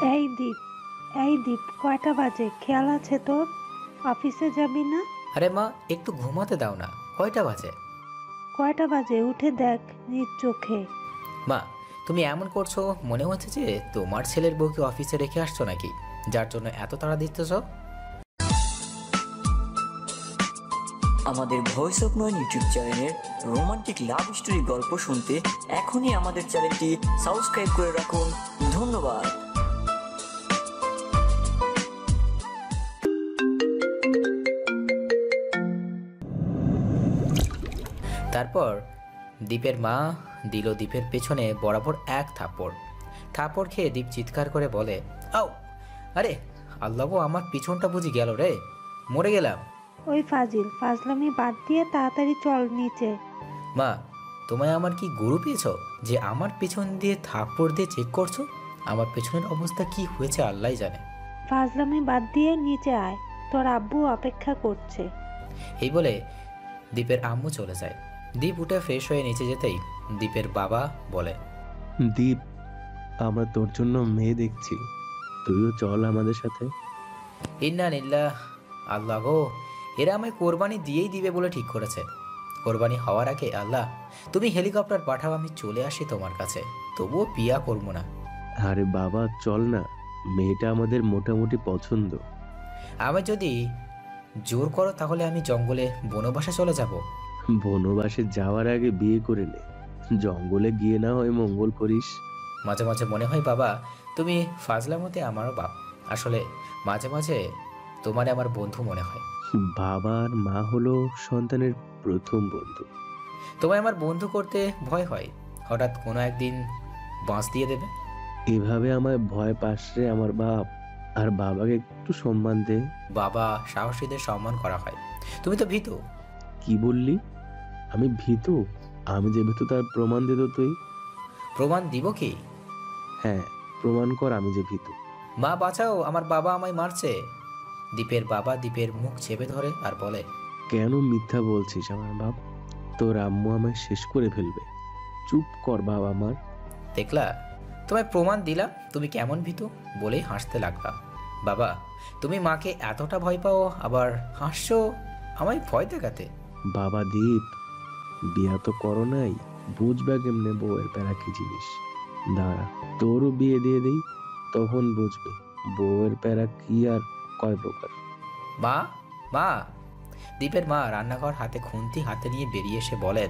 এই দীপ, এই দীপ, কয়টা বাজে খেয়াল আছে তোর? অফিসে যাবি না? আরে মা, একটু ঘুমাতে দাও না। কয়টা বাজে? কয়টা বাজে উঠে দেখ নিজ চোখে। মা, তুমি এমন করছো মনে হচ্ছে যে তোমার ছেলের বউকে অফিসে রেখে আসছো নাকি, যার জন্য এত তাড়া দিতেছ। আমাদের ভয়েস অফ নয়ন ইউটিউব চ্যানেলের রোমান্টিক লাভ স্টোরি গল্প শুনতে এখনই আমাদের চ্যানেলটি সাবস্ক্রাইব করে রাখুন। ধন্যবাদ। তারপর দীপের মা দিল দীপের পেছনে বরাবর এক থাপ্পড়। থাপ্পড় খেয়ে দীপ চিৎকার করে বলে, আও! আরে আল্লাহ গো, আমার পিছনটা বুঝি গেল রে, মরে গেলাম। ওই ফাজলামি বাদ দিয়ে তাড়াতাড়ি চল নিচে। মা, তোমায় আমার কি গরু পেয়েছ যে আমার পেছন দিয়ে থাপ্পড় দিয়ে চেক করছো? আমার পেছনের অবস্থা কি হয়েছে আল্লাহই জানে। ফাজলামি বাদ দিয়ে নিচে আয়, তোর আব্বু অপেক্ষা করছে। এই বলে দীপের আম্মু চলে যায়। দীপ উঠে ফ্রেশ হয়ে নিচে যেতেই দীপের বাবা বলে, দীপ, আমরা তোর জন্য মেয়ে দেখছি, তুইও চল আমাদের সাথে। ইন্না লিল্লাহ, আল্লাহ গো, এরা আমায় কোরবানি দিয়েই দিবে বলে ঠিক করেছে। কোরবানি হওয়ার আগে আল্লাহ তুমি হেলিকপ্টার পাঠাও, আমি চলে আসি তোমার কাছে, তবুও বিয়া করবো না। আরে বাবা চল না, মেয়েটা আমাদের মোটামুটি পছন্দ। আমি যদি জোর করো তাহলে আমি জঙ্গলে বনবাসে চলে যাব। বনবাসে যাওয়ার আগে বিয়ে করে নে, জঙ্গলে গিয়ে না হয় মঙ্গল করিস। মাঝে মাঝে মনে হয় বাবা তুমি ফাজলামতে আমারও বাপ। আসলে মাঝে মাঝে তোমার আমার বন্ধু মনে হয়। বাবা আর মা হলো সন্তানের প্রথম বন্ধু। তোমায় আমার বন্ধু করতে ভয় হয়, হঠাৎ কোনো একদিন বাঁশ দিয়ে দেবে। এভাবে আমায় ভয় পাস রে আমার বাপ, আর বাবাকে একটু সম্মান দে। বাবা সাহসীদের সম্মান করা হয়, তুমি তো ভীতু। কি বললি? আমি ভীতু? আমি যে ভীতু তার প্রমাণ দে তো তুই। প্রমাণ দিব কি? হ্যাঁ, প্রমাণ কর আমি যে ভীতু। মা বাঁচাও, আমার বাবা আমায় মারছে। দীপের বাবা দীপের মুখ চেপে ধরে আর বলে, কেন মিথ্যা বলছিস আমার বাপ? তোর আম্মু আমায় শেষ করে ফেলবে। চুপ কর বাবা আমার। দেখলা, তোমায় প্রমাণ দিলাম তুমি কেমন ভীতু, বলেই হাসতে লাগলাম। বাবা, তুমি মাকে এতটা ভয় পাও আবার হাসছো আমায় ভয় দেখাতে। বাবা দীপ, বিয়া তো করো নাই, বুঝবা কেমনে বউয়ের প্যারা কি জিনিস। দাঁড়া, তোরও বিয়ে দিয়ে দেই, তখন বুঝবে বউয়ের প্যারা কি আর কয় প্রকার। মা, মা! দীপের মা রান্নাঘর হাতে খুন্তি হাতে নিয়ে বেরিয়ে এসে বলেন,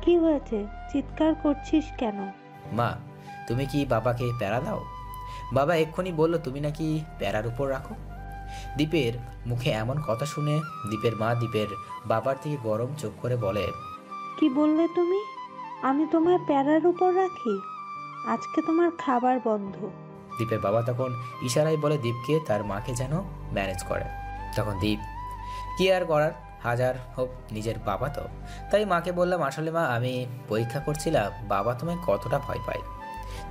কি হয়েছে, চিৎকার করছিস কেন? মা, তুমি কি বাবাকে প্যারা দাও? বাবা এক্ষুনি বলল তুমি নাকি প্যারার উপর রাখো। দীপের মুখে এমন কথা শুনে দীপের মা দীপের বাবার দিকে গরম চোখ করে বলে, কি বললে তুমি? আমি তোমার প্যারার উপর রাখি? আজকে তোমার খাবার বন্ধ। দীপের বাবা তখন ইশারায় বলে দীপকে তার মাকে যেন ম্যানেজ করে। তখন দীপ কি আর করার, হাজার হোক নিজের বাবা তো, তাই মাকে বললাম, আসলে মা আমি পরীক্ষা করছিলাম বাবা তোমায় কতটা ভয় পায়।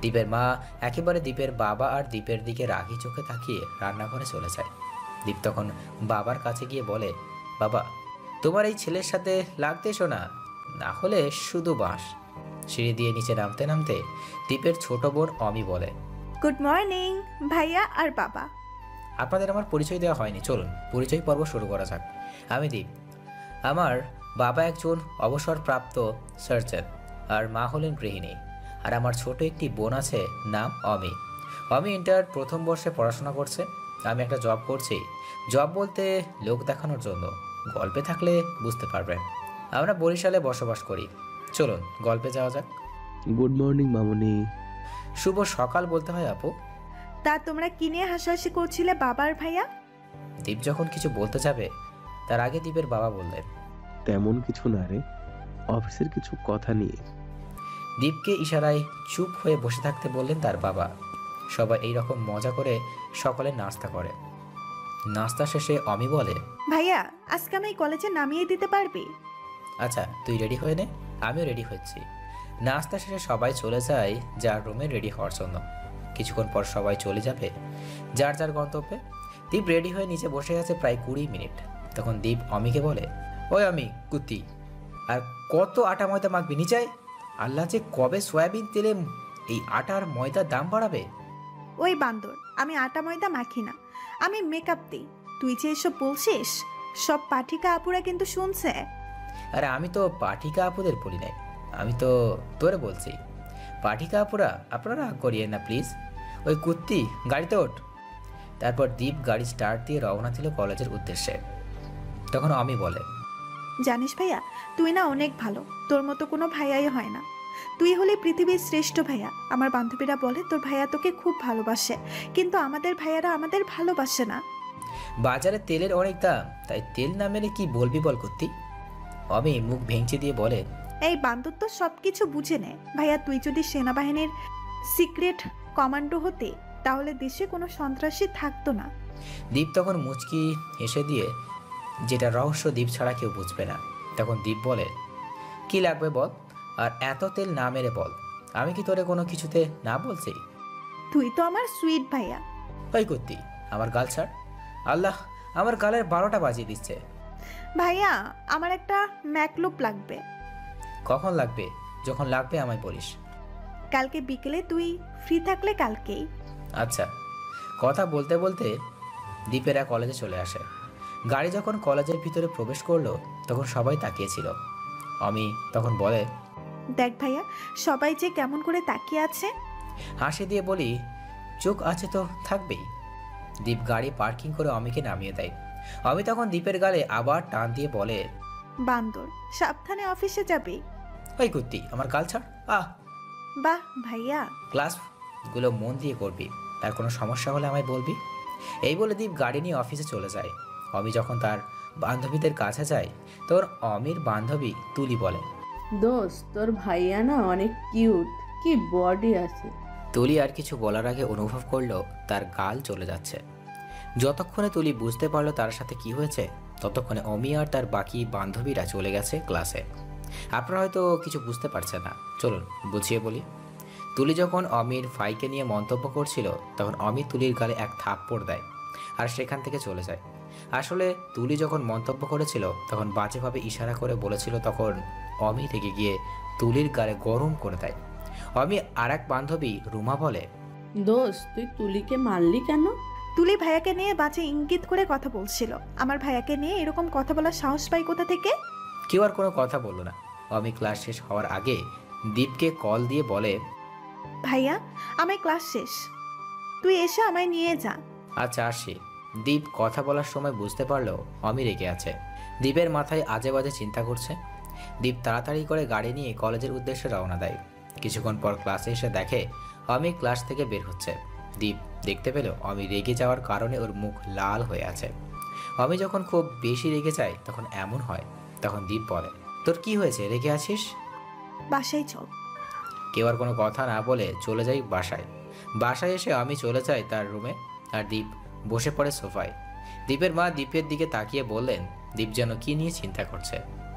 দীপের মা একেবারে দীপের বাবা আর দীপের দিকে রাগি চোখে তাকিয়ে রান্নাঘরে চলে যায়। দীপ তখন বাবার কাছে গিয়ে বলে, বাবা তোমার এই ছেলের সাথে লাগতে এসো না, না হলে শুধু বাঁশ। সিঁড়ি দিয়ে নিচে নামতে নামতে দীপের ছোট বোন অমি বলে, গুড মর্নিং ভাইয়া আর বাবা। আপনাদের আমার পরিচয় দেওয়া হয়নি, চলুন পরিচয় পর্ব শুরু করা যাক। আমি দীপ। আমার বাবা একজন অবসরপ্রাপ্ত সার্জন আর মা হলেন গৃহিণী। আর আমার ছোট একটি বোন আছে, নাম অমি। অমি ইন্টার প্রথম বর্ষে পড়াশোনা করছে। আমি একটা জব করছি, জব বলতে লোক দেখানোর জন্য, গল্পে থাকলে বুঝতে পারবেন। আমরা বরিশালে বসবাস করি। চলুন গল্পে যাওয়া যাক। গুড মর্নিং মামুনি। শুভ সকাল বলতে হয় আপু। তা তোমরা কি নিয়ে হাসাহাসি করছিলে বাবার ভাইয়া? দীপ যখন কিছু বলতে যাবে তার আগে দীপের বাবা বললেন, তেমন কিছু না রে, অফিসের কিছু কথা নিয়ে। দীপকে ইশারায় চুপ হয়ে বসে থাকতে বললেন তার বাবা। সবাই এই রকম মজা করে সকলে নাস্তা করে। নাস্তা শেষে অমি বলে, ভাইয়া আজকে আমি কলেজে নামিয়ে দিতে পারবি? আচ্ছা তুই রেডি হয়ে নে, আমিও রেডি হচ্ছি। নাস্তা শেষে সবাই চলে যায় যার রুমে রেডি হওয়ার জন্য। কিছুক্ষণ পর সবাই চলে যাবে যার যার গন্তব্যে। দীপ রেডি হয়ে নিচে বসে আছে প্রায় 20 মিনিট। তখন দীপ অমিকে বলে, ওই অমি কুত্তি, আর কত আটা ময়দা মাখবি নিচায়? আল্লাহ যে কবে সয়াবিন তেলে এই আটা আর ময়দার দাম বাড়াবে। ওই বান্দর, আমি আটা ময়দা মাখি না, আমি মেকআপ দিই। তুই যে এসব বলছিস, সব পাঠিকা আপুরা কিন্তু শুনছে। আরে আমি তো পাঠিকা আপুদের বলি নাই, আমি তো তোরে বলছি। পাঠিকা আপুরা, আপনারা রাগ করিয়েন না প্লিজ। ওই কুত্তি, গাড়িতে ওঠ। তারপর দীপ গাড়ি স্টার্ট দিয়ে রওনা দিল কলেজের উদ্দেশ্যে। তখন আমি বলে, জানিস ভাইয়া, তুই না অনেক ভালো, তোর মতো কোনো ভাইয়াই হয় না। তুই হলে পৃথিবীর শ্রেষ্ঠ ভাইয়া। আমার বান্ধবীরা বলে তোর ভাইয়া তোকে খুব ভালোবাসে, কিন্তু আমাদের ভাইয়ারা আমাদের ভালোবাসে না। বাজারে তেলের অনেক দাম, তাই তেল না মেরে কি বলবি বল কুত্তি। আমি মুখ ভেঙচি দিয়ে বলে, এই বান্দর তো সব কিছু বুঝে নে ভাইয়া। তুই যদি সেনাবাহিনীর সিক্রেট কমান্ডো হতে, তাহলে দেশে কোনো সন্ত্রাসী থাকতো না। দীপ তখন মুচকি হেসে দিয়ে, যেটা রহস্য দীপ ছাড়া কেউ বুঝবে না। তখন দীপ বলে, কি লাগবে বল, আর এত তেল না মেরে বল। আমি কি তোরে কোনো কিছুতে না বলছি? তুই তো আমার সুইট ভাইয়া। ওই কুত্তি, আমার গাল ছাড়। আল্লাহ, আমার গালের 12টা বাজিয়ে দিচ্ছে। ভাইয়া, আমার একটা ম্যাকলুপ লাগবে। কখন লাগবে? যখন লাগবে আমায় বলিস। কালকে বিকেলে তুই ফ্রি থাকলে কালকেই। আচ্ছা। কথা বলতে বলতে দীপেরা কলেজে চলে আসে। গাড়ি যখন কলেজের ভিতরে প্রবেশ করলো, তখন সবাই তাকিয়েছিল। আমি তখন বলে, দেখ ভাইয়া, সবাই যে কেমন করে তাকিয়ে আছে। হাসি দিয়ে বলি, চোখ আছে তো থাকবেই। দীপ গাড়ি পার্কিং করে অমিকে নামিয়ে দেয়। আমি তখন দীপের গালে আবার টান দিয়ে বলে, বান্দর, সাবধানে অফিসে যাবি। ওই কুত্তি, আমার গাল ছাড়। বাহ ভাইয়া। ক্লাসগুলো মন দিয়ে করবি, তার কোনো সমস্যা হলে আমায় বলবি। এই বলে দীপ গাড়ি নিয়ে অফিসে চলে যায়। অমি যখন তার বান্ধবীদের কাছে যায়, তখন অমির বান্ধবী তুলি বলে, দোস্ত, তোর ভাইয়া না অনেক কিউট, কি বডি আছে। তুলি আর কিছু বলার আগে অনুভব করলো তার গাল চলে যাচ্ছে। যতক্ষণে তুলি বুঝতে পারলো তার সাথে কি হয়েছে, ততক্ষণে অমি আর তার বাকি বান্ধবীরা চলে গেছে ক্লাসে। আপনারা হয়তো কিছু বুঝতে পারছেন না, চলুন বুঝিয়ে বলি। তুলি যখন অমির ফাইকে নিয়ে মন্তব্য করছিল, তখন অমি তুলির গালে এক থাপ্পড় দেয় আর সেখান থেকে চলে যায়। আসলে তুলি যখন মন্তব্য করেছিল, তখন বাজেভাবে ইশারা করে বলেছিল, তখন অমি রেগে গিয়ে তুলির গালে গরম করে দেয়। অমি আর এক বান্ধবী রুমা বলে, দোস্ত, তুই তুলিকে মারলি কেন? তুলি ভাইয়াকে নিয়ে বাজে ইঙ্গিত করে কথা বলছিল। আমার ভাইয়াকে নিয়ে এরকম কথা বলার সাহস পাই কোথা থেকে? কেউ আর কোনো কথা বললো না। অমি ক্লাস শেষ হওয়ার আগে দীপকে কল দিয়ে বলে, ভাইয়া, আমার ক্লাস শেষ, তুই এসে আমায় নিয়ে যা। আচ্ছা আসি। দীপ কথা বলার সময় বুঝতে পারলো অমি রেগে আছে। দীপের মাথায় আজে বাজে চিন্তা করছে। দীপ তাড়াতাড়ি করে গাড়ি নিয়ে কলেজের উদ্দেশ্যে রওনা দেয়। কিছুক্ষণ পর ক্লাসে এসে দেখে অমি ক্লাস থেকে বের হচ্ছে। দীপ দেখতে পেল অমি রেগে যাওয়ার কারণে ওর মুখ লাল হয়ে আছে। অমি যখন খুব বেশি রেগে যায়, তখন এমন হয়। তখন দীপ বলে, তোর কি হয়েছে, রেগে আছিস? বাসায় চল। কেউ আর কোনো কথা না বলে চলে যাই বাসায়। বাসায় এসে আমি চলে যাই তার রুমে, আর দীপ বসে পড়ে সোফায়। দীপের মা দীপের দিকে তাকিয়ে বললেন, দীপ যেন কি নিয়ে চিন্তা করছে।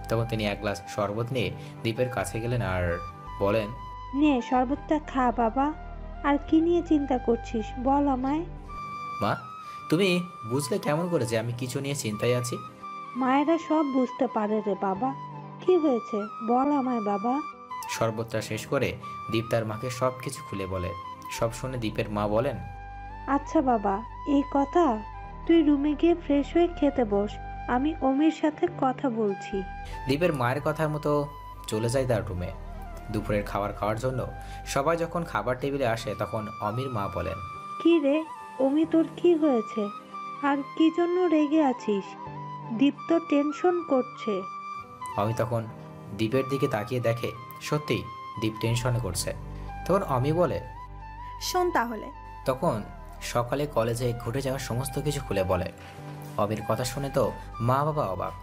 তখন তিনি এক গ্লাস শরবত নিয়ে দীপের কাছে গেলেন আর বলেন, নে শরবতটা খা বাবা। আর কি নিয়ে চিন্তা করছিস বল আমায়। মা, তুমি বুঝলে কেমন করে যে আমি কিছু নিয়ে চিন্তায় আছি? মায়েরা সব বুঝতে পারে রে বাবা। কি হয়েছে বল আমায় বাবা। শরবতটা শেষ করে দীপ তার মাকে সব কিছু খুলে বলে। সব শুনে দীপের মা বলেন, আচ্ছা বাবা, এই কথা, তুই রুমে গিয়ে ফ্রেশ হয়ে খেতে বস, আমি অমির সাথে কথা বলছি। দীপের মায়ের কথার মতো চলে যায় তার রুমে। দুপুরের খাবার খাওয়ার জন্য সবাই যখন খাবার টেবিলে আসে, তখন অমির মা বলেন, কি রে অমি, তোর কি হয়েছে? আর কি জন্য রেগে আছিস? দীপ তো টেনশন করছে। অমি তখন দীপের দিকে তাকিয়ে দেখে সত্যি দীপ টেনশনে করছে। তখন অমি বলে, শোন তাহলে। তখন সকালে কলেজে ঘটে যাওয়া সমস্ত কিছু খুলে বলে। অমির কথা শুনে তো মা বাবা অবাক।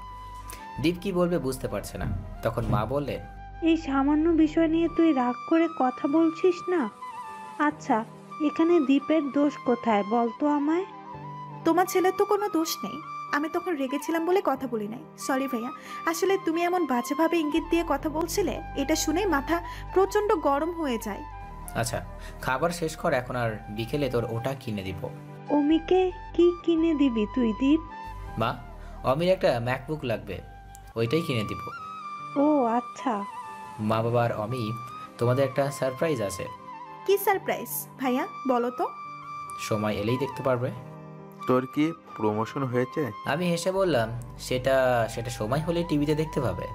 দীপ কি বলবে বুঝতে পারছে না। তখন মা বললেন, এই সামান্য বিষয় নিয়ে তুই রাগ করে কথা বলছিস না? আচ্ছা, এখানে দীপের দোষ কোথায় বলতো আমায়? তোমার ছেলের তো কোনো দোষ নেই। আমি তখন রেগেছিলাম বলে কথা বলি নাই। সরি ভাইয়া, আসলে তুমি এমন বাজেভাবে ইঙ্গিত দিয়ে কথা বলছিলে, এটা শুনেই মাথা প্রচন্ড গরম হয়ে যায়। আচ্ছা খাবার শেষ কর এখন, আর বিকেলে তোর ওটা কিনে দিব। অমিকে কি কিনে দিবি তুই দীপ? মা, অমির একটা ম্যাকবুক লাগবে, ওইটাই কিনে দিব। ও আচ্ছা। মা বাবা আর অমি, তোমাদের একটা সারপ্রাইজ আছে। কি সারপ্রাইজ ভাইয়া, বলো তো? সময় এলেই দেখতে পারবে। তোর কি প্রমোশন হয়েছে? আমি হেসে বললাম, সেটা সেটা সময় হলে টিভিতে দেখতে পাবে।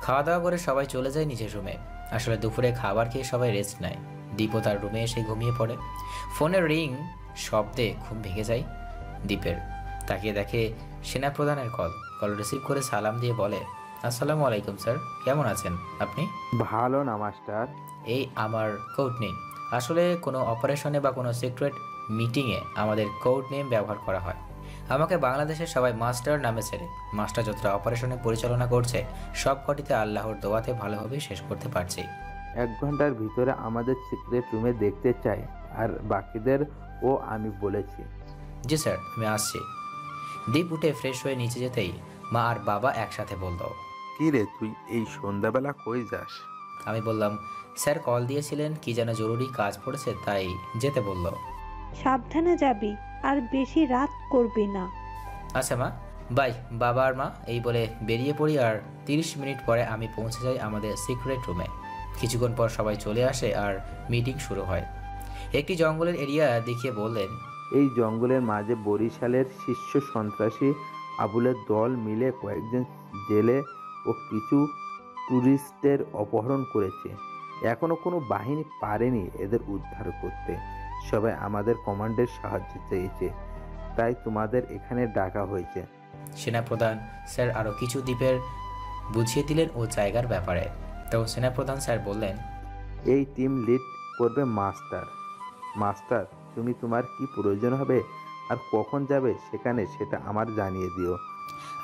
খাওয়া দাওয়া করে সবাই চলে যায় নিচের রুমে। আসলে দুপুরে খাবার খেয়ে সবাই রেস্ট নেয়। দীপও তার রুমে এসে ঘুমিয়ে পড়ে। ফোনের রিং শব্দে ঘুম ভেঙে যায় দীপের। তাকিয়ে দেখে সেনাপ্রধানের কল রিসিভ করে সালাম দিয়ে বলে, আসসালামু আলাইকুম স্যার, কেমন আছেন আপনি? ভালো না মাস্টার। এই আমার কোড নেম। আসলে কোনো অপারেশনে বা কোনো সিক্রেট মিটিংয়ে আমাদের কোড নেম ব্যবহার করা হয়। আমাকে বাংলাদেশের সবাই মাস্টার নামে ছেড়ে। মাস্টার যতটা অপারেশনে পরিচালনা করছে সব কটিতে আল্লাহর দোয়াতে ভালোভাবে শেষ করতে পারছি। 1 ঘন্টার ভিতরে আমাদের সিক্রেট রুমে দেখতে চাই, আর বাকিদের ও আমি বলেছি। জি স্যার, আমি আসছি। দীপ উঠে ফ্রেশ হয়ে নিচে যেতেই মা আর বাবা একসাথে বলল, কি রে তুই এই সন্ধ্যাবেলা কই যাস? আমি বললাম, স্যার কল দিয়েছিলেন, কি যেন জরুরি কাজ পড়েছে তাই যেতে বলল। সাবধানে যাবি আর বেশি রাত করবি না। আচ্ছা মা, বাই। বাবা আর মা এই বলে বেরিয়ে পড়ি। আর 30 মিনিট পরে আমি পৌঁছে যাই আমাদের সিক্রেট রুমে। কিছুক্ষণ পর সবাই চলে আসে আর মিটিং শুরু হয়। একটি জঙ্গলের এরিয়া দেখিয়ে বললেন, এই জঙ্গলের মাঝে বরিশালের শীর্ষ সন্ত্রাসী আবুলের দল মিলে কয়েকজন জেলে ও কিছু টুরিস্টের অপহরণ করেছে। এখনো কোনো বাহিনী পারেনি এদের উদ্ধার করতে। সবাই আমাদের কমান্ডের সাহায্য চেয়েছে, তাই তোমাদের এখানে ডাকা হয়েছে। সেনাপ্রধান স্যার আরও কিছু দ্বীপের বুঝিয়ে দিলেন ও জায়গার ব্যাপারে। তখন সেনাপ্রধান স্যার বললেন, এই টিম লিড করবে মাস্টার। মাস্টার, তুমি তোমার কি প্রয়োজন হবে আর কখন যাবে সেখানে সেটা আমার জানিয়ে দিও।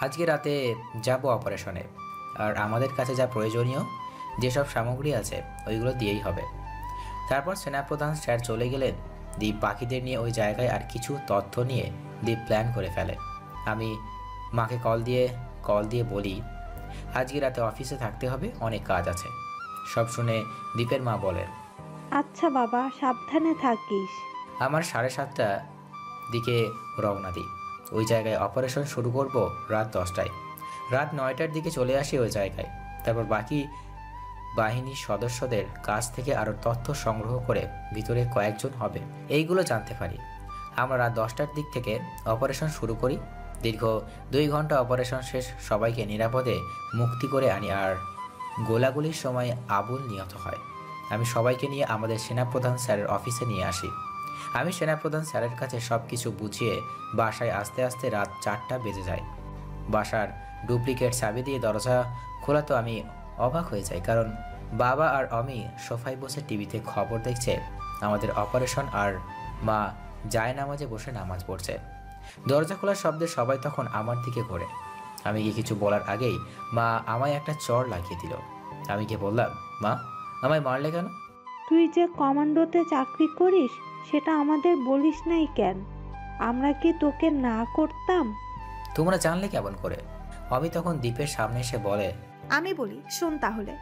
আজকে রাতে যাব অপারেশনে, আর আমাদের কাছে যা প্রয়োজনীয় যেসব সামগ্রী আছে ওইগুলো দিয়েই হবে। তারপর সেনাপ্রধান স্যার চলে গেলেন। দ্বীপ পাখিদের নিয়ে ওই জায়গায় আর কিছু তথ্য নিয়ে দ্বীপ প্ল্যান করে ফেলে। আমি মাকে কল দিয়ে বলি, আজকে রাতে অফিসে থাকতে হবে, অনেক কাজ আছে। সব শুনে দ্বীপের মা বলেন, আচ্ছা বাবা, সাবধানে থাকিস। আমার 7:30 দিকে রওনা দিই। ওই জায়গায় অপারেশন শুরু করব রাত 10টায়। রাত 9টার দিকে চলে আসি ওই জায়গায়। তারপর বাকি বাহিনীর সদস্যদের কাছ থেকে আরও তথ্য সংগ্রহ করে ভিতরে কয়েকজন হবে এইগুলো জানতে পারি। আমরা রাত 10টার দিক থেকে অপারেশন শুরু করি। দীর্ঘ 2 ঘন্টা অপারেশন শেষ, সবাইকে নিরাপদে মুক্তি করে আনি। আর গোলাগুলির সময় আবুল নিহত হয়। আমি সবাইকে নিয়ে আমাদের সেনাপ্রধান স্যারের অফিসে নিয়ে আসি। আমি সেনাপ্রধান স্যারের কাছে সব কিছু বুঝিয়ে বাসায় আস্তে আস্তে রাত 4টা বেজে যায়। বাসার ডুপ্লিকেট চাবি দিয়ে দরজা খোলা তো আমি অবাক হয়ে যাই, কারণ বাবা আর আমি সোফায় বসে টিভিতে খবর দেখছে আমাদের অপারেশন, আর মা জায়নামাজে বসে নামাজ পড়ছে। দরজা খোলার শব্দে সবাই তখন আমার দিকে ঘোরে। আমি গিয়ে কিছু বলার আগেই মা আমায় একটা চড় লাগিয়ে দিল। আমি গিয়ে বললাম, মা আমায় মারলে কেন? তুই যে কমান্ডোতে চাকরি করিস সেটা আমাদের বলিস নাই কেন? আমরা কি তোকে না করতাম? তোমরা জানলে কেমন করে? আমি তখন দ্বীপের সামনে এসে বলে, আমি বলি, শোন তাহলে।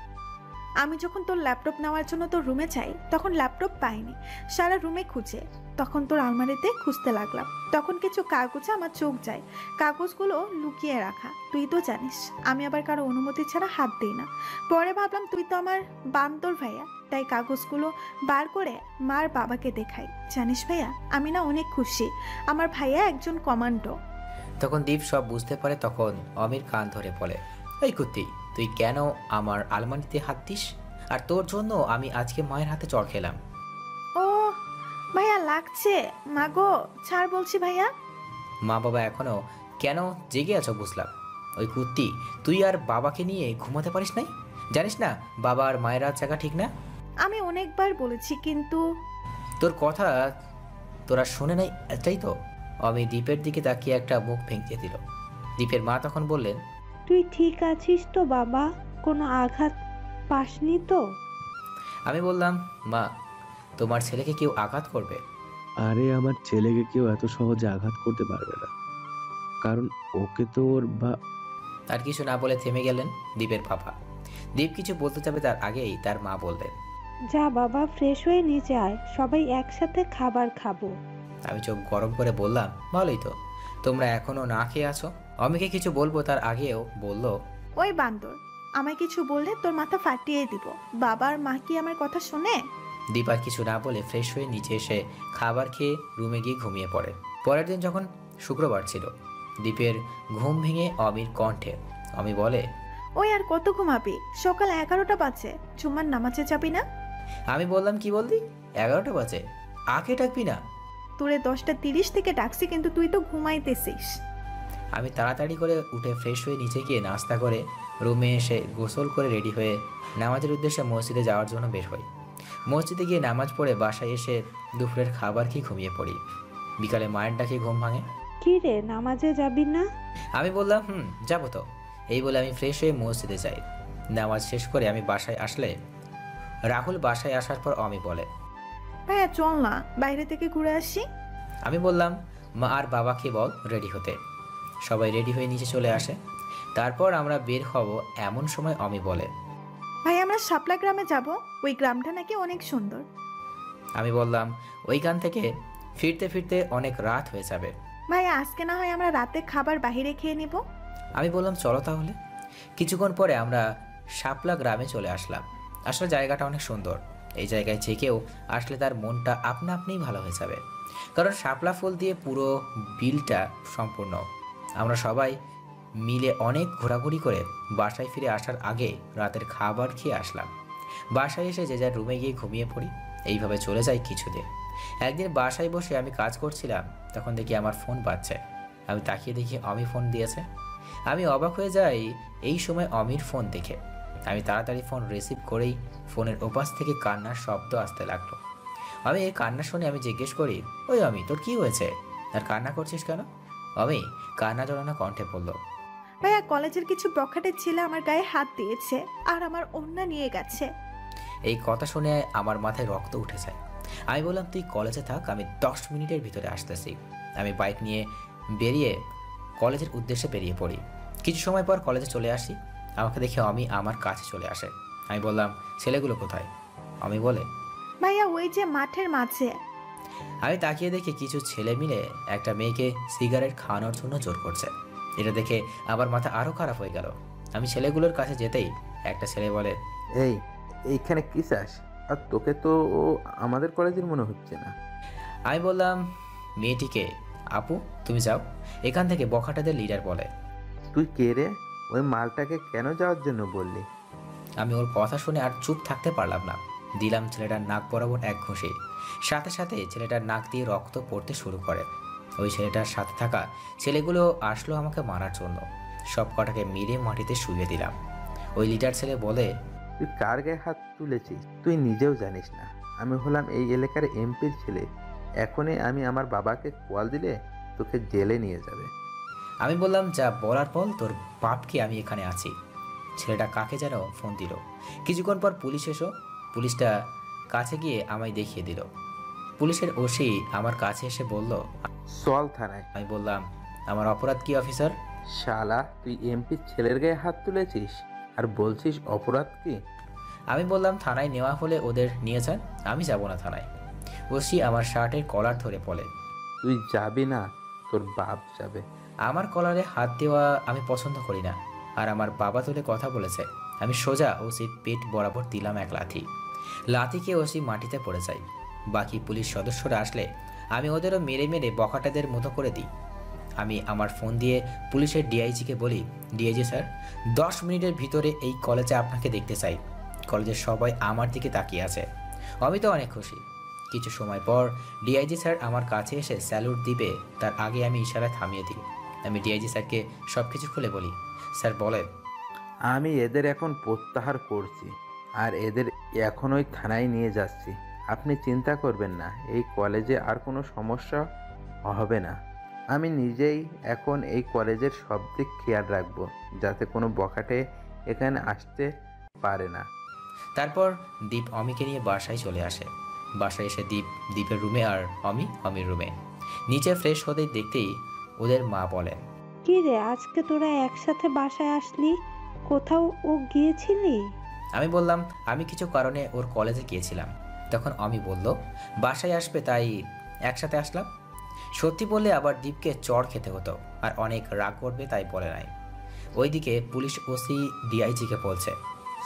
আমি যখন তোর ল্যাপটপ নেওয়ার জন্য তোর রুমে যাই তখন ল্যাপটপ পাইনি, সারা রুমে খুঁজে। তখন তোর আলমারিতে খুঁজতে লাগলাম, তখন কিছু কাগজে আমার চোখ যায়। কাগজগুলো লুকিয়ে রাখা, তুই তো জানিস আমি আবার কারো অনুমতি ছাড়া হাত দিই না। পরে ভাবলাম তুই তো আমার বান্দর ভাইয়া, তাই কাগজগুলো বার করে মার বাবাকে দেখাই। জানিস ভাইয়া, আমি না অনেক খুশি, আমার ভাইয়া একজন কমান্ডো। তখন দীপ সব বুঝতে পারে। তখন অমির কান ধরে বলে, এই কুত্তি, তুই কেন আমার আলমারিতে হাত দিস? আর তোর জন্য আমি আজকে মায়ের হাতে চড় খেলাম। ও ভাইয়া লাগছে, মাগো ছাড় বলছি ভাইয়া। মা বাবা এখনো কেন জেগে আছো বুঝলাম। ওই কুত্তি, তুই আর বাবাকে নিয়ে ঘুমাতে পারিস নাই? জানিস না বাবা আর মায়ের রাত জাগা ঠিক না? আমি অনেকবার বলেছি কিন্তু তোর কথা তোরা শুনে নাই, এটাই তো। আমি দীপের দিকে তাকিয়ে একটা মুখ ভেঙে দিল। দীপের মা তখন বললেন, তুই ঠিক আছিস তো বাবা? কোনো আঘাত পাসনি তো? আমি বললাম, মা তোমার ছেলেকে কেউ আঘাত করবে? আরে আমার ছেলেকে কেউ এত সহজে আঘাত করতে পারবে না, কারণ ওকে তো ওর আর কিছু না বলে থেমে গেলেন দীপের বাবা। দীপ কিছু বলতে যাবে তার আগেই তার মা বললেন, যা বাবা, ফ্রেশ হয়ে নিচে আয়, সবাই একসাথে খাবার খাবো। আমি চোখ গরম করে বললাম, ভালোই তো, তোমরা এখনো না খেয়ে আছো। অমিকে কিছু বলবো তার আগেও বলল, ওই বান্দর, আমায় কিছু বললে তোর মাথা ফাটিয়ে দিব। বাবা আর মা কি আমার কথা শোনে? দীপ আর কিছু না বলে ফ্রেশ হয়ে নিচে এসে খাবার খেয়ে রুমে গিয়ে ঘুমিয়ে পড়ে। পরের দিন যখন শুক্রবার ছিল, দীপের ঘুম ভেঙে অমির কণ্ঠে। অমি বলে, ওই আর কত ঘুমাবি? সকাল 11টা বাজে, জুম্মার নামাজে যাবি না? আমি বললাম, কি বললি? 11টা বাজে, আগে ডাকবি না? তোরে 10:30 থেকে ডাকছি, কিন্তু তুই তো ঘুমাইতেছিস। আমি তাড়াতাড়ি করে উঠে ফ্রেশ হয়ে নিচে গিয়ে নাস্তা করে রুমে এসে গোসল করে রেডি হয়ে নামাজের উদ্দেশ্যে মসজিদে যাওয়ার জন্য বের হই। মসজিদে গিয়ে নামাজ পড়ে বাসায় এসে দুপুরের খাবার খেয়ে ঘুমিয়ে পড়ি। বিকালে মায়ের ডাকে ঘুম ভাঙে। কি রে, নামাজে যাবি না? আমি বললাম, যাবো তো। এই বলে আমি ফ্রেশ হয়ে মসজিদে যাই। নামাজ শেষ করে আমি বাসায় আসলে রাহুল বাসায় আসার পর অমি বলে, ভাইয়া চল না, বাইরে থেকে ঘুরে আসি। আমি বললাম, মা আর বাবাকে বল রেডি হতে। সবাই রেডি হয়ে নিচে চলে আসে। তারপর আমরা বের হব এমন সময় অমি বলে, ভাই আমরা শাপলা গ্রামে যাব, ওই গ্রামটা নাকি অনেক সুন্দর। আমি বললাম, ওইখান থেকে ফিরতে ফিরতে অনেক রাত হয়ে যাবে। ভাইয়া আজকে না হয় আমরা রাতে খাবার বাইরে খেয়ে নিব। আমি বললাম, চলো তাহলে। কিছুক্ষণ পরে আমরা শাপলা গ্রামে চলে আসলাম। আসলে জায়গাটা অনেক সুন্দর। এই জায়গায় যে কেউ আসলে তার মনটা আপনা আপনিই ভালো হয়ে যাবে, কারণ শাপলা ফুল দিয়ে পুরো বিলটা সম্পূর্ণ। আমরা সবাই মিলে অনেক ঘোরাঘুরি করে বাসায় ফিরে আসার আগে রাতের খাবার খেয়ে আসলাম। বাসায় এসে যে যার রুমে গিয়ে ঘুমিয়ে পড়ি। এইভাবে চলে যায় কিছুদিন। একদিন বাসায় বসে আমি কাজ করছিলাম, তখন দেখি আমার ফোন বাজছে। আমি তাকিয়ে দেখি অমি ফোন দিয়েছে। আমি অবাক হয়ে যাই এই সময় অমির ফোন দেখে। আমি তাড়াতাড়ি ফোন রিসিভ করেই ফোনের ওপাশ থেকে কান্নার শব্দ আসতে লাগলো। আমি এই কান্না শুনে আমি জিজ্ঞেস করি, ওই অমি, তোর কি হয়েছে? আর কান্না করছিস কেন? অমি কান্না জড়ানো কণ্ঠে বলল, ভাইয়া কলেজের কিছু বখাটের ছেলে আমার গায়ে হাত দিয়েছে আর আমার ওড়না নিয়ে গেছে। এই কথা শুনে আমার মাথায় রক্ত উঠে যায়। আমি বললাম, তুই কলেজে থাক, আমি 10 মিনিটের ভিতরে আসতেছি। আমি বাইক নিয়ে বেরিয়ে কলেজের উদ্দেশ্যে বেরিয়ে পড়ি। কিছু সময় পর কলেজে চলে আসি। আমাকে দেখে অমি আমার কাছে চলে আসে। আমি বললাম, ছেলেগুলো কোথায়? অমি বলে, ভাইয়া ওই যে মাঠের মাঝে। আমি তাকিয়ে দেখি কিছু ছেলে মিলে একটা মেয়েকে সিগারেট খাওয়ানোর জন্য জোর করছে। এটা দেখে আমার মাথা আরও খারাপ হয়ে গেল। আমি ছেলেগুলোর কাছে যেতেই একটা ছেলে বলে, এইখানে কি চাস? আর তোকে তো আমাদের কলেজের মনে হচ্ছে না। আমি বললাম, মেয়েটিকে, আপু তুমি যাও এখান থেকে, বখাটাদের লিডার বলে। তুই কে রে? ওই মালটাকে কেন যাওয়ার জন্য বললি? আমি ওর কথা শুনে আর চুপ থাকতে পারলাম না। দিলাম ছেলেটার নাক বরাবর এক ঘুষি। সাথে সাথে ছেলেটার নাক দিয়ে রক্ত পড়তে শুরু করে। ওই ছেলেটার সাথে থাকা ছেলেগুলো আসলো আমাকে মারার জন্য। সব কটাকে মেরে মাটিতে শুয়ে দিলাম। ওই লিডার ছেলে বলে, তুই কার গায়ে হাত তুলেছিস তুই নিজেও জানিস না। আমি হলাম এই এলাকার এমপির ছেলে। এখনই আমি আমার বাবাকে কল দিলে তোকে জেলে নিয়ে যাবে। আমি বললাম, যা বলার বল, তোর বাপকে, আমি এখানে আছি। ছেলেটা কাকে যেন ফোন দিল। কিছুক্ষণ পর পুলিশ এসো। পুলিশটা কাছে গিয়ে আমায় দেখিয়ে দিল। পুলিশের ওসি আমার কাছে এসে বলল, চল থানায়। আমি বললাম, আমার অপরাধ কি অফিসার? শালা তুই এমপির ছেলের গায়ে হাত তুলেছিস আর বলছিস অপরাধ কি? আমি বললাম, থানায় নেওয়া হলে ওদের নিয়ে যান, আমি যাব না থানায়। ওসি আমার শার্টের কলার ধরে বলে, তুই যাবি না, তোর বাপ যাবে। আমার কলারে হাত দেওয়া আমি পছন্দ করি না। আর আমার বাবা তুলে কথা বলেছে। আমি সোজা ওসির পেট বরাবর দিলাম এক লাথি। লাথিকে ওসি মাটিতে পড়ে যায়। বাকি পুলিশ সদস্যরা আসলে আমি ওদেরও মেরে মেরে বখাটাদের মতো করে দিই। আমি আমার ফোন দিয়ে পুলিশের ডিআইজিকে বলি, ডিআইজি স্যার, 10 মিনিটের ভিতরে এই কলেজে আপনাকে দেখতে চাই। কলেজের সবাই আমার দিকে তাকিয়ে আছে। আমি তো অনেক খুশি। কিছু সময় পর ডিআইজি স্যার আমার কাছে এসে স্যালুট দিবে, তার আগে আমি ইশারায় থামিয়ে দিই। আমি ডিআইজি স্যারকে সব কিছু খুলে বলি। স্যার বলে, আমি এদের এখন প্রত্যাহার করছি আর এদের এখনই থানায় নিয়ে যাচ্ছি। আপনি চিন্তা করবেন না, এই কলেজে আর কোনো সমস্যা হবে না। আমি নিজেই এখন এই কলেজের সব দিক খেয়াল রাখবো, যাতে কোনো বখাটে এখানে আসতে পারে না। তারপর দীপ অমিকে নিয়ে বাসায় চলে আসে। বাসায় এসে দীপের রুমে আর অমির রুমে। নিচে ফ্রেশ হতেই দেখতেই ওদের মা বলেন, কি রে, আজকে তোরা একসাথে বাসায় আসলি? কোথাও ও গিয়েছিলি? আমি বললাম, আমি কিছু কারণে ওর কলেজে গিয়েছিলাম। তখন অমি বলল, বাসায় আসবে তাই একসাথে আসলাম। সত্যি বললে আবার দীপকে চড় খেতে হতো আর অনেক রাগ করবে, তাই বলে নাই। ওইদিকে পুলিশ ওসি ডিআইজিকে বলছে,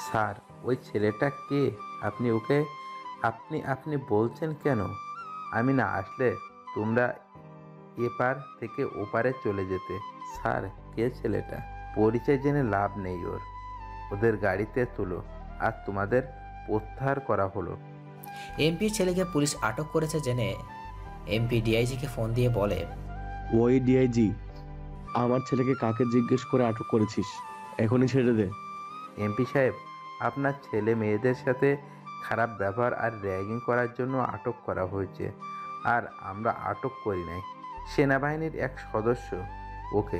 স্যার ওই ছেলেটা কে? আপনি ওকে আপনি আপনি বলছেন কেন? আমি না আসলে তোমরা এপার থেকে ওপারে চলে যেতে। স্যার, কে ছেলেটা? পরিচয় জেনে লাভ নেই ওদের গাড়িতে তুলো আর তোমাদের প্রত্যাহার করা হলো। এমপির ছেলেকে পুলিশ আটক করেছে জেনে এমপি ডিআইজিকে ফোন দিয়ে বলে, ওই ডিআইজি, আমার ছেলেকে কাকে জিজ্ঞেস করে আটক করেছিস? এখনই ছেড়ে দে। এমপি সাহেব, আপনার ছেলে মেয়েদের সাথে খারাপ ব্যবহার আর র্যাগিং করার জন্য আটক করা হয়েছে। আর আমরা আটক করি নাই, সেনাবাহিনীর এক সদস্য ওকে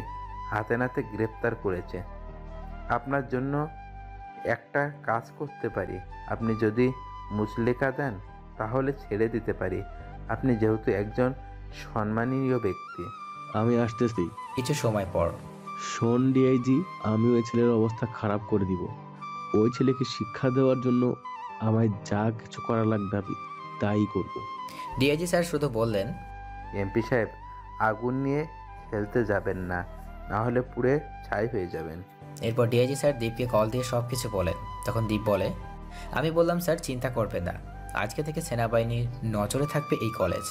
হাতে নাতে গ্রেপ্তার করেছে। আপনার জন্য একটা কাজ করতে পারি। আপনি যদি মুচলেকা দেন তাহলে ছেড়ে দিতে পারি। আপনি যেহেতু একজন সম্মানীয় ব্যক্তি। আমি আসতেছি। কিছু সময় পর শোন ডিআইজি, আমি ওই ছেলের অবস্থা খারাপ করে দিব। ওই ছেলেকে শিক্ষা দেওয়ার জন্য আমায় যা কিছু করা লাগবে আমি তাই করব। ডিআইজি স্যার শুধু বললেন, এমপি সাহেব, আগুন নিয়ে খেলতে যাবেন না, না হলে পুড়ে ছাই হয়ে যাবেন। এরপর ডিআইজি স্যার দীপকে কল দিয়ে সব কিছু বলেন। তখন দীপ বলে, আমি বললাম স্যার চিন্তা করবেন না, আজকে থেকে সেনাবাহিনীর নজরে থাকবে এই কলেজ।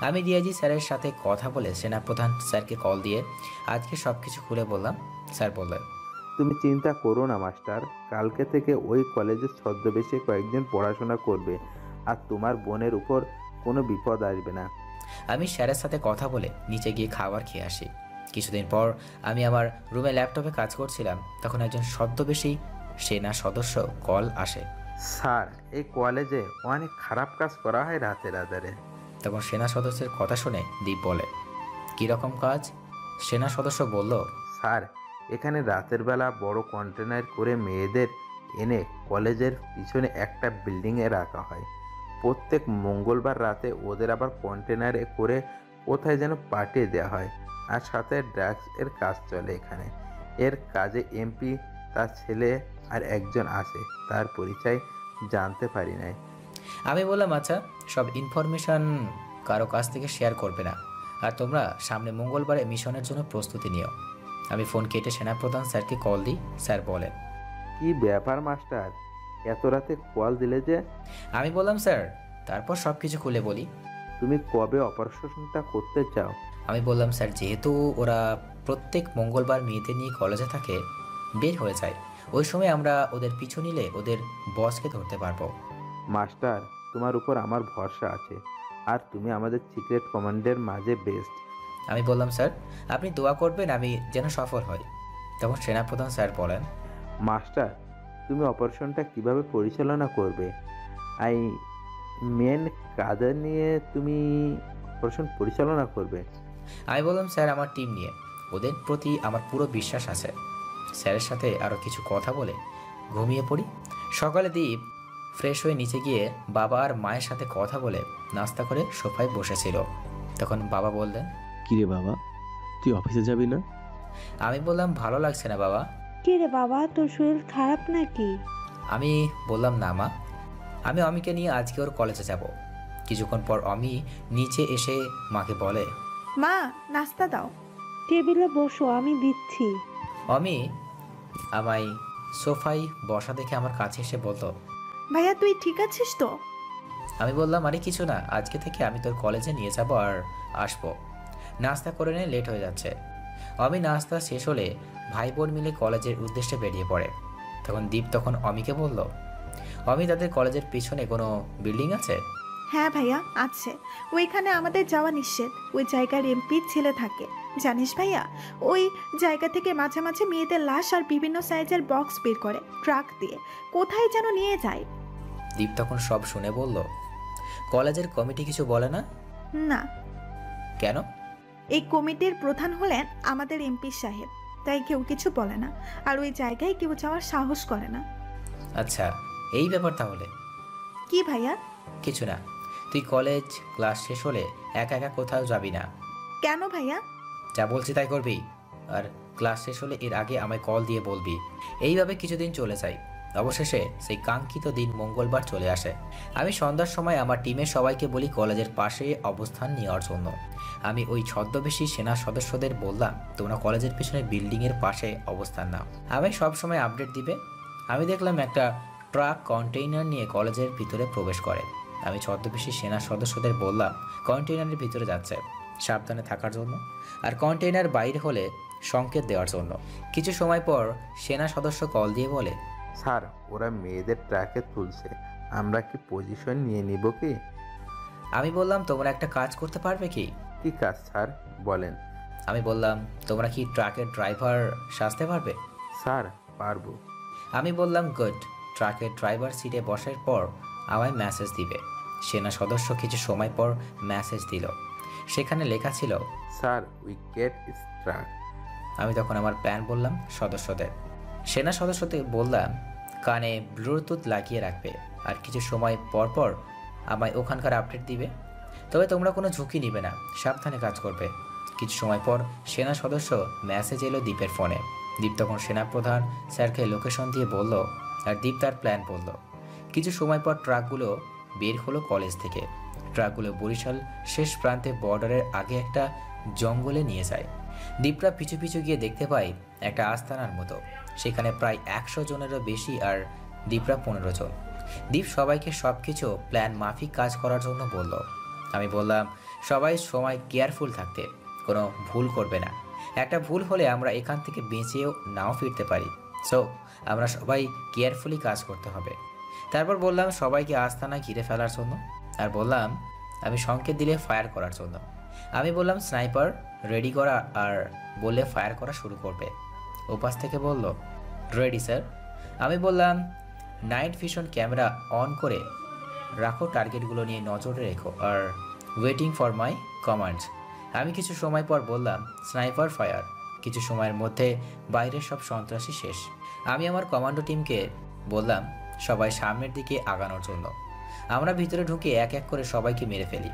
আমি ডিআইজি স্যারের সাথে কথা বলে সেনাপ্রধান স্যারকে কল দিয়ে আজকে সব কিছু খুলে বললাম। স্যার বললেন, তুমি চিন্তা করো না মাস্টার, কালকে থেকে ওই কলেজের ছদ্মবেশে কয়েকজন পড়াশোনা করবে আর তোমার বোনের উপর কোনো বিপদ আসবে না। আমি স্যারের সাথে কথা বলে নিচে গিয়ে খাবার খেয়ে আসি। কিছুদিন পর আমি আমার রুমে ল্যাপটপে কাজ করছিলাম, তখন একজন ছদ্মবেশী সেনা সদস্য কল আসে। স্যার, এই কলেজে অনেক খারাপ কাজ করা হয় রাতের আধারে। তখন সেনা সদস্যের কথা শুনে দীপ বলে, কীরকম কাজ? সেনা সদস্য বলল, স্যার, এখানে রাতের বেলা বড় কন্টেনার করে মেয়েদের এনে কলেজের পিছনে একটা বিল্ডিংয়ে রাখা হয়। প্রত্যেক মঙ্গলবার রাতে ওদের আবার কন্টেনারে করে কোথায় যেন পাঠিয়ে দেওয়া হয়। আর সাথে ড্রাগস এর কাজ চলে এখানে। এর কাজে এমপি, তার ছেলে আর একজন আছে, তার পরিচয় জানতে পারি নাই। আমি বললাম আচ্ছা, সব ইনফরমেশন কারো কাছ থেকে শেয়ার করবে না, আর তোমরা সামনে মঙ্গলবারে মিশনের জন্য প্রস্তুতি নিও। আমি ফোন কেটে সেনাপ্রধান স্যারকে কল দিই। স্যার বলেন, কি ব্যাপার মাস্টার, এত রাতে কল দিলে যে? আমি বললাম স্যার তারপর সব কিছু খুলে বলি। তুমি কবে অপারেশনটা করতে চাও? আমি বললাম স্যার যেহেতু ওরা প্রত্যেক মঙ্গলবার মেয়েদের নিয়ে কলেজে থাকে, বের হয়ে যায়, ওই সময় আমরা ওদের পিছু নিলে ওদের বসকে ধরতে পারবো। মাস্টার, তোমার উপর আমার ভরসা আছে, আর তুমি আমাদের সিক্রেট কমান্ডের মাঝে বেস্ট। আমি বললাম স্যার আপনি দোয়া করবেন আমি যেন সফল হই। তখন সেনাপ্রধান স্যার বলেন, মাস্টার, তুমি অপারেশনটা কিভাবে পরিচালনা করবে? আই মেন কাদের নিয়ে তুমি অপারেশন পরিচালনা করবে? আমি বললাম স্যার আমার টিম নিয়ে, ওদের প্রতি আমার পুরো বিশ্বাস আছে। স্যারের সাথে আরও কিছু কথা বলে ঘুমিয়ে পড়ি। সকালে দীপ ফ্রেশ হয়ে নিচে গিয়ে বাবা আর মায়ের সাথে কথা বলে নাস্তা করে সোফায় বসেছিল। তখন বাবা বললেন, কিরে বাবা, তুই অফিসে যাবি না? আমি বললাম ভালো লাগছে না বাবা। কি রে বাবা, তোর শরীর খারাপ নাকি? আমি বললাম না মা, আমি অমিকে নিয়ে আজকে ওর কলেজে যাব। কিছুক্ষণ পর অমি নিচে এসে মাকে বলে, মা, নাস্তা দাও। টেবিলে বসো, আমি দিচ্ছি। অমি আমায় সোফায় বসা দেখে আমার কাছে এসে বলতো, ভাইয়া তুই ঠিক আছিস তো? আমি বললাম আরে কিছু না, আজকে থেকে আমি তোর কলেজে নিয়ে যাব আর আসবো, নাস্তা করে নিয়ে লেট হয়ে যাচ্ছে। অমি নাস্তা শেষ হলে ভাই বোন মিলে কলেজের উদ্দেশ্যে বেরিয়ে পড়ে। তখন দীপ তখন অমিকে বলল, অমি তাদের কলেজের পিছনে কোনো বিল্ডিং আছে? হ্যাঁ ভাইয়া আছে, ওইখানে আমাদের যাওয়া নিষেধ। ওই জায়গার এমপির ছেলে থাকে, জানিস ভাইয়া? ওই জায়গা থেকে মাঝে মাঝে মেয়েদের লাশ আর বিভিন্ন সাইজের বক্স বের করে ট্রাক দিয়ে কোথায় যেন নিয়ে যায়। দীপ তখন সব শুনে বলল, কলেজের কমিটি কিছু বলে না? না, কেন? এই কমিটির প্রধান হলেন আমাদের এমপি সাহেব, তাই কেউ কিছু বলে না, আর ওই জায়গায় কেউ যাওয়ার সাহস করে না। আচ্ছা এই ব্যাপার তাহলে। কি ভাইয়া? কিছু না, তুই কলেজ ক্লাস শেষ হলে একা একা কোথাও যাবি না। কেন ভাইয়া? যা বলছি তাই করবি, আর ক্লাস শেষ হলে এর আগে আমায় কল দিয়ে বলবি। এইভাবে কিছুদিন চলে যায়। অবশেষে সেই কাঙ্ক্ষিত দিন মঙ্গলবার চলে আসে। আমি সন্ধ্যার সময় আমার টিমের সবাইকে বলি কলেজের পাশে অবস্থান নেওয়ার জন্য। আমি ওই ছদ্মবেশী সেনা সদস্যদের বললাম তোমরা কলেজের পিছনে বিল্ডিংয়ের পাশে অবস্থান নাও, আমি সবসময় আপডেট দিবে। আমি দেখলাম একটা ট্রাক কন্টেইনার নিয়ে কলেজের ভিতরে প্রবেশ করে। আমি ছদ্মবেশী সেনা সদস্যদের বললাম কন্টেইনারের ভিতরে যাচ্ছে, সাবধানে থাকার জন্য, আর কন্টেইনার বাইরে হলে সংকেত দেওয়ার জন্য। কিছু সময় পর সেনা সদস্য কল দিয়ে বলে, স্যার ওরা মেয়েদের ট্রাকে তুলছে, আমরা কি পজিশন নিয়ে নিব কি? আমি বললাম তোমরা একটা কাজ করতে পারবে কি? কি কাজ স্যার বলেন? আমি বললাম তোমরা কি ট্রাকের ড্রাইভার সাজতে পারবে? স্যার পারবো। আমি বললাম গুড। ট্রাকের ড্রাইভার সিটে বসার পর আমায় মেসেজ দিবে। সেনা সদস্য কিছু সময় পর মেসেজ দিল, সেখানে লেখা ছিল, স্যার উইকেট স্ট্রাক। আমি তখন আমার প্ল্যান বললাম সদস্যদের। সেনা সদস্যদের বললাম কানে ব্লুটুথ লাগিয়ে রাখবে আর কিছু সময় পর পর আমায় ওখানকার আপডেট দিবে, তবে তোমরা কোনো ঝুঁকি নিবে না, সাবধানে কাজ করবে। কিছু সময় পর সেনা সদস্য মেসেজ এলো দীপের ফোনে। দীপ তখন সেনাপ্রধান স্যারকে লোকেশন দিয়ে বলল আর দীপ তার প্ল্যান বলল। কিছু সময় পর ট্রাকগুলো বের হলো কলেজ থেকে। ট্রাকগুলো বরিশাল শেষ প্রান্তে বর্ডারের আগে একটা জঙ্গলে নিয়ে যায়। দীপরা পিছু পিছু গিয়ে দেখতে পাই একটা আস্তানার মতো, সেখানে প্রায় 100 জনেরও বেশি আর দীপরা 15 জন। দীপ সবাইকে সব কিছু প্ল্যান মাফিক কাজ করার জন্য বলল। আমি বললাম সবাই সময় কেয়ারফুল থাকতে, কোনো ভুল করবে না, একটা ভুল হলে আমরা এখান থেকে বেঁচেও নাও ফিরতে পারি, সো আমরা সবাই কেয়ারফুলি কাজ করতে হবে। তারপর বললাম সবাইকে আস্তানা ঘিরে ফেলার জন্য, আর বললাম আমি সংকেত দিলে ফায়ার করার জন্য। আমি বললাম স্নাইপার রেডি করা, আর বললে ফায়ার করা শুরু করবে। ওপাশ থেকে বলল রেডি স্যার। আমি বললাম নাইট ভিশন ক্যামেরা অন করে রাখো, টার্গেটগুলো নিয়ে নজরে রেখো, আর ওয়েটিং ফর মাই কমান্ডস। আমি কিছু সময় পর বললাম স্নাইপার ফায়ার। কিছু সময়ের মধ্যে বাইরের সব সন্ত্রাসী শেষ। আমি আমার কমান্ডো টিমকে বললাম সবাই সামনের দিকে আগানোর জন্য। আমরা ভিতরে ঢুকে এক এক করে সবাইকে মেরে ফেলি।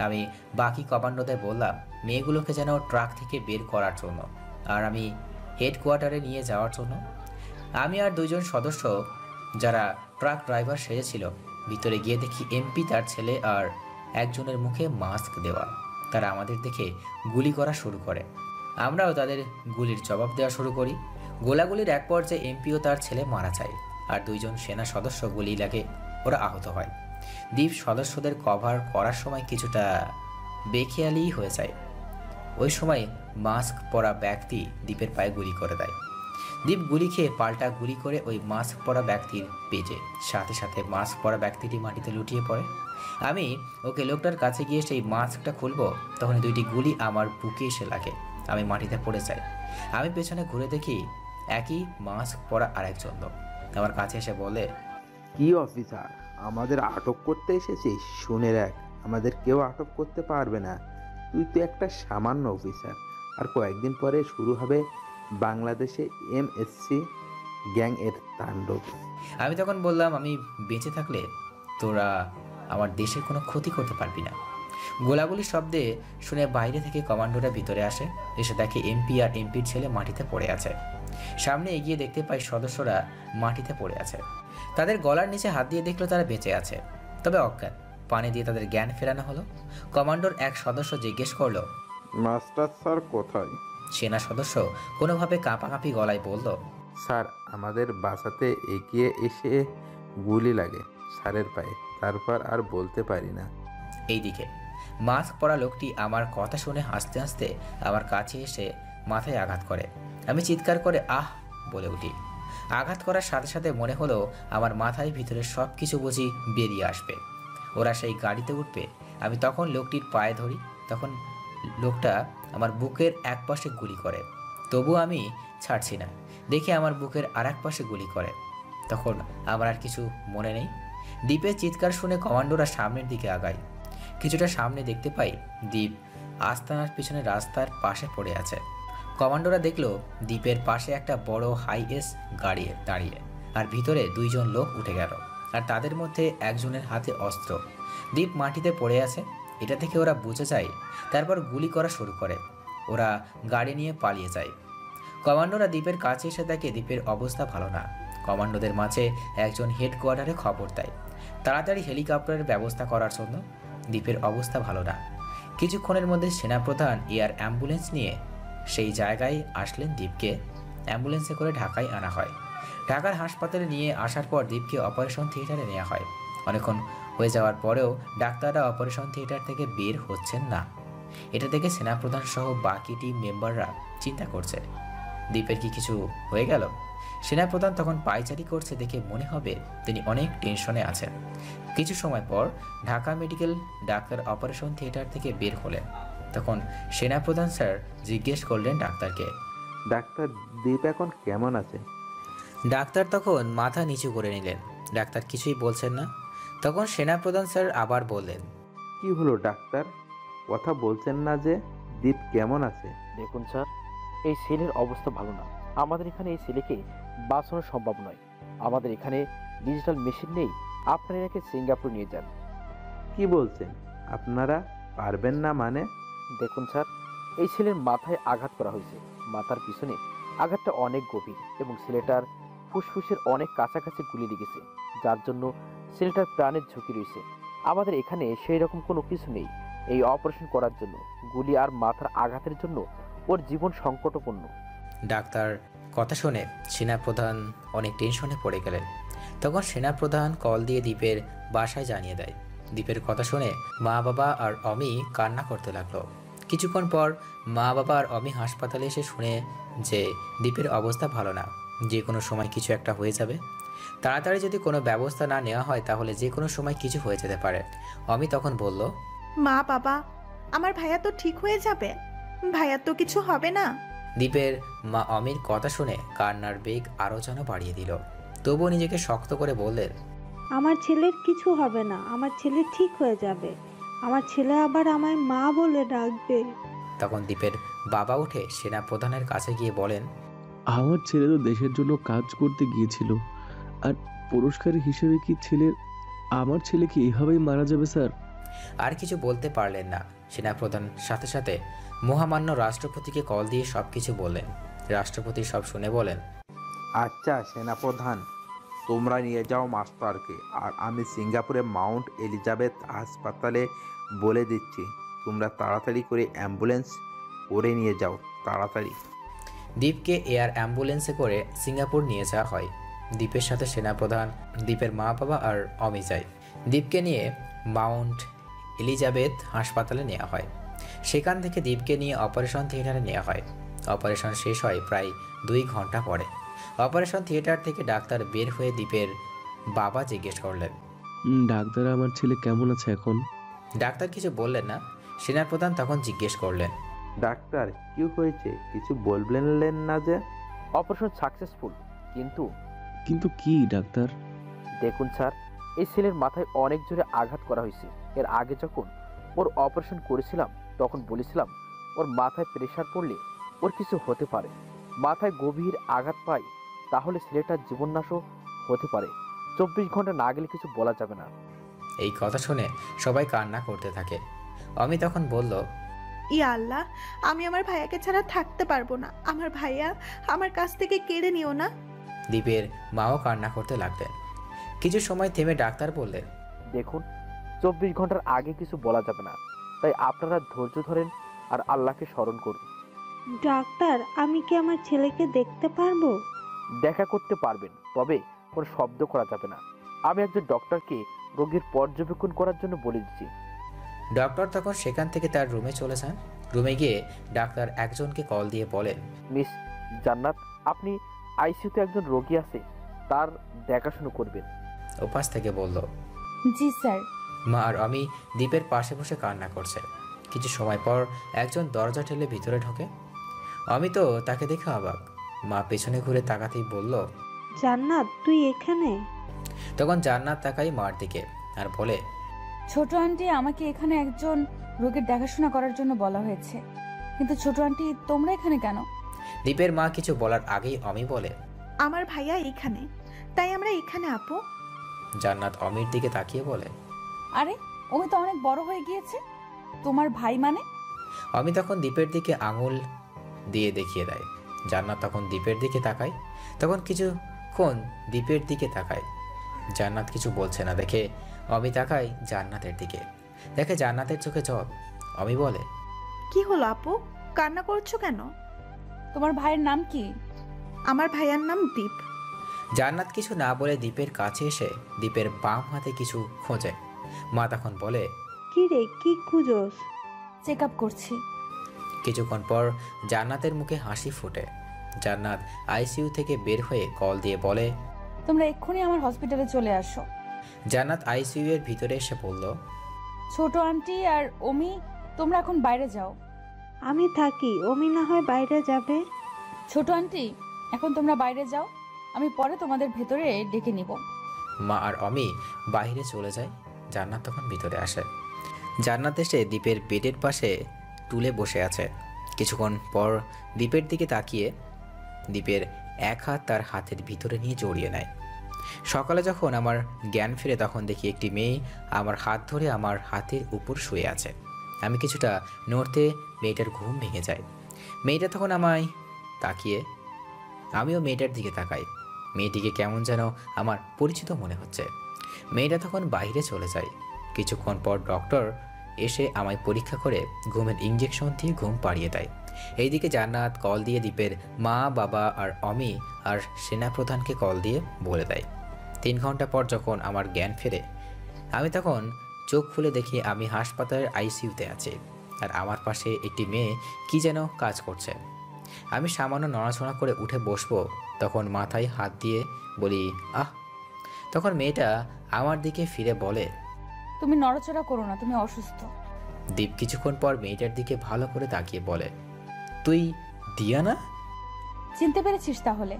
আমি বাকি কমান্ডোদের বললাম মেয়েগুলোকে যেন ট্রাক থেকে বের করার জন্য, আর আমি হেডকোয়ার্টারে নিয়ে যাওয়ার জন্য। আমি আর 2 জন সদস্য যারা ট্রাক ড্রাইভার সেজেছিল, ভিতরে গিয়ে দেখি এমপি, তার ছেলে আর একজনের মুখে মাস্ক দেওয়া। তারা আমাদের দেখে গুলি করা শুরু করে। আমরাও তাদের গুলির জবাব দেওয়া শুরু করি। গোলাগুলির এক পর্যায়ে এমপি ও তার ছেলে মারা যায়, আর 2 জন সেনা সদস্য গুলি লাগে, ওরা আহত হয়। দ্বীপ সদস্যদের কভার করার সময় কিছুটা বেখেয়ালি হয়ে যায়। ওই সময় মাস্ক পরা ব্যক্তি দ্বীপের পায়ে গুলি করে দেয়। দ্বীপ গুলি খেয়ে পাল্টা গুলি করে ওই মাস্ক পরা ব্যক্তির পেটে, সাথে সাথে মাস্ক পরা ব্যক্তিটি মাটিতে লুটিয়ে পড়ে। আমি ওকে লোকটার কাছে গিয়ে সেই মাস্কটা খুলবো, তখন 2টি গুলি আমার বুকে এসে লাগে, আমি মাটিতে পড়ে যাই। আমি পেছনে ঘুরে দেখি একই মাস্ক পরা আরেকজন লোক আমার কাছে এসে বলে, কি অফিসার, আমাদের আটক করতে এসেছিস? শুনে রাখ, আমাদের কেউ আটক করতে পারবে না। তুই তো একটা সামান্য অফিসার, আর কয়েকদিন পরে শুরু হবে বাংলাদেশে এমএসসি গ্যাং এর তাণ্ডব। আমি তখন বললাম আমি বেঁচে থাকলে তোরা আমার দেশের কোনো ক্ষতি করতে পারবি না। গোলাগুলির শব্দে শুনে বাইরে থেকে কমান্ডোরা ভিতরে আসে, এসে দেখে এমপি আর এমপির ছেলে মাটিতে পড়ে আছে। সামনে এগিয়ে দেখতে পাই সদস্যরা মাটিতে পড়ে আছে। তাদের গলার নিচে হাত দিয়ে দেখলো তারা বেঁচে আছে, তবে অজ্ঞান। পানি দিয়ে তাদের জ্ঞান ফেরানো হলো। কমান্ডোর এক সদস্য জিজ্ঞেস করলো, মাস্টার স্যার কোথায়? সেনা সদস্য কোনোভাবে কাঁপাকাঁপি গলায় বলল, স্যার আমাদের বাসাতে এগিয়ে এসে গুলি লাগে স্যারের পায়ে, তারপর আর বলতে পারি না। এইদিকে মাস্ক পরা লোকটি আমার কথা শুনে হাসতে হাসতে আমার কাছে এসে মাথায় আঘাত করে। আমি চিৎকার করে আহ বলে উঠি। আঘাত করার সাথে সাথে মনে হলো আমার মাথায় ভিতরে সব কিছু বুঝি বেরিয়ে আসবে, ওরা সেই গাড়িতে উঠবে। আমি তখন লোকটির পায়ে ধরি, তখন লোকটা আমার বুকের এক পাশে গুলি করে, তবু আমি ছাড়ছি না। দেখে আমার বুকের আর এক পাশে গুলি করে, তখন আমার আর কিছু মনে নেই। দ্বীপের চিৎকার শুনে কমান্ডোরা সামনের দিকে আগায়। কিছুটা সামনে দেখতে পাই দ্বীপ আস্তানার পিছনে রাস্তার পাশে পড়ে আছে। কমান্ডোরা দেখলো দ্বীপের পাশে একটা বড় হাইএস গাড়ি দাঁড়িয়ে, আর ভিতরে 2 জন লোক উঠে গেল, আর তাদের মধ্যে একজনের হাতে অস্ত্র। দ্বীপ মাটিতে পড়ে আছে, এটা থেকে ওরা বুঝে যায়। তারপর গুলি করা শুরু করে, ওরা গাড়ি নিয়ে পালিয়ে যায়। কমান্ডোরা দ্বীপের কাছে এসে দেখে দ্বীপের অবস্থা ভালো না। কমান্ডোদের মাঝে একজন হেডকোয়ার্টারে খবর দেয় তাড়াতাড়ি হেলিকপ্টারের ব্যবস্থা করার জন্য। দ্বীপের অবস্থা ভালো না। কিছুক্ষণের মধ্যে সেনাপ্রধান এয়ার অ্যাম্বুলেন্স নিয়ে সেই জায়গায় আসলেন। দ্বীপকে অ্যাম্বুলেন্সে করে ঢাকায় আনা হয়। ঢাকার হাসপাতালে নিয়ে আসার পর দ্বীপকে অপারেশন থিয়েটারে নেওয়া হয়। অনেকক্ষণ হয়ে যাওয়ার পরেও ডাক্তাররা অপারেশন থিয়েটার থেকে বের হচ্ছেন না। এটা দেখে সেনাপ্রধান সহ বাকি টিম মেম্বাররা চিন্তা করছে দীপের কি কিছু হয়ে গেল। সেনাপ্রধান তখন পায়চারি করছে দেখে মনে হবে তিনি অনেক টেনশনে আছেন। কিছু সময় পর Dhaka medical doctor operation theatre থেকে বের হলেন। তখন সেনাপ্রধান স্যার জিজ্ঞেস করলেন ডাক্তারকে, ডাক্তার দীপ এখন কেমন আছে? ডাক্তার তখন মাথা নিচু করে নিলেন। ডাক্তার কিছুই বলছেন না। তখন সেনাপ্রধান স্যার আবার বললেন, কি হলো ডাক্তার, কথা বলছেন না যে? দীপ কেমন আছে? দেখুন স্যার, এই ছেলের অবস্থা ভালো না। আমাদের এখানে এই ছেলেকে বাঁচানো সম্ভব নয়। আমাদের এখানে ডিজিটাল মেশিন নেই। আপনারা এনাকে সিঙ্গাপুর নিয়ে যান। কি বলছেন? আপনারা পারবেন না মানে? দেখুন স্যার, এই ছেলের মাথায় আঘাত করা হয়েছে। মাথার পিছনে আঘাতটা অনেক গভীর এবং ছেলেটার ফুসফুসের অনেক কাছাকাছি গুলি লেগেছে, যার জন্য ছেলেটার প্রাণের ঝুঁকি রয়েছে। আমাদের এখানে সেই রকম কোনো কিছু নেই এই অপারেশন করার জন্য। গুলি আর মাথার আঘাতের জন্য ওর জীবন সংকটপূর্ণ। ডাক্তার কথা শুনে সেনাপ্রধান অনেক টেনশনে পড়ে গেলেন। তখন সেনাপ্রধান কল দিয়ে দীপের বাসায় জানিয়ে দেয়। দীপের কথা শুনে মা বাবা আর অমি কান্না করতে লাগলো। কিছুক্ষণ পর মা বাবা আর অমি হাসপাতালে এসে শুনে যে দীপের অবস্থা ভালো না, যে কোনো সময় কিছু একটা হয়ে যাবে। তাড়াতাড়ি যদি কোনো ব্যবস্থা না নেওয়া হয় তাহলে যে কোনো সময় কিছু হয়ে যেতে পারে। অমি তখন বলল, মা বাবা, আমার ভাইয়া তো ঠিক হয়ে যাবে, ভাইয়ার তো কিছু হবে না। দীপের মা অমির কথা শুনে কান্নার বেগ আরও যেন বাড়িয়ে দিল। তবুও নিজেকে শক্ত করে বললেন, আমার ছেলের কিছু হবে না, আমার ছেলে ঠিক হয়ে যাবে, আমার ছেলে আবার আমায় মা বলে ডাকবে। তখন দীপের বাবা উঠে সেনাপ্রধানের কাছে গিয়ে বলেন, আমার ছেলে তো দেশের জন্য কাজ করতে গিয়েছিল, আর পুরস্কার হিসেবে কি আমার ছেলে কি এভাবেই মারা যাবে স্যার? আর কিছু বলতে পারলেন না। সেনাপ্রধান সাথে সাথে মহামান্য রাষ্ট্রপতিকে কল দিয়ে সব কিছু বললেন। রাষ্ট্রপতি সব শুনে বলেন, আচ্ছা সেনাপ্রধান, তোমরা নিয়ে যাও মাস্টারকে, আর আমি সিঙ্গাপুরে মাউন্ট এলিজাবেথ হাসপাতালে বলে দিচ্ছি তোমরা তাড়াতাড়ি করে অ্যাম্বুলেন্স করে নিয়ে যাও, তাড়াতাড়ি। দীপকে এয়ার অ্যাম্বুলেন্সে করে সিঙ্গাপুর নিয়ে যাওয়া হয়। দীপের সাথে সেনাপ্রধান, দীপের মা বাবা আর অমি যায়। দীপকে নিয়ে মাউন্ট এলিজাবেথ হাসপাতালে নেওয়া হয়। সেখান থেকে দীপকে নিয়ে অপারেশন থিয়েটারে নেওয়া হয়। অপারেশন শেষ হয় প্রায় 2 ঘন্টা পরে। অপারেশন থিয়েটার থেকে ডাক্তার বের হয়ে দীপের বাবা জিজ্ঞেস করলেন, ডাক্তার আমার ছেলে কেমন আছে এখন? ডাক্তার কিছু বললেন না। সেনাপ্রধান তখন জিজ্ঞেস করলেন, ডাক্তার কি হয়েছে, কিছু বললেন না যে? অপারেশন সাকসেসফুল, কিন্তু কিন্তু কি ডাক্তার? দেখুন স্যার, এই ছেলের মাথায় অনেক জোরে আঘাত করা হয়েছে। এর আগে যখন ওর অপারেশন করেছিলাম তখন বলেছিলাম ওর মাথায় প্রেশার পড়লে ওর কিছু হতে পারে। মাথায় গভীর আঘাত পায় তাহলে ছেলেটার জীবননাশও হতে পারে। 24 ঘন্টা না গেলে কিছু বলা যাবে না। এই কথা শুনে সবাই কান্না করতে থাকে। অমি তখন বলল, ইয়া আল্লাহ, আমি আমার ভাইয়াকে ছাড়া থাকতে পারবো না। আমার ভাইয়া আমার কাছ থেকে কেড়ে নিও না। দীপের মাও কান্না করতে লাগলেন। কিছু সময় থেমে ডাক্তার বললেন, দেখুন, 24 ঘন্টার আগে কিছু বলা যাবে না, তাই আপনারা ধৈর্য ধরেন আর আল্লাহকে স্মরণ করুন। ডাক্তার, আমি কি আমার ছেলেকে দেখতে পারবো? দেখা করতে পারবেন, তবে কোনো শব্দ করা যাবে না। আমি একজন ডক্টরকে রোগীর পর্যবেক্ষণ করার জন্য বলে দিচ্ছি। ডক্টর তখন সেখান থেকে তার রুমে চলে যান। রুমে গিয়ে ডাক্তার একজনকে কল দিয়ে বলেন, মিস জান্নাত, আপনি আইসিইউতে একজন রোগী আছে, তার দেখাশুনো করবেন। ওপাশ থেকে বলল, জি স্যার। মা আর আমি দীপের পাশে বসে কান্না করছে। কিছু সময় পর একজন দরজা ঠেলে ভিতরে ঢোকে। আমি তো তাকে দেখে অবাক। মা পেছনে ঘুরে তাকাতেই বলল, জান্নাত, তুই এখানে? তখন জান্নাত তাকাই মার দিকে আর বলে, ছোট আন্টি, আমাকে এখানে একজন রোগীর দেখাশোনা করার জন্য বলা হয়েছে। কিন্তু ছোট আন্টি, তোমরা এখানে কেন? দীপের মা কিছু বলার আগেই অমি বলে, আমার ভাইয়া এখানে, তাই আমরা এখানে আপু। জান্নাত অমির দিকে তাকিয়ে বলে, আরে, ওমি তো অনেক বড় হয়ে গিয়েছে। তোমার ভাই মানে? অমি তখন দীপের দিকে আঙুল দিয়ে দেখিয়ে দেয়। জান্নাত তখন দীপের দিকে তাকায়। তখন কিছুক্ষণ দীপের দিকে তাকায়। জান্নাত কিছু বলছে না দেখে অমি তাকায় জান্নাতের দিকে। দেখে জান্নাতের চোখে জল। অমি বলে, কি হলো আপু, কান্না করছো কেন? তোমার ভাইয়ের নাম কি? আমার ভাইয়ার নাম দীপ। জান্নাত কিছু না বলে দীপের কাছে এসে দীপের বাম হাতে কিছু খোঁজে। মা তখন বলে, কি রে, কি খুঁজোস? চেক আপ করছি। কিছুক্ষণ পর জান্নাতের মুখে হাসি ফোটে। জান্নাত আইসিইউ থেকে বের হয়ে কল দিয়ে বলে, তোমরা এক্ষুনি আমার হসপিটালে চলে আসো। জান্নাত আইসিইউ এর ভিতরে এসে বলল, ছোট আন্টি আর অমি তোমরা এখন বাইরে যাও। আমি থাকি, অমি না হয় বাইরে যাবে। ছোট আন্টি, এখন তোমরা বাইরে যাও, আমি পরে তোমাদের ভেতরে ডেকে নিব। মা আর অমি বাইরে চলে যায়। জান্নাত তখন ভিতরে আসে। জান্নাত এসে দীপের বেডের পাশে টুলে বসে আছে। কিছুক্ষণ পর দীপের দিকে তাকিয়ে দীপের এক হাত তার হাতের ভিতরে নিয়ে জড়িয়ে নেয়। সকালে যখন আমার জ্ঞান ফিরে তখন দেখি একটি মেয়ে আমার হাত ধরে আমার হাতের উপর শুয়ে আছে। আমি কিছুটা নড়তে মেয়েটার ঘুম ভেঙে যায়। মেয়েটা তখন আমায় তাকিয়ে, আমিও মেয়েটার দিকে তাকাই। মেয়েটিকে কেমন যেন আমার পরিচিত মনে হচ্ছে। মেয়েটা তখন বাইরে চলে যায়। কিছুক্ষণ পর ডক্টর এসে আমায় পরীক্ষা করে ঘুমের ইঞ্জেকশন দিয়ে ঘুম পাড়িয়ে দেয়। এইদিকে জান্নাত কল দিয়ে দীপের মা, বাবা আর অমি আর সেনাপ্রধানকে কল দিয়ে বলে দেয়। 3 ঘন্টা পর যখন আমার জ্ঞান ফেরে আমি তখন চোখ খুলে দেখি আমি হাসপাতালের আইসিইউতে আছি আর আমার পাশে একটি মেয়ে কি যেন কাজ করছে। আমি সামান্য নড়াচড়া করে উঠে বসবো তখন মাথায় হাত দিয়ে বলি, আহ। তখন মেয়েটা আমার দিকে ফিরে বলে, তুমি নড়াচড়া করো না, তুমি অসুস্থ। দীপ কিছুক্ষণ পর মেয়েটার দিকে ভালো করে তাকিয়ে বলে, তুই দিয়া না? চিনতে পেরেছিস তাহলে?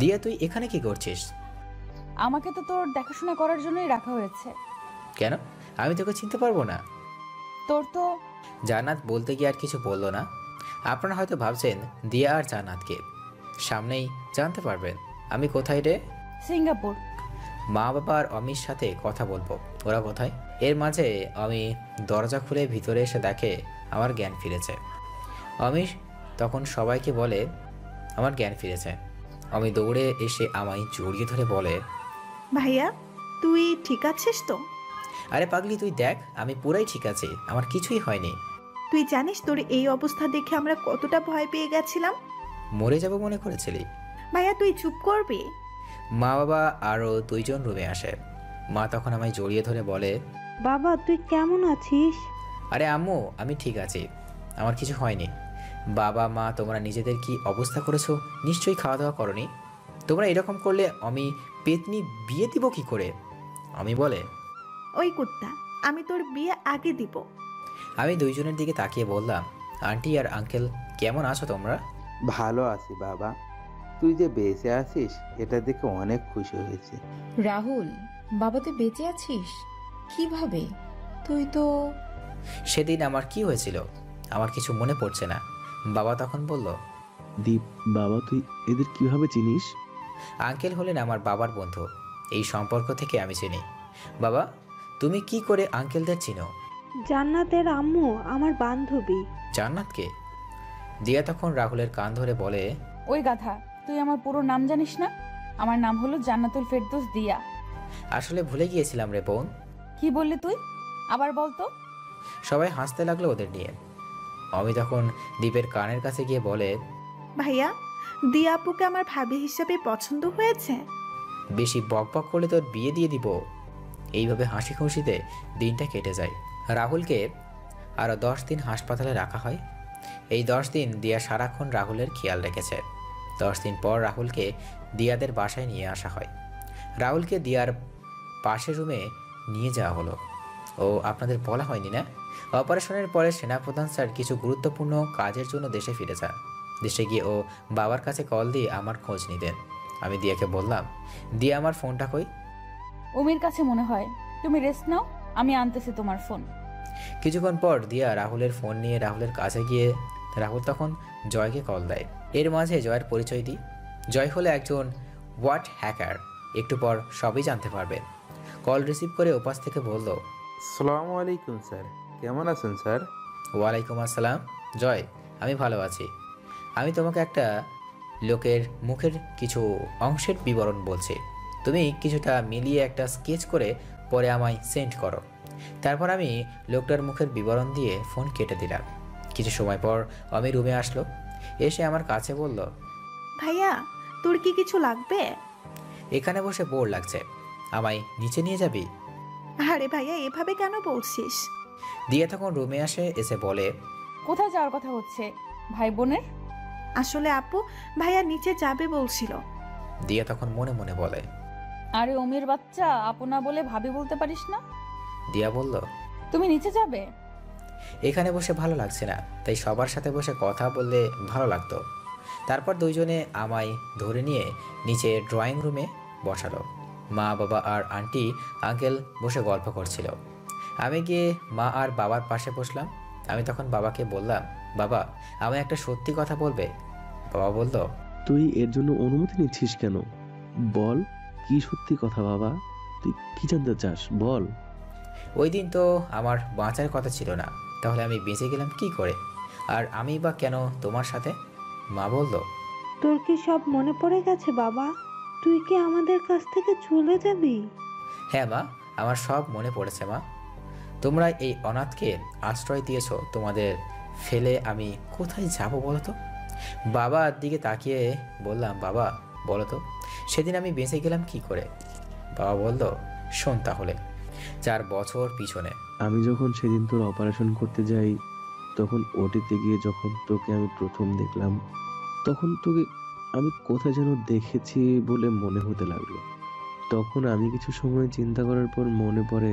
দিয়া, তুই এখানে কি করছিস? আমাকে তো তোর দেখাশোনা করার জন্যই রাখা হয়েছে। কেন? আমি তোকে চিনতে পারবো না? তোর তো... জান্নাত বলতে গিয়ে আর কিছু বলল না। আপনারা হয়তো ভাবছেন দিয়া আর জান্নাতকে সামনেই জানতে পারবেন। আমি কোথায় রে? সিঙ্গাপুর। মা, বাবা আর অমির সাথে কথা বলবো। ওরা কোথায়? এর মাঝে অমি দরজা খুলে ভিতরে এসে দেখে আমার জ্ঞান ফিরেছে। অমি তখন সবাইকে বলে আমার জ্ঞান ফিরেছে। অমি দৌড়ে এসে আমায় জড়িয়ে ধরে বলে, ভাইয়া, তুই ঠিক আছিস তো? আরে পাগলি, তুই দেখ আমি পুরাই ঠিক আছি, আমার কিছুই হয়নি। তুই জানিস তোর এই অবস্থা দেখে আমরা কতটা ভয় পেয়ে গেছিলাম? মরে যাব মনে করেছিলি? ভাইয়া, তুই চুপ করবি? মা, বাবা আরও 2 জন রুমে আসে। মা তখন আমায় জড়িয়ে ধরে বলে, বাবা তুই কেমন আছিস? আরে আম্মু, আমি ঠিক আছি, আমার কিছু হয়নি। বাবা, মা, তোমরা নিজেদের কি অবস্থা করেছো? নিশ্চয়ই খাওয়া দাওয়া করনি। তোমরা এরকম করলে আমি পেতনি বিয়ে দিব কি করে? আমি বলে, ওই কুত্তা, আমি তোর বিয়ে আগে দিব। আমি 2 জনের দিকে তাকিয়ে বললাম, আন্টি আর আঙ্কেল কেমন আছো তোমরা? ভালো আছি বাবা, তুই যে বেঁচে আছিস এটা দেখে অনেক খুশি হয়েছি। রাহুল, বাবা তুই বেঁচে আছিস? কিভাবে? তুই তো... সেদিন আমার কি হয়েছিল আমার কিছু মনে পড়ছে না। বাবা তখন বলল, দীপ, বাবা তুই এদের কিভাবে চিনিস? আঙ্কেল হলেন আমার বাবার বন্ধু, এই সম্পর্ক থেকে আমি চিনি। বাবা, তুমি কি করে আঙ্কেলদের চিনো? জান্নাতের আম্মু আমার বান্ধবী। জান্নাতকে? দিয়া তখন রাহুলের কান ধরে বলে, ওই গাধা, তুই আমার পুরো নাম জানিস না? আমার নাম হলো জান্নাতুল ফেরদৌস দিয়া। আসলে ভুলে গিয়েছিলাম রে বোন। কি বললি তুই? আবার বলতো। সবাই হাসতে লাগলো ওদের নিয়ে। আমি তখন দীপের কানের কাছে গিয়ে বলে, ভাইয়া, দিয়া আপুকে আমার ভাবি হিসেবে পছন্দ হয়েছে। বেশি বকবক করলে তোর বিয়ে দিয়ে দিব। এইভাবে হাসি খুশিতে দিনটা কেটে যায়। রাহুলকে আরও 10 দিন হাসপাতালে রাখা হয়। এই 10 দিন দিয়া সারাক্ষণ রাহুলের খেয়াল রেখেছে। 10 দিন পর রাহুলকে দিয়াদের বাসায় নিয়ে আসা হয়। রাহুলকে দিয়ার পাশের রুমে নিয়ে যাওয়া হলো। ও আপনাদের বলা হয়নি না, অপারেশনের পরে সেনাপ্রধান স্যার কিছু গুরুত্বপূর্ণ কাজের জন্য দেশে ফিরে যান। দেশে গিয়ে ও বাবার কাছে কল দিয়ে আমার খোঁজ নিতেন। আমি দিয়াকে বললাম, দিয়া আমার ফোনটা কই? অমির কাছে মনে হয়। তুমি রেস্ট নাও, আমি আনতেছি তোমার ফোন। কিছুক্ষণ পর দিয়া রাহুলের ফোন নিয়ে রাহুলের কাছে গিয়ে রাহুল তখন জয়কে কল দেয়। এর মাঝে জয়ের পরিচয় দিই। জয় হলো একজন ওয়াট হ্যাকার। একটু পর সবই জানতে পারবেন। কল রিসিভ করে ওপাশ থেকে বলল, আসসালামু আলাইকুম স্যার, কেমন আছেন স্যার? ওয়ালাইকুম আসসালাম। জয়, আমি ভালো আছি। আমি তোমাকে একটা লোকের মুখের কিছু অংশের বিবরণ বলছি। তুমি কিছুটা মিলিয়ে একটা স্কেচ করে পরে আমায় সেন্ড করো। তারপর আমি লোকটার মুখের বিবরণ দিয়ে ফোন কেটে দিলাম। কিছু সময় পর আমি রুমে আসলো। এসে আমার কাছে বলল, ভাইয়া, তোর কি কিছু লাগবে? এখানে বসে বোর লাগছে, আমায় নিচে নিয়ে যাবি? আরে ভাইয়া এভাবে কেন বলছিস? দিয়া তখন রুমে এসে বলে, কোথায় যাওয়ার কথা হচ্ছে ভাই বোনের? আসলে আপু ভাইয়া নিচে যাবে বলছিল। দিয়া তখন মনে মনে বলে, আরে অমির বাচ্চা, আপনা বলে ভাবি বলতে পারিস না? দিয়া বলল, তুমি নিচে যাবে? এখানে বসে ভালো লাগছে না, তাই সবার সাথে বসে কথা বললে ভালো লাগতো। তারপর দুইজনে আমায় ধরে নিয়ে নিচে ড্রয়িং রুমে বসালো। মা বাবা আর আন্টি আঙ্কেল বসে গল্প করছিল। আমি গিয়ে মা আর বাবার পাশে বসলাম। আমি তখন বাবাকে বললাম, বাবা আমায় একটা সত্যি কথা বলবে? বাবা বলল, তুই এর জন্য অনুমতি নিচ্ছিস কেন? বল, কি সত্যি কথা বাবা? তুই কি জানতে চাস, বল। ওই দিন তো আমার বাঁচার কথা ছিল না, তাহলে আমি বেঁচে গেলাম কি করে? আর আমি বা কেন তোমার সাথে? মা বলল, তোর কি সব মনে পড়ে গেছে বাবা? তুই কি আমাদের কাছ থেকে চলে যাবি? হ্যাঁ মা, আমার সব মনে পড়েছে মা। তোমরা এই অনাথকে আশ্রয় দিয়েছো, তোমাদের ফেলে আমি কোথায় যাব বলো তো? বাবার দিকে তাকিয়ে বললাম, বাবা বলো তো সেদিন আমি বেঁচে গেলাম কি করে? বাবা বলল, শোন তাহলে। 4 বছর পিছনে আমি যখন সেদিন তোর অপারেশন করতে যাই, তখন ওটিতে গিয়ে যখন তোকে আমি প্রথম দেখলাম, তখন তোকে আমি কোথায় যেন দেখেছি বলে মনে হতে লাগলো। তখন আমি কিছু সময় চিন্তা করার পর মনে পড়ে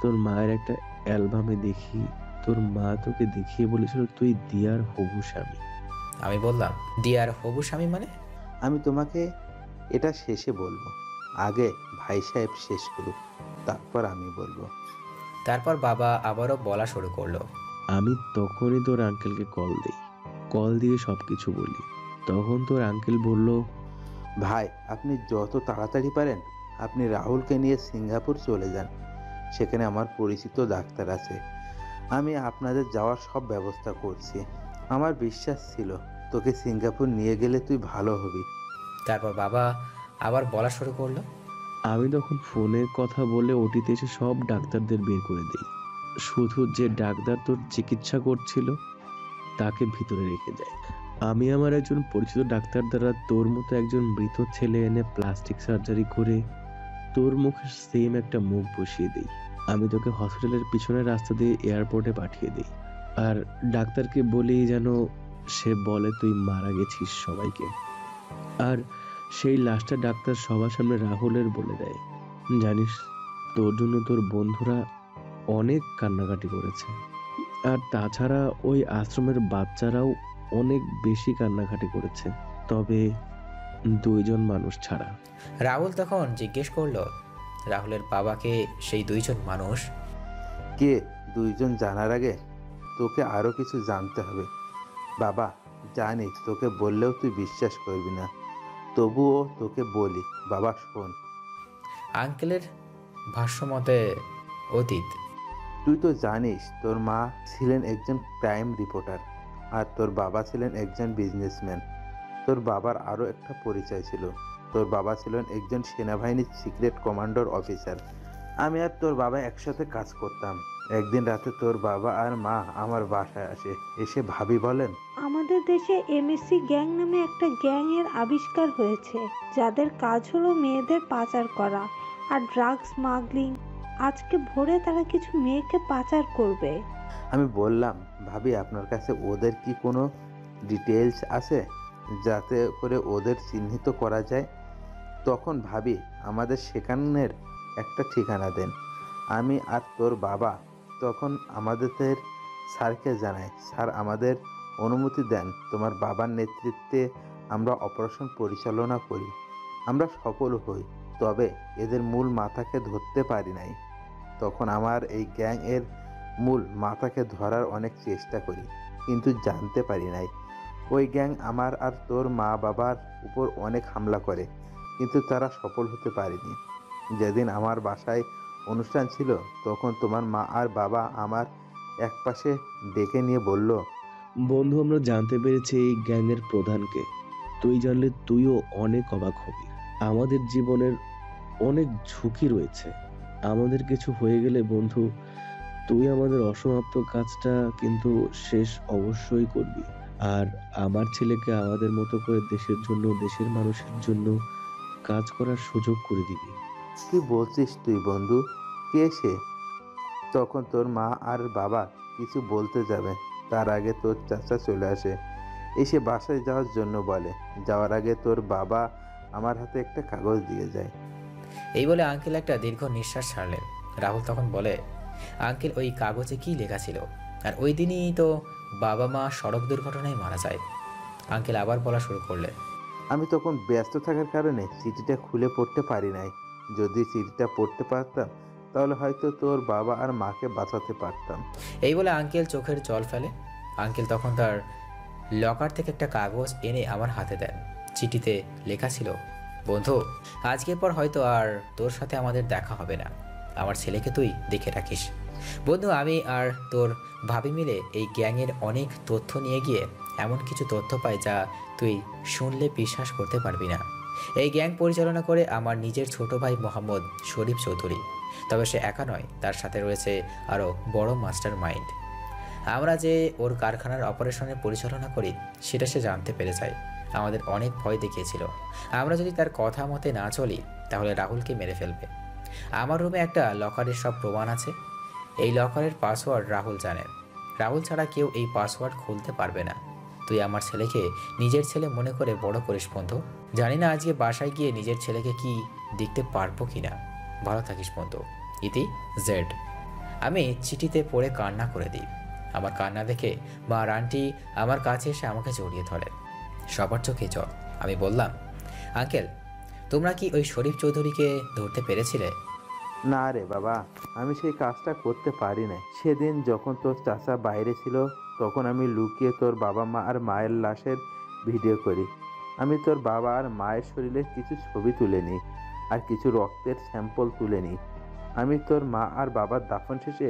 তোর মায়ের একটা অ্যালবামে দেখি তোর মা তোকে দেখিয়ে বলেছিল তুই দিয়ার হবু স্বামী। আমি বললাম, দিয়ার হবু স্বামী মানে? আমি তোমাকে এটা শেষে বলবো, আগে ভাই সাহেব শেষ করুক, তারপর আমি বলবো। তারপর বাবা আবারও বলা শুরু করলো, আমি তখনই তোর আঙ্কেলকে কল দিই, কল দিয়ে সবকিছু বলি। তখন তোর আঙ্কেল বলল, ভাই আপনি যত তাড়াতাড়ি পারেন আপনি রাহুলকে নিয়ে সিঙ্গাপুর চলে যান, সেখানে আমার পরিচিত ডাক্তার আছে। আমি আপনাদের যাওয়ার সব ব্যবস্থা করছি। আমার বিশ্বাস ছিল তোকে সিঙ্গাপুর নিয়ে গেলে তুই ভালো হবি। তারপর বাবা আবার বলা শুরু করলো, আমি তখন ফোনে কথা বলে ওটিতে এসে সব ডাক্তারদের বের করে দিই। শুধু যে ডাক্তার তোর চিকিৎসা করছিল তাকে ভিতরে রেখে যায়। আমি আমার একজন পরিচিত ডাক্তার দ্বারা তোর মতো একজন মৃত ছেলে এনে প্লাস্টিক সার্জারি করে তোর মুখে সেম একটা মুখ বসিয়ে দিই। আমি তোকে হসপিটালের পিছনের রাস্তা দিয়ে এয়ারপোর্টে পাঠিয়ে দিই। আর ডাক্তারকে বলি যেন সে বলে তুই মারা গেছিস সবাইকে। আর সেই লাশটা ডাক্তার সবার সামনে রাহুলের বলে দেয়। জানিস, তোর জন্য তোর বন্ধুরা অনেক কান্নাকাটি করেছে। আর তাছাড়া ওই আশ্রমের বাচ্চারাও অনেক বেশি কান্নাকাটি করেছে, তবে 2 জন মানুষ ছাড়া। রাহুল তখন জিজ্ঞেস করলো, রাহুলের বাবাকে সেই 2 জন মানুষ কে? 2 জন জানার আগে তোকে আরো কিছু জানতে হবে। বাবা জানি তোকে বললেও তুই বিশ্বাস করবি না, তবুও তোকে বলি। বাবা শোন, আঙ্কেলের ভাষ্যমতে অতীত। তুই তো জানিস তোর মা ছিলেন একজন ক্রাইম রিপোর্টার আর তোর বাবা ছিলেন একজন বিজনেসম্যান। তোর বাবার আরও একটা পরিচয় ছিল, তোর বাবা ছিলেন একজন সেনাবাহিনীর সিক্রেট কমান্ডার অফিসার। আমি আর তোর বাবা একসাথে কাজ করতাম। একদিন রাতে তোর বাবা আর মা আমার বাসায় এসে ভাবি বলেন, আমাদের দেশে এমএসসি গ্যাং নামে একটা গ্যাং এর আবিষ্কার হয়েছে, যাদের কাজ হলো মেয়েদের পাচার করা আর ড্রাগস স্মাগলিং। আজকে ভোরে তারা কিছু মেয়েকে পাচার করবে। আমি বললাম, ভাবি আপনার কাছে ওদের কি কোনো ডিটেলস আছে যাতে করে ওদের চিহ্নিত করা যায়? তখন ভাবি আমাদের সেখানের একটা ঠিকানা দেন। আমি আর তোর বাবা তখন আমাদের স্যারকে জানাই। স্যার আমাদের অনুমতি দেন। তোমার বাবার নেতৃত্বে আমরা অপারেশন পরিচালনা করি। আমরা সফল হই, তবে এদের মূল মাথাকে ধরতে পারি নাই। তখন আমার এই গ্যাং এর মূল মাথাকে ধরার অনেক চেষ্টা করি, কিন্তু জানতে পারি নাই। ওই গ্যাং আমার আর তোর মা বাবার উপর অনেক হামলা করে, কিন্তু তারা সফল হতে পারেনি। যেদিন আমার বাসায় অনুষ্ঠান ছিল তখন তোমার মা আর বাবা আমার একপাশে ডেকে নিয়ে বলল, বন্ধু, আমরা জানতে পেরেছি এই গ্যাংয়ের প্রধানকে। তুই জানলে তুইও অনেক অবাক হবি। আমাদের জীবনের অনেক ঝুঁকি রয়েছে। আমাদের কিছু হয়ে গেলে বন্ধু, তুই আমাদের অসমাপ্ত কাজটা কিন্তু শেষ অবশ্যই করবি। আর আমার ছেলেকে আমাদের মতো করে দেশের জন্য, দেশের মানুষের জন্য কাজ করার সুযোগ করে দিবি। কি বলছিস তুই বন্ধু? কে সে? তখন তোর মা আর বাবা কিছু বলতে যাবে, তার আগে তোর চাচা চলে আসে, এসে বাসায় যাওয়ার জন্য বলে। যাওয়ার আগে তোর বাবা আমার হাতে একটা কাগজ দিয়ে যায়। এই বলে আঙ্কেল একটা দীর্ঘ নিঃশ্বাস ছাড়লেন। রাহুল তখন বলে, আঙ্কেল ওই কাগজে কি লেখা ছিল? আর ওই দিনই তো বাবা মা সড়ক দুর্ঘটনায় মারা যায়। আঙ্কেল আবার বলা শুরু করলেন, আমি তখন ব্যস্ত থাকার কারণে চিঠিটা খুলে পড়তে পারি নাই। যদি চিঠিটা পড়তে পারতাম তাহলে হয়তো তোর বাবা আর মাকে বাঁচাতে পারতাম। এই বলে আঙ্কেল চোখের জল ফেলে। আঙ্কেল তখন তার লকার থেকে একটা কাগজ এনে আমার হাতে দেন। চিঠিতে লেখা ছিল, বন্ধু, আজকের পর হয়তো আর তোর সাথে আমাদের দেখা হবে না। আমার ছেলেকে তুই দেখে রাখিস। বন্ধু, আমি আর তোর ভাবি মিলে এই গ্যাংয়ের অনেক তথ্য নিয়ে গিয়ে এমন কিছু তথ্য পাই যা তুই শুনলে বিশ্বাস করতে পারবি না। এই গ্যাং পরিচালনা করে আমার নিজের ছোট ভাই মোহাম্মদ শরীফ চৌধুরী। তবে সে একা নয়, তার সাথে রয়েছে আরও বড় মাস্টার মাইন্ড। আমরা যে ওর কারখানার অপারেশনের পরিচালনা করি সেটা সে জানতে পেরে যায়। আমাদের অনেক ভয় দেখিয়েছিল, আমরা যদি তার কথা মতে না চলি তাহলে রাহুলকে মেরে ফেলবে। আমার রুমে একটা লকারের সব প্রমাণ আছে। এই লকারের পাসওয়ার্ড রাহুল জানেন। রাহুল ছাড়া কেউ এই পাসওয়ার্ড খুলতে পারবে না। তুই আমার ছেলেকে নিজের ছেলে মনে করে বড় করিস বন্ধু। জানি না আজকে বাসায় গিয়ে নিজের ছেলেকে কি দেখতে পারবো কিনা। ভালো থাকিস বন্ধু। ইতি জেড। আমি চিঠিতে পড়ে কান্না করে দিই। আমার কান্না দেখে মা আর আন্টি আমার কাছে এসে আমাকে জড়িয়ে ধরেন। সবার চোখে জল। আমি বললাম, আঙ্কেল, তোমরা কি ওই শরীফ চৌধুরীকে ধরতে পেরেছিলে? না রে বাবা, আমি সেই কাজটা করতে পারি না। সেদিন যখন তোর চাচা বাইরে ছিল তখন আমি লুকিয়ে তোর বাবা মা আর মায়ের লাশের ভিডিও করি। আমি তোর বাবা আর মায়ের শরীরের কিছু ছবি তুলে নিই আর কিছু রক্তের স্যাম্পল তুলে নিই। আমি তোর মা আর বাবার দাফন শেষে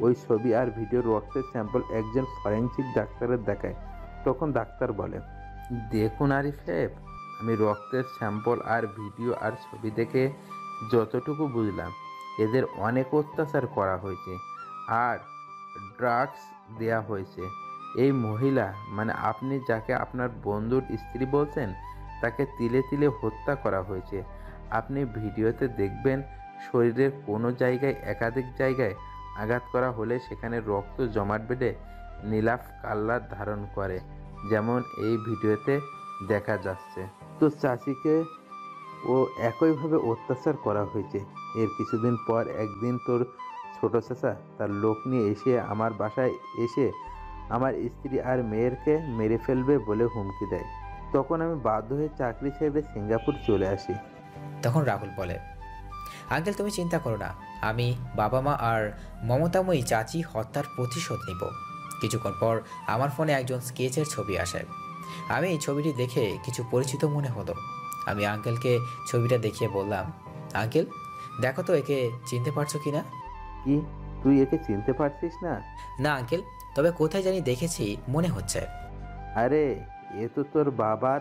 ওই ছবি আর ভিডিওর রক্তের স্যাম্পল একজন ফরেনসিক ডাক্তারের দেখায়। তখন ডাক্তার বলে, দেখুন আরিফ সাহেব, আমি রক্তের স্যাম্পল আর ভিডিও আর ছবি দেখে যতটুকু বুঝলাম, এদের অনেক অত্যাচার করা হয়েছে আর ড্রাগস দেয়া হয়েছে। এই মহিলা, মানে আপনি যাকে আপনার বন্ধুর স্ত্রী বলছেন, তাকে তিলে তিলে হত্যা করা হয়েছে। আপনি ভিডিওতে দেখবেন শরীরের কোনো জায়গায় একাধিক জায়গায় আঘাত করা হলে সেখানে রক্ত জমাট বেঁধে নীলাভ কালার ধারণ করে, যেমন এই ভিডিওতে দেখা যাচ্ছে। তো চাচিকে ও একইভাবে অত্যাচার করা হয়েছে। এর কিছুদিন পর একদিন তোর ছোট চাচা তার লোক নিয়ে এসে আমার বাসায় এসে আমার স্ত্রী আর মেয়েরকে মেরে ফেলবে বলে হুমকি দেয়। তখন আমি বাধ্য হয়ে চাকরি ছেড়ে সিঙ্গাপুর চলে আসি। তখন রাহুল বলে, আঙ্কেল তুমি চিন্তা করো না, আমি বাবা মা আর মমতাময়ী চাচি হত্যার প্রতিশোধ নিব। কিছুক্ষণ পর আমার ফোনে একজন স্কেচের ছবি আসে। আমি এই ছবিটি দেখে কিছু পরিচিত মনে হলো। আমি আঙ্কেলকে ছবিটা দেখিয়ে বললাম, আঙ্কেল দেখো তো, একে চিনতে পারছো কি না? কি, তুই একে চিনতে পারছিস না? না আঙ্কেল, তবে কোথায় জানি দেখেছি মনে হচ্ছে। আরে, এ তো তোর বাবার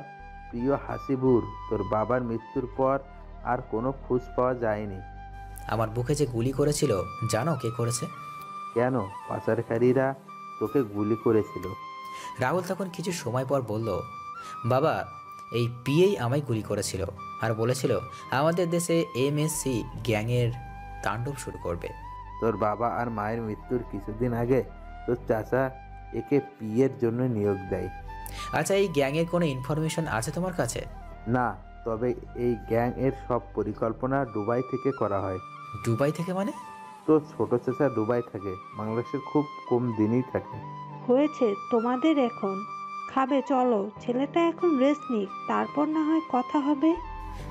প্রিয় হাসিবুর। তোর বাবার মৃত্যুর পর আর কোনো খোঁজ পাওয়া যায়নি। আমার বুকে যে গুলি করেছিল জানো কে করেছে? কেন, পাচারকারীরা তোকে গুলি করেছিল? রাহুল তখন কিছু সময় পর বলল, বাবা, এই পিএই আমায় গুলি করেছিল আর বলেছিল আমাদের দেশে এমএসসি গ্যাংয়ের তাণ্ডব শুরু করবে। তোর বাবা আর মায়ের মৃত্যুর কিছুদিন আগে তোর চাচা একে পিএর জন্য নিয়োগ দেয়। আচ্ছা, এই গ্যাংয়ের কোনো ইনফরমেশন আছে তোমার কাছে? না, তবে এই গ্যাং এর সব পরিকল্পনা দুবাই থেকে করা হয়। দুবাই থেকে মানে? তো ছোট চাচা দুবাই থাকে, বাংলাদেশের খুব কম দিনই থাকে। হয়েছে তোমাদের এখন, খাবে চলো, ছেলেটা এখন রেস্ট নিক, তারপর না হয় কথা হবে।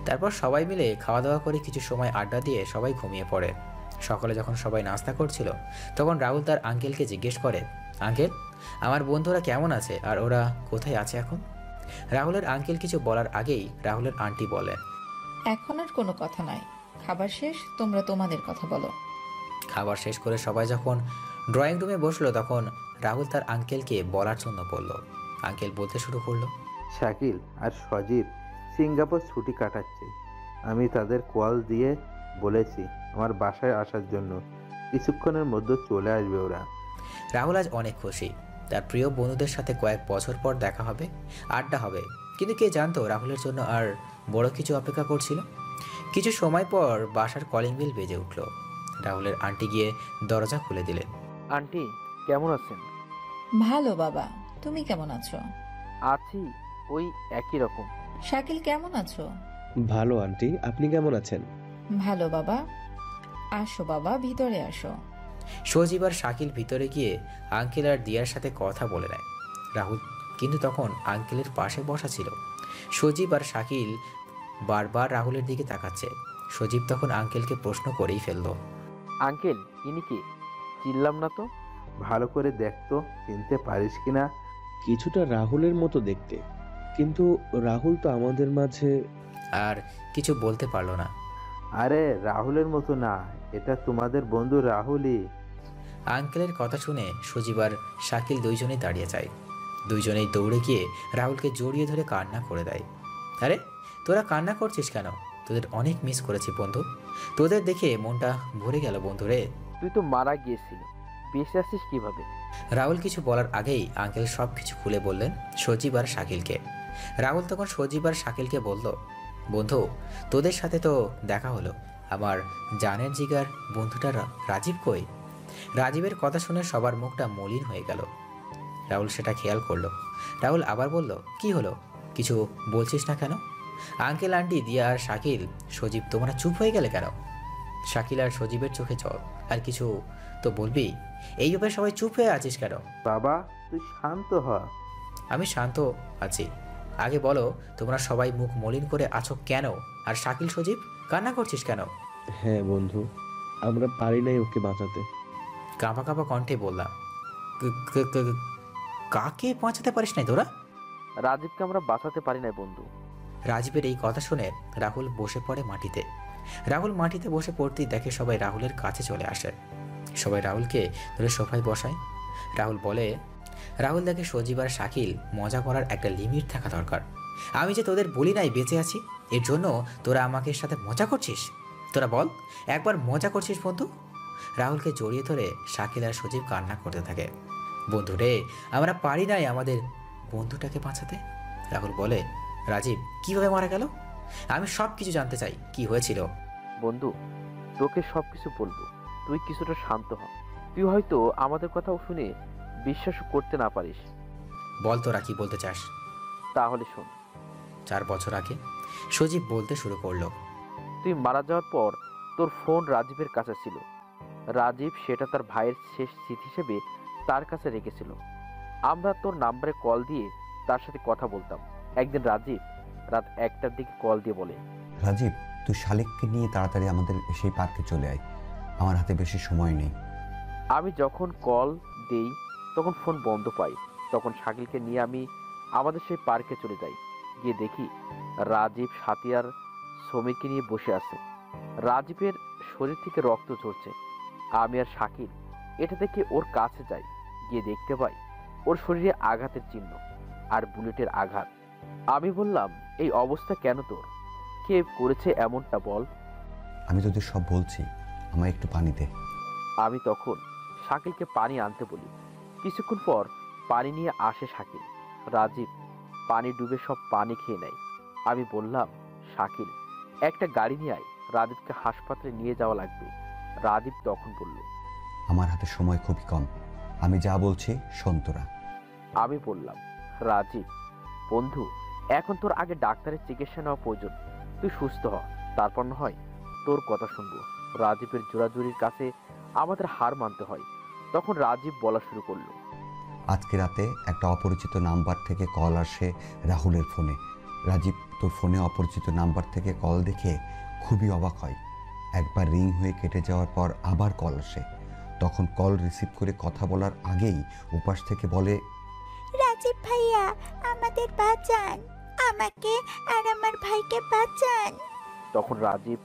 তারপর সবাই মিলে খাওয়া দাওয়া করে কিছু সময় আড্ডা দিয়ে সবাই ঘুমিয়ে পড়ে। সকালে যখন সবাই নাস্তা করছিল তখন রাহুল তার আঙ্কেলকে জিজ্ঞেস করে, আঙ্কেল, আমার বন্ধুরা কেমন আছে আর ওরা কোথায় আছে এখন? রাহুলের আঙ্কেল কিছু বলার আগেই রাহুলের আন্টি বলে, এখন আর কোনো কথা নয়, খাবার শেষ, তোমরা তোমাদের কথা বলো। খাবার শেষ করে সবাই যখন ড্রয়িং রুমে বসলো তখন রাহুল তার আঙ্কেলকে বলার জন্য বলল। আঙ্কেল বলতে শুরু করলো, শাকিল আর সজীব সিঙ্গাপুর ছুটি কাটাচ্ছে। আমি তাদের কল দিয়ে বলেছি আমার বাসায় আসার জন্য, কিছুক্ষণের মধ্যে চলে আসবে ওরা। রাহুল আজ অনেক খুশি। তার প্রিয় বন্ধুদের সাথে কয়েক বছর পর দেখা হবে, আড্ডা হবে। কিন্তু কে জানতো রাহুলের জন্য আর বড় কিছু অপেক্ষা করছিল। কিছু সময় পর বাসার কলিং বেল বেজে উঠল। রাহুলের আন্টি গিয়ে দরজা খুলে দিলেন। আন্টি কেমন আছেন? ভালো বাবা, তুমি কেমন আছো? আছি, ওই একই রকম। শাকিল কেমন আছো? ভালো আন্টি, আপনি কেমন আছেন? ভালো বাবা। আসো বাবা, ভিতরে আসো। সজীব আর শাকিল ভিতরে গিয়ে আঙ্কেল আর দিয়ার সাথে কথা বলে নেয়। রাহুল কিন্তু তখন আঙ্কেলের পাশে বসা ছিল। সজীব আর শাকিল বারবার রাহুলের দিকে তাকাচ্ছে। সজীব তখন আঙ্কেলকে প্রশ্ন করেই ফেলল। আঙ্কেল, ইনি কে? চিনলাম না তো। ভালো করে দেখতো, চিনতে পারিস কিনা। কিছুটা রাহুলের মতো দেখতে, কিন্তু রাহুল তো আমাদের মাঝে। আর কিছু বলতে পারল না। আরে রাহুলের মতো না, এটা তোমাদের বন্ধু রাহুলই। আঙ্কেলের কথা শুনে সজীব আর শাকিল দুইজনেই দাঁড়িয়ে যায়। দুইজনেই দৌড়ে গিয়ে রাহুলকে জড়িয়ে ধরে কান্না করে দেয়। আরে তোরা কান্না করছিস কেন? তোদের অনেক মিস করেছি বন্ধু। তোদের দেখে মনটা ভরে গেল বন্ধু রে। তুই তো মারা গিয়েছিল, বেঁচে আছিস কিভাবে? রাহুল কিছু বলার আগেই আঙ্কেল সব কিছু খুলে বললেন সজীব আর শাকিলকে। রাহুল তখন সজীব আর শাকিলকে বলল, বন্ধু তোদের সাথে তো দেখা হলো, আমার জানের জিগার বন্ধুটা রাজীব কই? রাজীবের কথা শুনে সবার মুখটা মলিন হয়ে গেল। রাহুল সেটা খেয়াল করলো। রাহুল আবার বলল, কি হলো, কিছু বলছিস না কেন? আঙ্কেল আন্টি দিয়া আর শাকিল সজীব তোমরা চুপ হয়ে গেলে কেন? শাকিল আর সজীবের চোখে জল। আর কিছু তো বলবি? এই ব্যাপারে সবাই চুপ হয়ে আছিস কেন? বাবা তুই শান্ত হ। আমি শান্ত আছি, আগে বলো তোমরা সবাই মুখ মলিন করে আছো কেন? আর শাকিল সজীব কান্না করছিস কেন? হ্যাঁ বন্ধু, আমরা পারি নাই ওকে বাঁচাতে। কাঁপা কাঁপা কণ্ঠে বললাম। কাকে বাঁচাতে পারিস নাই তোরা? রাজীবকে আমরা বাঁচাতে পারি না বন্ধু। রাজীবের এই কথা শুনে রাহুল বসে পড়ে মাটিতে। রাহুল মাটিতে বসে পড়তেই দেখে সবাই রাহুলের কাছে চলে আসে। সবাই রাহুলকে ধরে সোফায় বসায়। রাহুল বলে, রাহুল দেখে সজীব আর শাকিল মজা করার একটা লিমিট থাকা দরকার। আমি যে তোদের বলি নাই বেঁচে আছি, এর জন্য তোরা আমাকে সাথে মজা করছিস? তোরা বল, একবার মজা করছিস বন্ধু? রাহুলকে জড়িয়ে ধরে শাকিল আর সজীব কান্না করতে থাকে। বন্ধু রে, আমরা পারি নাই আমাদের বন্ধুটাকে বাঁচাতে। রাহুল বলে, রাজীব কিভাবে মারা গেল? আমি সব কিছু জানতে চাই, কি হয়েছিল? বন্ধু তোকে সব কিছু বলবো, তুই কিছুটা শান্ত হ। তুই হয়তো আমাদের কথাও শুনে বিশ্বাস করতে না পারিস। বল তোরা কি বলতে চাস। তাহলে শোন। 4 বছর আগে সজীব বলতে শুরু করলো। তুই মারা যাওয়ার পর তোর ফোন রাজীবের কাছে ছিল। রাজীব সেটা তার ভাইয়ের শেষ স্মৃতি হিসেবে তার কাছে রেখেছিল। আমরা তোর নাম্বারে কল দিয়ে তার সাথে কথা বলতাম। একদিন রাজীব রাত 1টার দিকে কল দিয়ে বলে, রাজীব তুই শালিককে নিয়ে তাড়াতাড়ি আমাদের সেই পার্কে চলে আয়, আমার হাতে বেশি সময় নেই। আমি যখন কল দেই তখন ফোন বন্ধ পাই। তখন শাকিলকে নিয়ে আমি আমাদের সেই পার্কে চলে যাই। গিয়ে দেখি রাজীব সাথিয়ার শ্রমিককে নিয়ে বসে আছে। রাজীবের শরীর থেকে রক্ত ঝরছে। আমি আর শাকিল এটা দেখে ওর কাছে যাই। গিয়ে দেখতে পাই ওর শরীরে আঘাতের চিহ্ন আর বুলেটের আঘাত। আমি বললাম, এই অবস্থা কেন তোর? কে করেছে এমনটা বল। আমি তোদের সব বলছি, আমায় একটু পানি দে। আমি তখন শাকিলকে পানি আনতে বলি। কিছুক্ষণ পর পানি নিয়ে আসে শাকিল। রাজীব পানি ডুবে সব পানি খেয়ে নেয়। আমি বললাম, শাকিল একটা গাড়ি নিয়ে আয়, রাজীবকে হাসপাতালে নিয়ে যাওয়া লাগবে। রাজীব তখন বলল, আমার হাতে সময় খুবই কম, আমি যা বলছি শোন তোরা। আমি বললাম, রাজীব বন্ধু, এখন তোর আগে ডাক্তারের চিকিৎসা নেওয়া প্রয়োজন। তুই সুস্থ হ, তারপর না হয় তোর কথা শুনবো। রাজীবের জোরাজুরির কাছে আমাদের হার মানতে হয়। তখন রাজীব বলা শুরু করলো, আজকে রাতে একটা অপরিচিত নাম্বার থেকে কল আসে রাহুলের ফোনে। রাজীব তোর ফোনে অপরিচিত নাম্বার থেকে কল দেখে খুবই অবাক হয়। একবার রিং হয়ে কেটে যাওয়ার পর আবার কল আসে। তখন কল রিসিভ করে কথা বলার আগেই উপাস থেকে বলে, রাজীব ভাইয়া আমাদের বাঁচান, আমাকে আর আমার ভাইকে বাঁচান। তখন রাজীব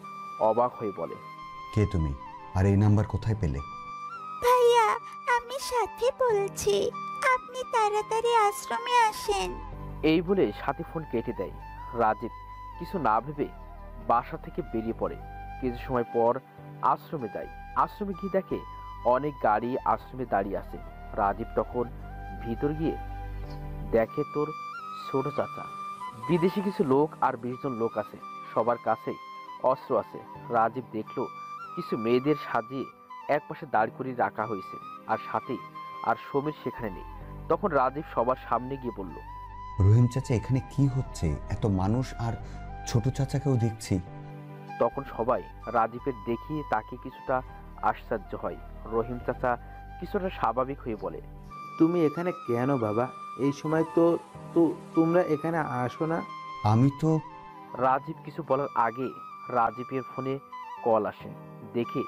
অবাক হয়ে বলে, কে তুমি, আর এই নাম্বার কোথায় পেলে? ভাইয়া আমি সাথে বলছি, আপনি তাড়াতাড়ি আশ্রমে আসেন। এই বলে সাথী ফোন কেটে দেয়। রাজীব কিছু না ভেবে বাসা থেকে বেরিয়ে পড়ে। কিছু সময় পর আশ্রমে যায়। আশ্রমে গিয়ে দেখে অনেক গাড়ি আশ্রমে দাঁড়িয়ে আছে। রাজীব তখন ভিতর গিয়ে দেখে তোর ছোট চাচা, বিদেশি কিছু লোক আর 20 জন লোক আছে। সবার কাছেই অস্ত্র আছে। রাজীব দেখলো কিছু মেয়েদের সাজিয়ে একপাশে দাঁড় করিয়ে রাখা হয়েছে, আর সাথে আর সমীর সেখানে নেই। তখন রাজীব সবার সামনে গিয়ে বলল, রহিম চাচা, এখানে কি হচ্ছে? এত মানুষ, আর ছোট চাচাকেও দেখছি। তখন সবাই রাজীবের দেখিয়ে তাকে কিছুটা আশ্চর্য হয়। রহিম চাচা কিছুটা স্বাভাবিক হয়ে বলে, তুমি এখানে কেন বাবা? এই সময় তো তো তোমরা এখানে আসো না। আমি তো রাজীব কিছু বলার আগে রাজীবের ফোনে কল আসে। দেখে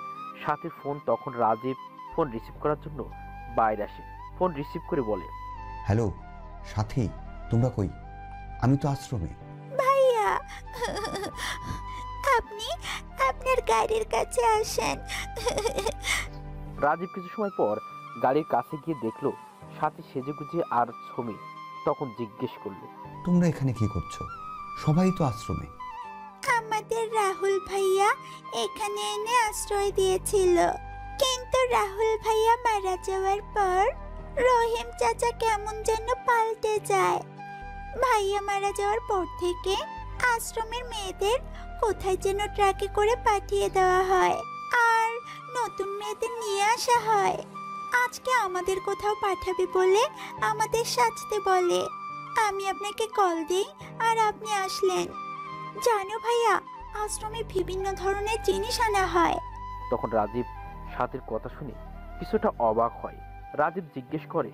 সাথে ফোন, তখন রাজীব ফোন রিসিভ করার জন্য বাইরে আসে। ফোন রিসিভ করে বলে, হ্যালো সাথী, তোমরা কই? আমি তো আশ্রমে। ভাইয়া, আপনি আপনার গাড়ির কাছে আসেন। রাজীব কিছু সময় পর গাড়ির কাছে গিয়ে দেখলো সাথী সেজেগুজে আর সমীর। তখন জিজ্ঞেস করলো, তোমরা এখানে কি করছো? সবাই তো আশ্রমে। আমাদের রাহুল ভাইয়া এখানে এনে আশ্রয় দিয়েছিল, কিন্তু রাহুল ভাইয়া মারা যাওয়ার পর রহিম চাচা কেমন যেন পাল্টে যায়। ভাইয়া মারা যাওয়ার পর থেকে আশ্রমের মেয়েদের কোথায় যেন ট্রাকে করে পাঠিয়ে দেওয়া হয়, আর নতুন মেয়েদের নিয়ে আসা হয়। আজকে আমাদের কোথাও পাঠাবে বলে আমাদের সাজতে বলে। আমি আপনাকে কল দিই আর আপনি আসলেন। জানো ভাইয়া, আশ্রমে বিভিন্ন ধরনের জিনিস আনা হয়। তখন রাজীব সাথীর কথা শুনে কিছুটা অবাক হয়। রাজীব জিজ্ঞেস করে,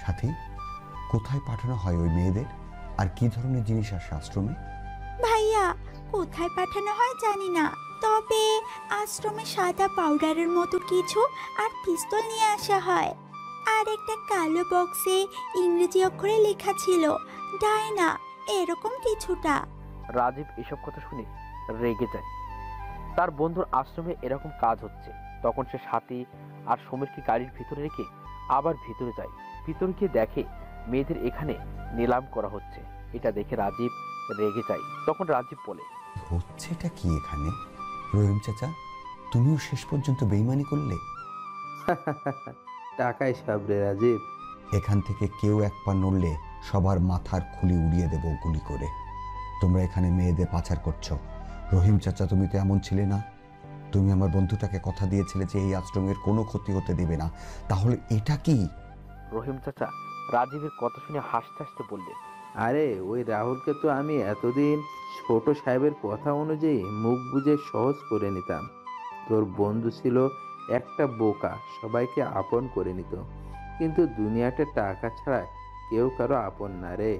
সাথী, কোথায় পাঠানো হয় ওই মেয়েদের? আর কি ধরনের জিনিস আসে আশ্রমে? ভাইয়া, কোথায় পাঠানো হয় জানি না, তবে আশ্রমে সাদা পাউডারের মতো কিছু আর পিস্তল নিয়ে আসা হয়। আর একটা কালো বক্সে ইংরেজি অক্ষরে লেখা ছিল ডায়না, এরকম কিছুটা। রাজীব এসব কথা শুনে রেগে যায়। তার বন্ধুর আশ্রমে এরকম কাজ হচ্ছে। তখন সে সাথী আর সমীরকে গাড়ির ভিতরে রেখে আবার ভিতরে যায়। ভিতরে গিয়ে দেখে মেয়েদের এখানে নিলাম করা হচ্ছে। এটা দেখে রাজীব রেগে যায়। তখন রাজীব বলে, হচ্ছেটা কি এখানে? রহিম চাচা, তুমিও শেষ পর্যন্ত বেইমানি করলে। টাকায় সাবরে রাজীব। এখান থেকে কেউ এক পা নড়লে সবার মাথার খুলি উড়িয়ে দেব গুলি করে। তোমরা এখানে মেয়েদের পাচার করছো। রহিম চাচা, তুমি তো এমন ছিলে না। তুমি আমার বন্ধুটাকে কথা দিয়েছিলে যে এই আশ্রমের কোনো ক্ষতি হতে দিবে না। তাহলে এটা কি? রহিম চাচা রাজীবের কথা শুনে হাসতে হাসতে বললেন, আরে ওই রাহুলকে তো আমি এতদিন ছোট সাহেবের কথা অনুযায়ী মুখ বুজে সহজ করে নিতাম। তোর বন্ধু ছিল একটা বোকা, সবাইকে আপন করে নিত, কিন্তু দুনিয়াটা টাকা ছাড়া কেউ কারো আপন না রে।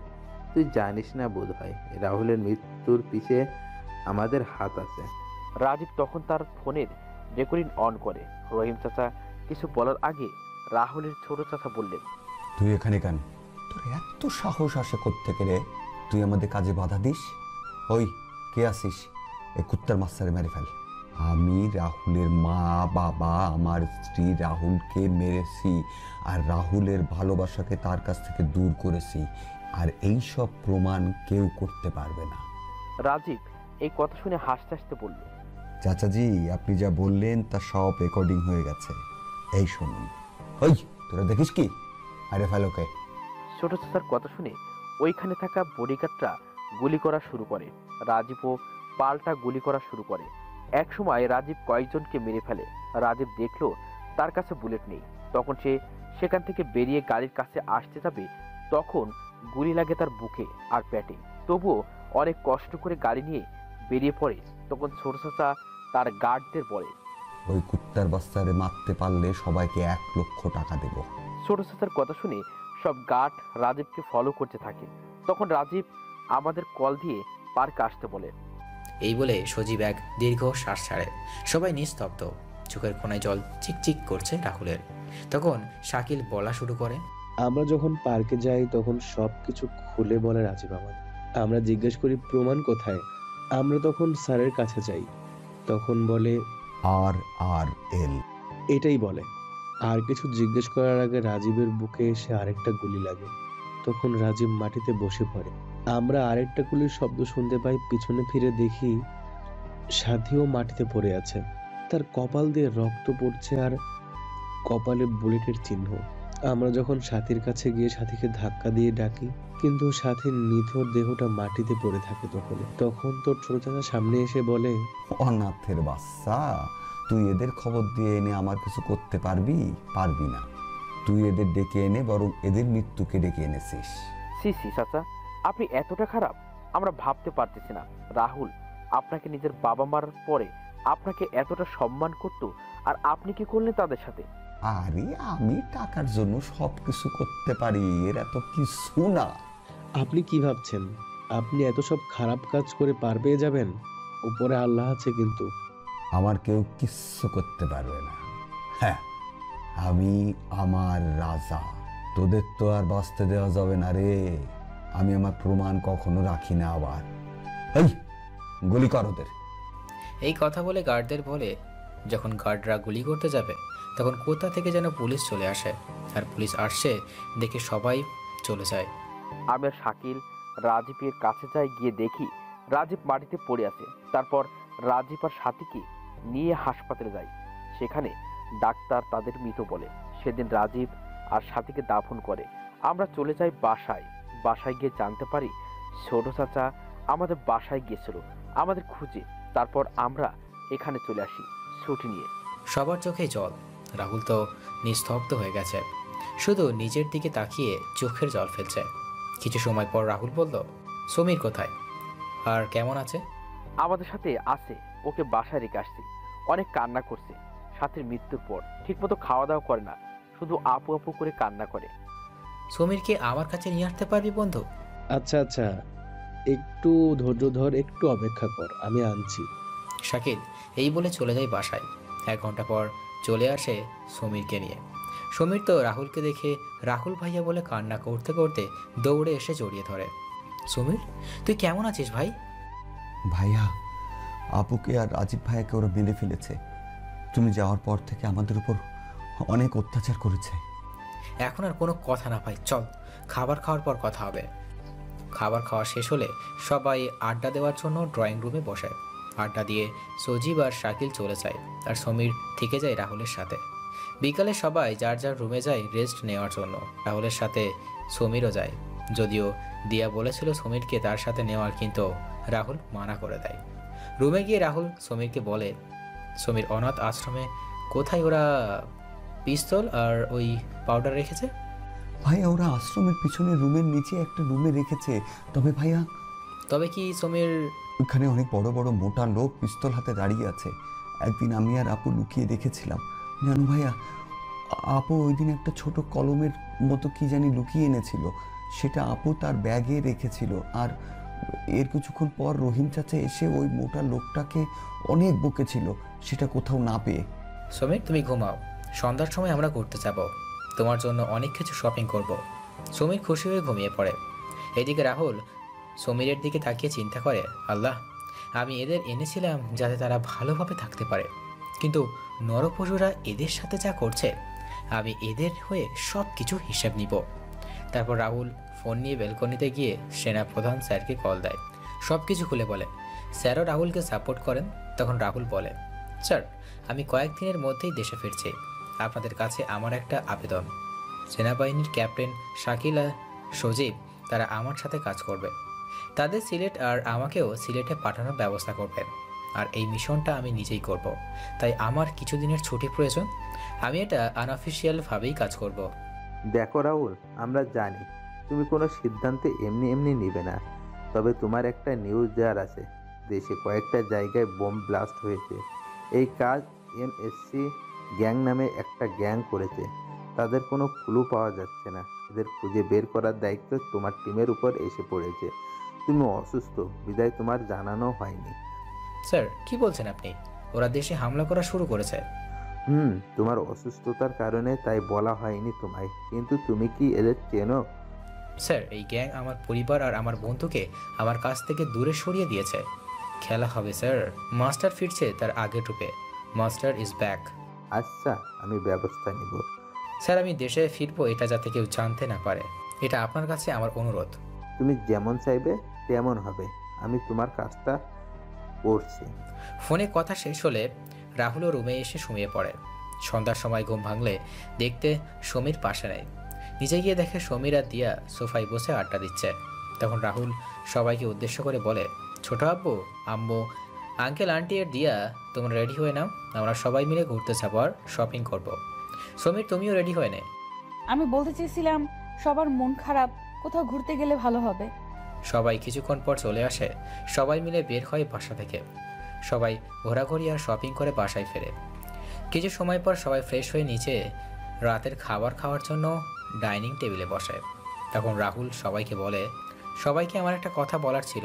তুই জানিস না বোধ হয়, রাহুলের মৃত্যুর পিছে আমাদের হাত আছে। রাজীব তখন তার ফোনের রেকর্ডিং অন করে। রহিম চাচা কিছু বলার আগে রাহুলের ছোট চাচা বললেন, তুই এখানে কেন? তোর এত সাহস আসে কোত্থেকে রে? তুই আমাদের কাজে বাধা দিস? ওই কে আসিস? এই কুত্তার মাস্টারে মেরে ফেল। আমি রাহুলের মা বাবা, আমার স্ত্রী রাহুলকে মেরেছি, আর রাহুলের ভালোবাসাকে তার কাছ থেকে দূর করেছি, আর এই সব প্রমাণ কেউ করতে পারবে না। রাজীব এই কথা শুনে হাসতে হাসতে বলল, চাচাজি, আপনি যা বললেন তা সব রেকর্ডিং হয়ে গেছে। এই শুনুন। ওই তোরা দেখিস কি? আরে ফেল ওকে। ছোট চাচার কথা শুনে ওইখানে থাকা বডিগার্ডরা গুলি করা শুরু করে। রাজীবও পাল্টা গুলি করা শুরু করে। এক সময় রাজীব কয়েকজনকে মেরে ফেলে। রাজীব দেখলো তার কাছে বুলেট নেই। তখন সে সেখান থেকে বেরিয়ে গাড়ির কাছে আসতে যাবে, তখন গুলি লাগে তার বুকে আর পেটে। তবুও অনেক কষ্ট করে গাড়ি নিয়ে বেরিয়ে পড়ে। তখন ছোট চাচা তার গার্ডদের বলে, ওই কুত্তার বাচ্চারে মারতে পারলে সবাইকে 1 লক্ষ টাকা দেব। ছোট চাচার কথা শুনে সব গার্ড রাজীবকে ফলো করতে থাকে। তখন রাজীব আমাদের কল দিয়ে পার্কে আসতে বলে। এই বলে সজীব এক দীর্ঘ শ্বাস ছাড়ে। সবাই নিস্তব্ধ, চোখের কোনায় জল চিকচিক করছে রাহুলের। তখন শাকিল বলা শুরু করে, আমরা যখন পার্কে যাই তখন সবকিছু খুলে বলে রাজীব আমাদের। আমরা জিজ্ঞেস করি প্রমাণ কোথায়। আমরা তখন স্যারের কাছে যাই, তখন বলে RRL। এটাই বলে। আর কিছু জিজ্ঞেস করার আগে রাজীবের বুকে এসে আরেকটা গুলি লাগে। তখন রাজীব মাটিতে বসে পড়ে। আমরা আরেকটা গুলির শব্দ শুনতে পাই। পিছনে ফিরে দেখি সাথীও মাটিতে পড়ে আছে। তার কপাল দিয়ে রক্ত পড়ছে আর কপালে বুলেটের চিহ্ন। আমরা যখন সাথীর কাছে গিয়ে সাথীকে ধাক্কা দিয়ে ডাকি, কিন্তু সাথীর নিথর দেহটা মাটিতে পড়ে থাকে। তখন তোর ছোট চাচা সামনে এসে বলে, অনাথের বাচ্চা, তুই এদের খবর দিয়ে এনে আমার কিছু করতে পারবি? পারবি না। তুই এদের ডেকে এনে বরং এদের মৃত্যুকে ডেকে এনেছিস। সি সি চাচা, আপনি এতটা খারাপ আমরা ভাবতে পারতেছি না। রাহুল আপনাকে নিজের বাবা মার পরে আপনাকে এতটা সম্মান করতো, আর আপনি কি করলেন তাদের সাথে? আরে আমি টাকার জন্য সবকিছু করতে পারি, এরা তো কিছু না। আপনি কি ভাবছেন আপনি এত সব খারাপ কাজ করে পার পেয়ে যাবেন? উপরে আল্লাহ আছে কিন্তু। আমার কেউ কিচ্ছু করতে পারবে না। হ্যাঁ, আমি আমার রাজা, তোদের তো আর বাঁচতে দেওয়া যাবে না রে। আমি আমার প্রমাণ কখনো রাখি না। আবার এই গুলি কর ওদের। এই কথা বলে গার্ডদের বলে যখন গার্ডরা গুলি করতে যাবে তখন কোথা থেকে যেন পুলিশ চলে আসে, আর পুলিশ আসছে দেখে সবাই চলে যায়। আমি আর শাকিল রাজীবের কাছে যাই, গিয়ে দেখি রাজীব মাটিতে পড়ে আছে। তারপর রাজীব আর সাথীকে নিয়ে হাসপাতালে যাই। সেখানে ডাক্তার তাদের মৃত বলে। সেদিন রাজীব আর সাথীকে দাফন করে। আমরা চলে যাই বাসায়। বাসায় গিয়ে জানতে পারি ছোট চাচা আমাদের বাসায় গিয়েছিল আমাদের খুঁজে। তারপর আমরা এখানে চলে আসি ছুটি নিয়ে। সবার চোখে জল। রাহুল তো নিস্তব্ধ হয়ে গেছে, শুধু নিজের দিকে তাকিয়ে চোখের জল ফেলছে। কিছু সময় পর রাহুল বলল, সমীর কোথায় আর কেমন আছে? আমাদের সাথে আছে, ওকে বাসায় রেখে আসছি। অনেক কান্না করছে সাথীর মৃত্যুর পর। ঠিকমতো খাওয়া দাওয়া করে না, শুধু আপু আপু করে কান্না করে। সমীরকে আমার কাছে নিয়ে আসতে পারবি বন্ধু? আচ্ছা আচ্ছা, একটু ধৈর্য ধর, একটু অপেক্ষা কর, আমি আনছি। শাকিল এই বলে চলে যায় বাসায়। 1 ঘন্টা পর চলে আসে সমীরকে নিয়ে। সমীর তো রাহুলকে দেখে রাহুল ভাইয়া বলে কান্না করতে করতে দৌড়ে এসে জড়িয়ে ধরে। সমীর, তুই কেমন আছিস ভাই? ভাইয়া, আপুকে আর রাজীব ভাইয়াকে ওরা মেরে ফেলেছে। তুমি যাওয়ার পর থেকে আমাদের উপর অনেক অত্যাচার করেছে। এখন আর কোনো কথা না ভাই, চল খাবার খাওয়ার পর কথা হবে। খাবার খাওয়া শেষ হলে সবাই আড্ডা দেওয়ার জন্য ড্রয়িং রুমে বসে। আড্ডা দিয়ে সজীব আর শাকিল চলে যায়, আর সমীর থেকে যায় রাহুলের সাথে। বিকালে সবাই যার যার রুমে যায় রেস্ট নেওয়ার জন্য। রাহুলের সাথে সমীরও যায়, যদিও দিয়া বলেছিল সমীরকে তার সাথে নেওয়ার, কিন্তু রাহুল মানা করে দেয়। রুমে গিয়ে রাহুল সমীরকে বলে, সমীর অনাথ আশ্রমে কোথায় ওরা পিস্তল আর ওই পাউডার রেখেছে? ভাইয়া, ওরা আশ্রমের পিছনে রুমের নিচে একটা রুমে রেখেছে। তবে ভাইয়া, তবে কি সমীর? ওখানে অনেক বড় বড় মোটা লোক পিস্তল হাতে দাঁড়িয়ে আছে। একদিন আমি আর আপু লুকিয়ে দেখেছিলাম। জানো ভাইয়া, আপু ওই দিন একটা ছোট কলমের মতো কি জানি লুকিয়ে এনেছিল, সেটা আপু তার ব্যাগে রেখেছিল। আর এর কিছুক্ষণ পর রহিম চাচা এসে ওই মোটা লোকটাকে অনেক বকেছিল সেটা কোথাও না পেয়ে। সমীর, তুমি ঘুমাও, সন্ধ্যার সময় আমরা ঘুরতে যাব, তোমার জন্য অনেক কিছু শপিং করব। সমীর খুশি হয়ে ঘুমিয়ে পড়ে। এদিকে রাহুল সমীরের দিকে তাকিয়ে চিন্তা করে, আল্লাহ, আমি এদের এনেছিলাম যাতে তারা ভালোভাবে থাকতে পারে, কিন্তু নরপশুরা এদের সাথে যা করছে, আমি এদের হয়ে সব কিছু হিসাব নিব। তারপর রাহুল ফোন নিয়ে ব্যালকনিতে গিয়ে সেনাপ্রধান স্যারকে কল দেয়। সব কিছু খুলে বলে। স্যারও রাহুলকে সাপোর্ট করেন। তখন রাহুল বলে, স্যার, আমি কয়েকদিনের মধ্যেই দেশে ফিরছি। আপনাদের কাছে আমার একটা আবেদন। সেনাবাহিনীর ক্যাপ্টেন শাকিল আর সজীব তারা আমার সাথে কাজ করবে। তাদের সিলেট আর আমাকেও সিলেটে পাঠানোর ব্যবস্থা করবেন। আর এই মিশনটা আমি নিজেই করব, তাই আমার কিছুদিনের ছুটি প্রয়োজন। আমি এটা আনঅফিসিয়ালভাবেই কাজ করব। দেখো রাহুল, আমরা জানি তুমি কোনো সিদ্ধান্ত এমনি এমনি নিবে না, তবে তোমার একটা নিউজ দেওয়ার আছে। দেশে কয়েকটা জায়গায় বোম ব্লাস্ট হয়েছে। এই কাজ এমএসসি গ্যাং নামে একটা গ্যাং করেছে। তাদের কোনো ক্লু পাওয়া যাচ্ছে না। এদের খুঁজে বের করার দায়িত্ব তোমার টিমের উপর এসে পড়েছে। তুমি অসুস্থ বিদায় তোমার জানানো হয়নি। স্যার, কি বলছেন আপনি? ওরা দেশে হামলা করা শুরু করেছে। তোমার অসুস্থতার কারণে তাই বলা হয়নি তোমায়, কিন্তু তুমি কি এদের চেনো? স্যার, এই গ্যাং আমার পরিবার আর আমার বন্ধুকে আমার কাছ থেকে দূরে সরিয়ে দিয়েছে। খেলা হবে স্যার। মাস্টার ফিরছে তার আগে টুপে। Master is back. আচ্ছা, আমি ব্যবস্থা নিব। স্যার, আমি দেশে ফিরবো এটা যাতে কেউ জানতে না পারে। এটা আপনার কাছে আমার অনুরোধ। তুমি যেমন চাইবে তেমন হবে। আমি তোমার কাজটা করছি। ফোনে কথা শেষ হলে রাহুলও রুমে এসে শুয়ে পড়ে। সন্ধ্যার সময় ঘুম ভাঙলে দেখতে সমীর পাশে নেয়। নিজে গিয়ে দেখে সমীর আর দিয়া সোফায় বসে আড্ডা দিচ্ছে। তখন রাহুল সবাইকে উদ্দেশ্য করে বলে, ছোট আব্বু, আম্মু আঙ্কেল আন্টি আর দিয়া তোমরা রেডি হয়ে নাও, আমরা সবাই মিলে ঘুরতে যাবো আর শপিং করব। সমীর তুমিও রেডি হয়ে নে। আমি বলতে চেয়েছিলাম সবার মন খারাপ, কোথাও ঘুরতে গেলে ভালো হবে। সবাই কিছুক্ষণ পর চলে আসে, সবাই মিলে বের হয় বাসা থেকে। সবাই ঘোরাঘুরি আর শপিং করে বাসায় ফেরে। কিছু সময় পর সবাই ফ্রেশ হয়ে নিচে রাতের খাবার খাওয়ার জন্য ডাইনিং টেবিলে বসে। তখন রাহুল সবাইকে বলে, সবাইকে আমার একটা কথা বলার ছিল।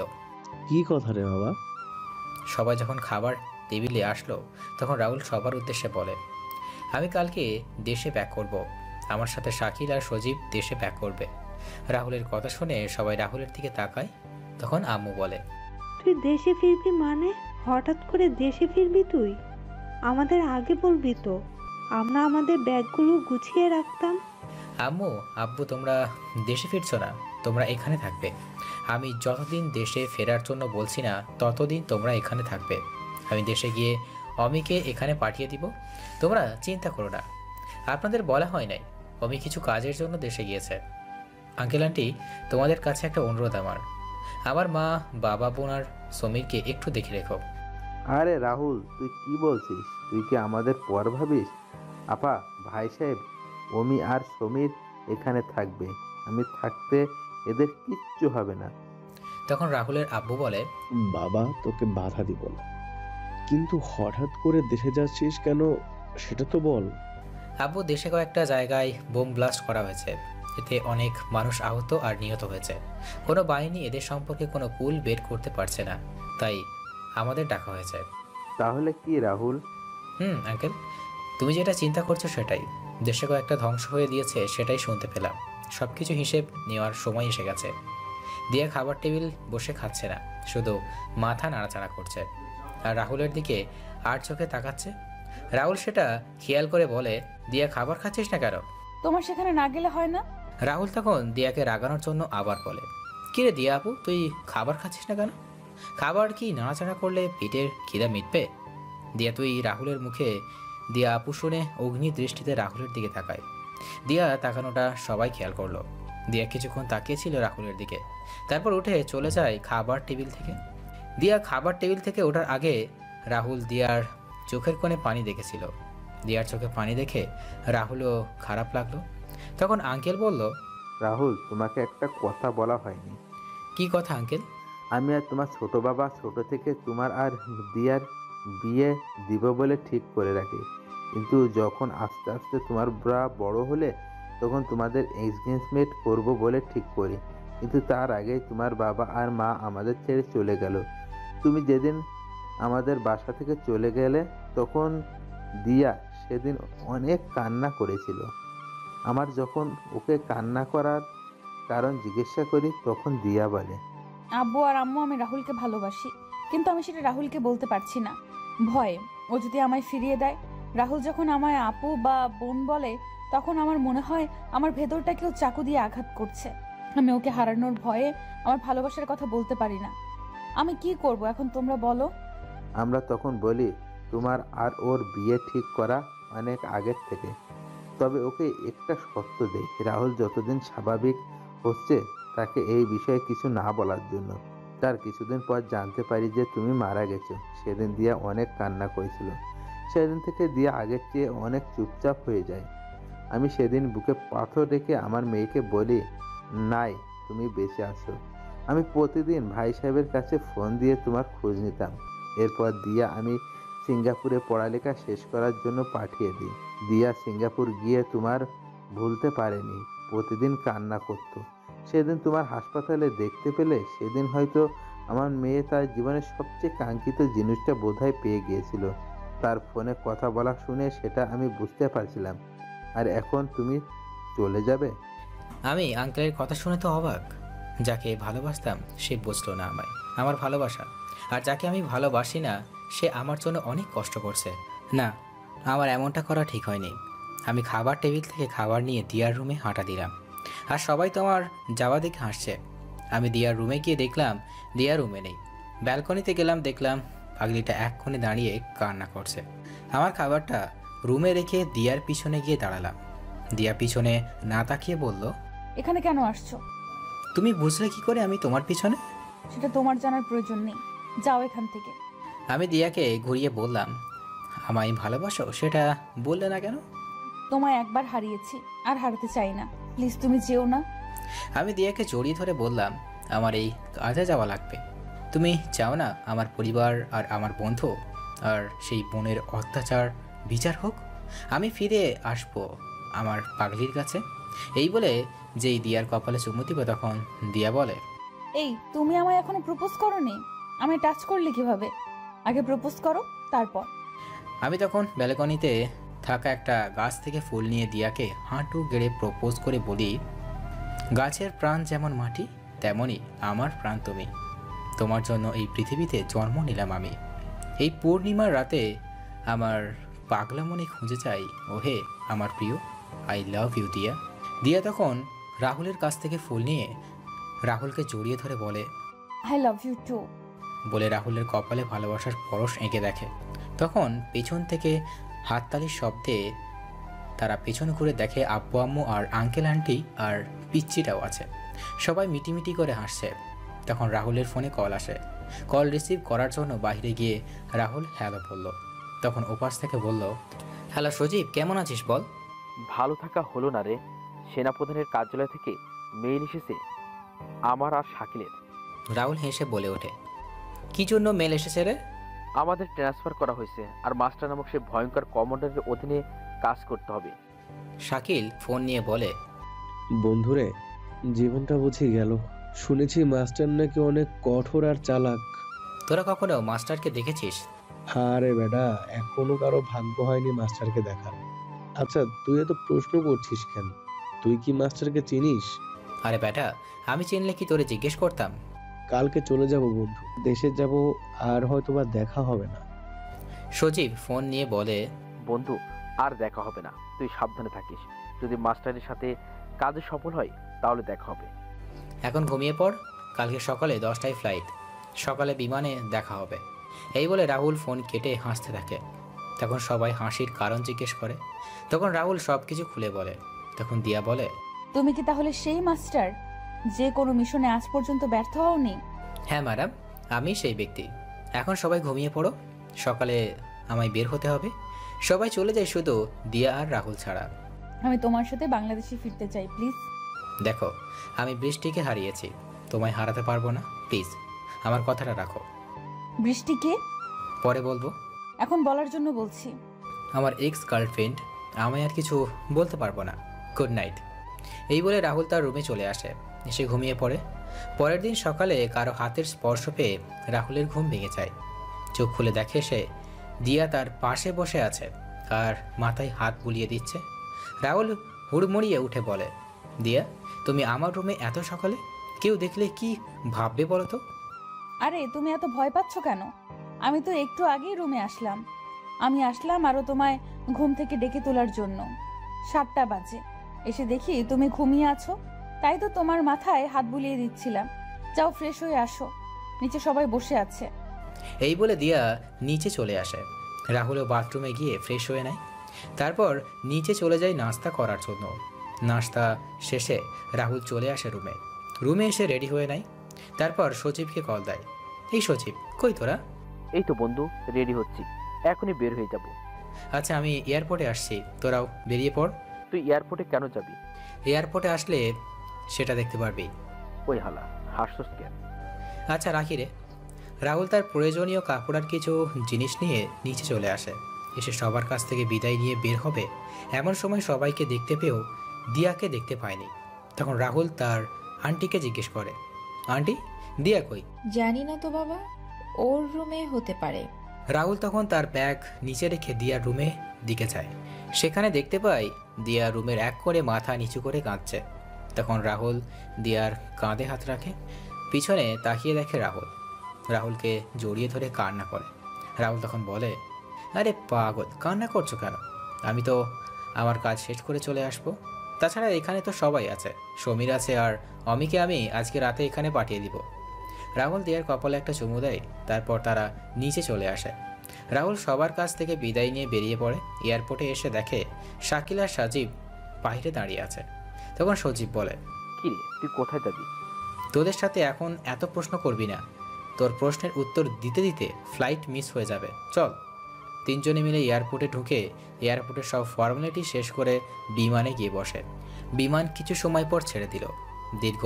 কি কথা রে বাবা? সবাই যখন খাবার টেবিলে আসলো তখন রাহুল সবার উদ্দেশ্যে বলে, আমি কালকে দেশে ব্যাক করব। আমার সাথে শাকিল আর সজীব দেশে ব্যাক করবে। রাহুলের কথা শুনে সবাই রাহুলের দিকে তাকায়। তখন আম্মু বলে, তুই দেশে ফিরবি মানে? হঠাৎ করে দেশে ফিরবি তুই? আমাদের আগে বলবি তো, আমরা আমাদের ব্যাগগুলো গুছিয়ে রাখতাম। আম্মু আব্বু তোমরা দেশে ফিরছো না, তোমরা এখানে থাকবে। আমি যতদিন দেশে ফেরার জন্য বলছি না ততদিন তোমরা এখানে থাকবে। আমি দেশে গিয়ে অমিকে এখানে পাঠিয়ে দিব, তোমরা চিন্তা করো না। আপনাদের বলা হয় নাই অমি কিছু কাজের জন্য দেশে গিয়েছে। আঙ্কেল আন্টি তোমাদের কাছে একটা অনুরোধ, আমার মা বাবা বোন আর সমীরকে একটু দেখে রেখো। আরে রাহুল, তুই কি বলছিস? তুই কি আমাদের পর ভাবিস? আপা, ভাই সাহেব, অমি আর সমীর এখানে থাকবে। আমি থাকতে এদের কিচ্ছু হবে না। তখন রাহুলের আব্বু বলে, বাবা তোকে বাধা দিব না, কিন্তু হঠাৎ করে দেশে যাচ্ছিস কেন সেটা তো বল। আব্বু দেশে কয়েকটা জায়গায় বোম ব্লাস্ট করা হয়েছে, এতে অনেক মানুষ আহত আর নিহত হয়েছে। কোনো বাহিনী এদের সম্পর্কে কোনো কুল বের করতে পারছে না, তাই আমাদের ডাকা হয়েছে। তাহলে কি রাহুল? আঙ্কেল, তুমি যেটা চিন্তা করছো সেটাই। দেশে কয়েকটা ধ্বংস হয়ে দিয়েছে সেটাই শুনতে পেলাম। সব কিছু হিসেব নেওয়ার সময় এসে গেছে। দিয়া খাবার টেবিল বসে খাচ্ছে না, শুধু মাথা নাড়াচাড়া করছে আর রাহুলের দিকে আর চোখে তাকাচ্ছে। রাহুল সেটা খেয়াল করে বলে, দিয়া খাবার খাচ্ছিস না কেন? তোমার সেখানে না গেলে হয় না? রাহুল তখন দিয়াকে রাগানোর জন্য আবার বলে, কিরে দিয়া আপু, তুই খাবার খাচ্ছিস না কেন? খাবার কি নাড়াচাড়া করলে পেটের খিদা মিটবে? দিয়া তুই রাহুলের মুখে দিয়া আপু শুনে অগ্নি দৃষ্টিতে রাহুলের দিকে তাকায়। দিয়া তাকানোটা সবাই খেয়াল করলো। দিয়া কিছুক্ষণ তাকিয়েছিল রাহুলের দিকে, তারপর উঠে চলে যায় খাবার টেবিল থেকে। দিয়া খাবার টেবিল থেকে ওঠার আগে রাহুল দিয়ার চোখের কোণে পানি দেখেছিল। দিয়ার চোখে পানি দেখে রাহুলও খারাপ লাগলো। তখন আঙ্কেল বলল, রাহুল, তোমাকে একটা কথা বলা হয়নি। কি কথা আঙ্কেল? আমি আর তোমার ছোট বাবা ছোট থেকে তোমার আর দিয়ার বিয়ে দিব বলে ঠিক করে রাখি, কিন্তু যখন আস্তে আস্তে তোমার বড় হলে তখন তোমাদের এনগেজমেন্ট করব বলে ঠিক করি। কিন্তু তার আগে তোমার বাবা আর মা আমাদের ছেড়ে চলে গেল। তুমি যেদিন আমাদের বাসা থেকে চলে গেলে তখন দিয়া সেদিন অনেক কান্না করেছিল। আমার যখন ওকে কান্না করার কারণ জিজ্ঞাসা করি তখন দিয়া বলে, আব্বু আর আম্মু আমি রাহুলকে ভালোবাসি, কিন্তু আমি সেটা রাহুলকে বলতে পারছি না ভয়ে। ও যদি আমায় ফিরিয়ে দেয়, রাহুল যখন আমায় আপু বা বোন বলে, তখন আমার মনে হয় আমার ভেতরটা কেউ চাকু দিয়ে আঘাত করছে। আমি ওকে হারানোর ভয়ে আমার ভালোবাসার কথা বলতে পারি না। আমি কি করব এখন তোমরা বলো? আমরা তখন বলি, তোমার আর ওর বিয়ে ঠিক করা অনেক আগের থেকে, তবে ওকে একটা শর্ত দেই, রাহুল যতদিন স্বাভাবিক হচ্ছে তাকে এই বিষয়ে কিছু না বলার জন্য। তার কিছুদিন পর জানতে পারি যে তুমি মারা গেছো। সেদিন দিয়া অনেক কান্না করেছিল। সেদিন থেকে দিয়া আগের চেয়ে অনেক চুপচাপ হয়ে যায়। আমি সেদিন বুকে পাথর রেখে আমার মেয়েকে বলি, নাই তুমি বেঁচে আছো। আমি প্রতিদিন ভাই সাহেবের কাছে ফোন দিয়ে তোমার খোঁজ নিতাম। এরপর দিয়া আমি সিঙ্গাপুরে পড়ালেখা শেষ করার জন্য পাঠিয়ে দিই। দিয়া সিঙ্গাপুর গিয়ে তোমার ভুলতে পারেনি, প্রতিদিন কান্না করতো। সেদিন তোমার হাসপাতালে দেখতে পেলে সেদিন হয়তো আমার মেয়ে তার জীবনের সবচেয়ে কাঙ্ক্ষিত জিনিসটা বোধহয় পেয়ে গিয়েছিল। তার ফোনে কথা বলা শুনে সেটা আমি বুঝতে পারছিলাম। আর এখন তুমি চলে যাবে? আমি আঙ্কেলের কথা শুনে তো অবাক। যাকে ভালোবাসতাম সে বুঝলো না আমায়, আমার ভালোবাসা। আর যাকে আমি ভালোবাসি না সে আমার জন্য অনেক কষ্ট করছে। না, আমার এমনটা করা ঠিক হয়নি। আমি খাবার টেবিল থেকে খাবার নিয়ে দিয়ার রুমে হাঁটা দিলাম, আর সবাই তো আমার যাওয়া দেখে হাসছে। আমি দিয়ার রুমে গিয়ে দেখলাম দিয়া রুমে নেই। ব্যালকনিতে গেলাম, দেখলাম পাগলিটা এক কোণে দাঁড়িয়ে কান্না করছে। আমার খাবারটা রুমে রেখে দিয়ার পিছনে গিয়ে দাঁড়ালাম। দিয়া পিছনে না তাকিয়ে বলল, এখানে কেন আসছো? তুমি বুঝলে কি করে আমি তোমার পিছনে? সেটা তোমার জানার প্রয়োজন নেই, যাও এখান থেকে। আমি দিয়াকে ঘুরিয়ে বললাম, আমায় ভালোবাসো সেটা বললে না কেন? তোমায় একবার হারিয়েছি, আর হারাতে চাই না, প্লিজ তুমি যেও না। আমি দিয়াকে জড়িয়ে ধরে বললাম, আমার এই কাজে যাওয়া লাগবে। তুমি চাও না আমার পরিবার আর আমার বন্ধু আর সেই বোনের অত্যাচার বিচার হোক? আমি ফিরে আসবো আমার পাগলির কাছে। এই বলে যেই দিয়ার কপালে চুমু দিব, তখন দিয়া বলে, এই তুমি আমায় এখনো প্রপোজ করোনি? আমায় টাচ করলে কিভাবে? আগে প্রপোজ করো, তারপর। আমি তখন ব্যালকনিতে থাকা একটা গাছ থেকে ফুল নিয়ে দিয়াকে হাঁটু গেড়ে প্রপোজ করে বলি, গাছের প্রাণ যেমন মাটি, তেমনই আমার প্রাণ তুমি। তোমার জন্য এই পৃথিবীতে জন্ম নিলাম আমি। এই পূর্ণিমার রাতে আমার পাগলা মনে খুঁজে চাই, ওহে আমার প্রিয়, আই লাভ ইউ দিয়া। দিয়া তখন রাহুলের কাছ থেকে ফুল নিয়ে রাহুলকে জড়িয়ে ধরে বলে, আই লাভ ইউ টু। বলে রাহুলের কপালে ভালোবাসার পরশ এঁকে দেখে। তখন পেছন থেকে হাততালির শব্দে তারা পেছন ঘুরে দেখে আব্বু আম্মু আর আঙ্কেল আন্টি আর পিচ্চিটাও আছে। সবাই মিটিমিটি করে হাসছে। তখন রাহুলের ফোনে কল আসে। কল রিসিভ করার জন্য বাইরে গিয়ে রাহুল হ্যালো বলল। তখন ওপাশ থেকে বলল, হ্যালো সজীব, কেমন আছিস বল? ভালো থাকা হলো না রে, সেনাপ্রধানের কার্যালয় থেকে মেইল এসেছে আমার আর শাকিলের। রাহুল হেসে বলে ওঠে, কি জন্য মেল এসেছে রে? আমাদের ট্রান্সফার করা হয়েছে আর মাস্টার নামক সে ভয়ঙ্কর কমান্ডারের অধীনে কাজ করতে হবে। শাকিল ফোন নিয়ে বলে, বন্ধুরে, জীবনটা বুঝি গেল। শুনেছি মাস্টার নাকি অনেক কঠোর আর চালাক। তোরা কখনো মাস্টারকে দেখেছিস? আরে বেটা, এখনো কারো ভাগ্য হয়নি মাস্টারকে দেখার। আচ্ছা, তুই এত প্রশ্ন করছিস কেন? তুই কি মাস্টারকে চিনিস? আরে বেটা, আমি চিনলে কি তোরে জিজ্ঞেস করতাম? কালকে চলে যাব বন্ধু, দেশে যাব, আর হয়তোবা দেখা হবে না। সজীব ফোন নিয়ে বলে, বন্ধু আর দেখা হবে না, তুই সাবধানে থাকিস। যদি মাস্টারের সাথে কাজে সফল হয় তাহলে দেখা হবে। এখন ঘুমিয়ে পড়, কালকে সকালে 10টায় ফ্লাইট, সকালে বিমানে দেখা হবে। এই বলে রাহুল ফোন কেটে হাসতে থাকে। তখন সবাই হাসির কারণ জিজ্ঞেস করে। তখন রাহুল সব কিছু খুলে বলে। তখন দিয়া বলে, তুমি কি তাহলে সেই মাস্টার যে কোনো মিশনে আজ পর্যন্ত ব্যর্থ হওনি? হ্যাঁ ম্যাডাম, আমি সেই ব্যক্তি। এখন সবাই ঘুমিয়ে পড়ো, সকালে আমায় বের হতে হবে। সবাই চলে যায়, শুধু দিয়া আর রাহুল ছাড়া। আমি তোমার সাথে বাংলাদেশে ফিরতে চাই, প্লিজ। দেখো, আমি বৃষ্টিকে হারিয়েছি, তোমায় হারাতে পারবো না, প্লিজ আমার কথাটা রাখো। বৃষ্টিকে পরে বলবো, এখন বলার জন্য বলছি। আমার এক্স গার্লফ্রেন্ড, আমায় আর কিছু বলতে পারবো না, গুড নাইট। এই বলে রাহুল তার রুমে চলে আসে, এসে ঘুমিয়ে পড়ে। পরের দিন সকালে কারো হাতের স্পর্শ পেয়ে রাহুলের ঘুম ভেঙে যায়। চোখ খুলে দেখে সে দিয়া তার পাশে বসে আছে আর মাথায় হাত বুলিয়ে দিচ্ছে। রাহুল হুড়মুড়িয়ে উঠে বলে, দিয়া, তুমি আমার রুমে এত সকালে? কেউ দেখলে কি ভাববে বলো তো? আরে তুমি এত ভয় পাচ্ছ কেন? আমি তো একটু আগেই রুমে আসলাম। আমি আসলাম আরো তোমায় ঘুম থেকে ডেকে তোলার জন্য। 7টা বাজে, এসে দেখি তুমি ঘুমিয়ে আছো, তাই তো তোমার মাথায় হাত বুলিয়ে দিচ্ছিলাম। যাও ফ্রেশ হয়ে আসো, নিচে সবাই বসে আছে। এই বলে দিয়া নিচে চলে আসে। রাহুলও বাথরুমে গিয়ে ফ্রেশ হয়ে নেয়। তারপর নিচে চলে যায় নাস্তা করার জন্য। নাস্তা শেষে রাহুল চলে আসে রুমে এসে রেডি হয়ে নেয়। তারপর সজীবকে কল দেয়, এই সজীব, কই তোরা? এই তো বন্ধু, রেডি হচ্ছি, এখনই বের হয়ে যাব। আচ্ছা, আমি এয়ারপোর্টে আসছি, তোরাও বেরিয়ে পড়। তুই এয়ারপোর্টে কেন যাবি? এয়ারপোর্টে আসলে সেটা দেখতে পারবি। ওই হালা, হাসছস কেন? আচ্ছা রাখি রে। রাহুল তার প্রয়োজনীয় কাপড় আর কিছু জিনিস নিয়ে নিচে চলে আসে। এসে সবার কাছ থেকে বিদায় নিয়ে বের হবে, এমন সময় সবাইকে দেখতে পেয়েও দিয়াকে দেখতে পায়নি। তখন রাহুল তার আন্টিকে জিজ্ঞেস করে, আন্টি, দিয়া কই? জানি না তো বাবা, ওর রুমে হতে পারে। রাহুল তখন তার ব্যাগ নিচে রেখে দিয়ার রুমে দিকে যায়। সেখানে দেখতে পাই দিয়া রুমের এক করে মাথা নিচু করে কাঁদছে। তখন রাহুল দিয়ার কাঁধে হাত রাখে, পিছনে তাকিয়ে দেখে রাহুলকে জড়িয়ে ধরে কান্না করে। রাহুল তখন বলে, আরে পাগল, কান্না করছো কেন? আমি তো আমার কাজ শেষ করে চলে আসবো। তাছাড়া এখানে তো সবাই আছে, সমীর আছে, আর অমিকে আমি আজকে রাতে এখানে পাঠিয়ে দিব। রাহুল দিয়ার কপালে একটা চুমু দেয়। তারপর তারা নিচে চলে আসে। রাহুল সবার কাছ থেকে বিদায় নিয়ে বেরিয়ে পড়ে। এয়ারপোর্টে এসে দেখে শাকিল আর সাজিব বাইরে দাঁড়িয়ে আছে। তখন সজীব বলে, কি রে, তুই কোথায় যাবি? তোদের সাথে এখন এত প্রশ্ন করবি না, তোর প্রশ্নের উত্তর দিতে দিতে ফ্লাইট মিস হয়ে যাবে। চল। তিনজনে মিলে এয়ারপোর্টে ঢুকে এয়ারপোর্টের সব ফর্মালিটি শেষ করে বিমানে গিয়ে বসে। বিমান কিছু সময় পর ছেড়ে দিল। দীর্ঘ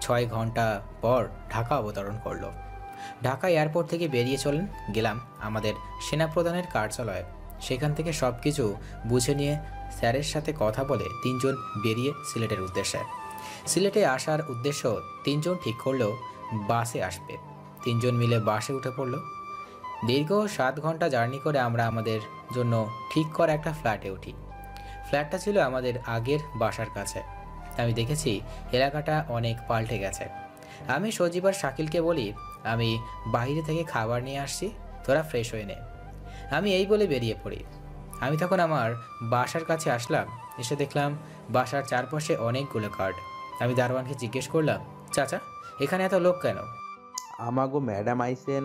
6 ঘন্টা পর ঢাকা অবতরণ করলো। ঢাকা এয়ারপোর্ট থেকে বেরিয়ে গেলাম আমাদের সেনাপ্রধানের কার্যালয়ে। সেখান থেকে সব কিছু বুঝে নিয়ে স্যারের সাথে কথা বলে তিনজন বেরিয়ে সিলেটের উদ্দেশ্যে। সিলেটে আসার উদ্দেশ্য তিনজন ঠিক করলেও বাসে আসবে। তিনজন মিলে বাসে উঠে পড়ল। দীর্ঘ 7 ঘন্টা জার্নি করে আমরা আমাদের জন্য ঠিক করা একটা ফ্ল্যাটে উঠি। ফ্ল্যাটটা ছিল আমাদের আগের বাসার কাছে। আমি দেখেছি এলাকাটা অনেক পাল্টে গেছে। আমি সজীব আর শাকিলকে বলি, আমি বাইরে থেকে খাবার নিয়ে আসছি, তোরা ফ্রেশ হয়ে নে। আমি এই বলে বেরিয়ে পড়ি। আমি তখন আমার বাসার কাছে আসলাম। এসে দেখলাম বাসার চারপাশে অনেকগুলো কার্ড। আমি দারোয়ানকে জিজ্ঞেস করলাম, চাচা এখানে এত লোক কেন? আমাগো ম্যাডাম আইসেন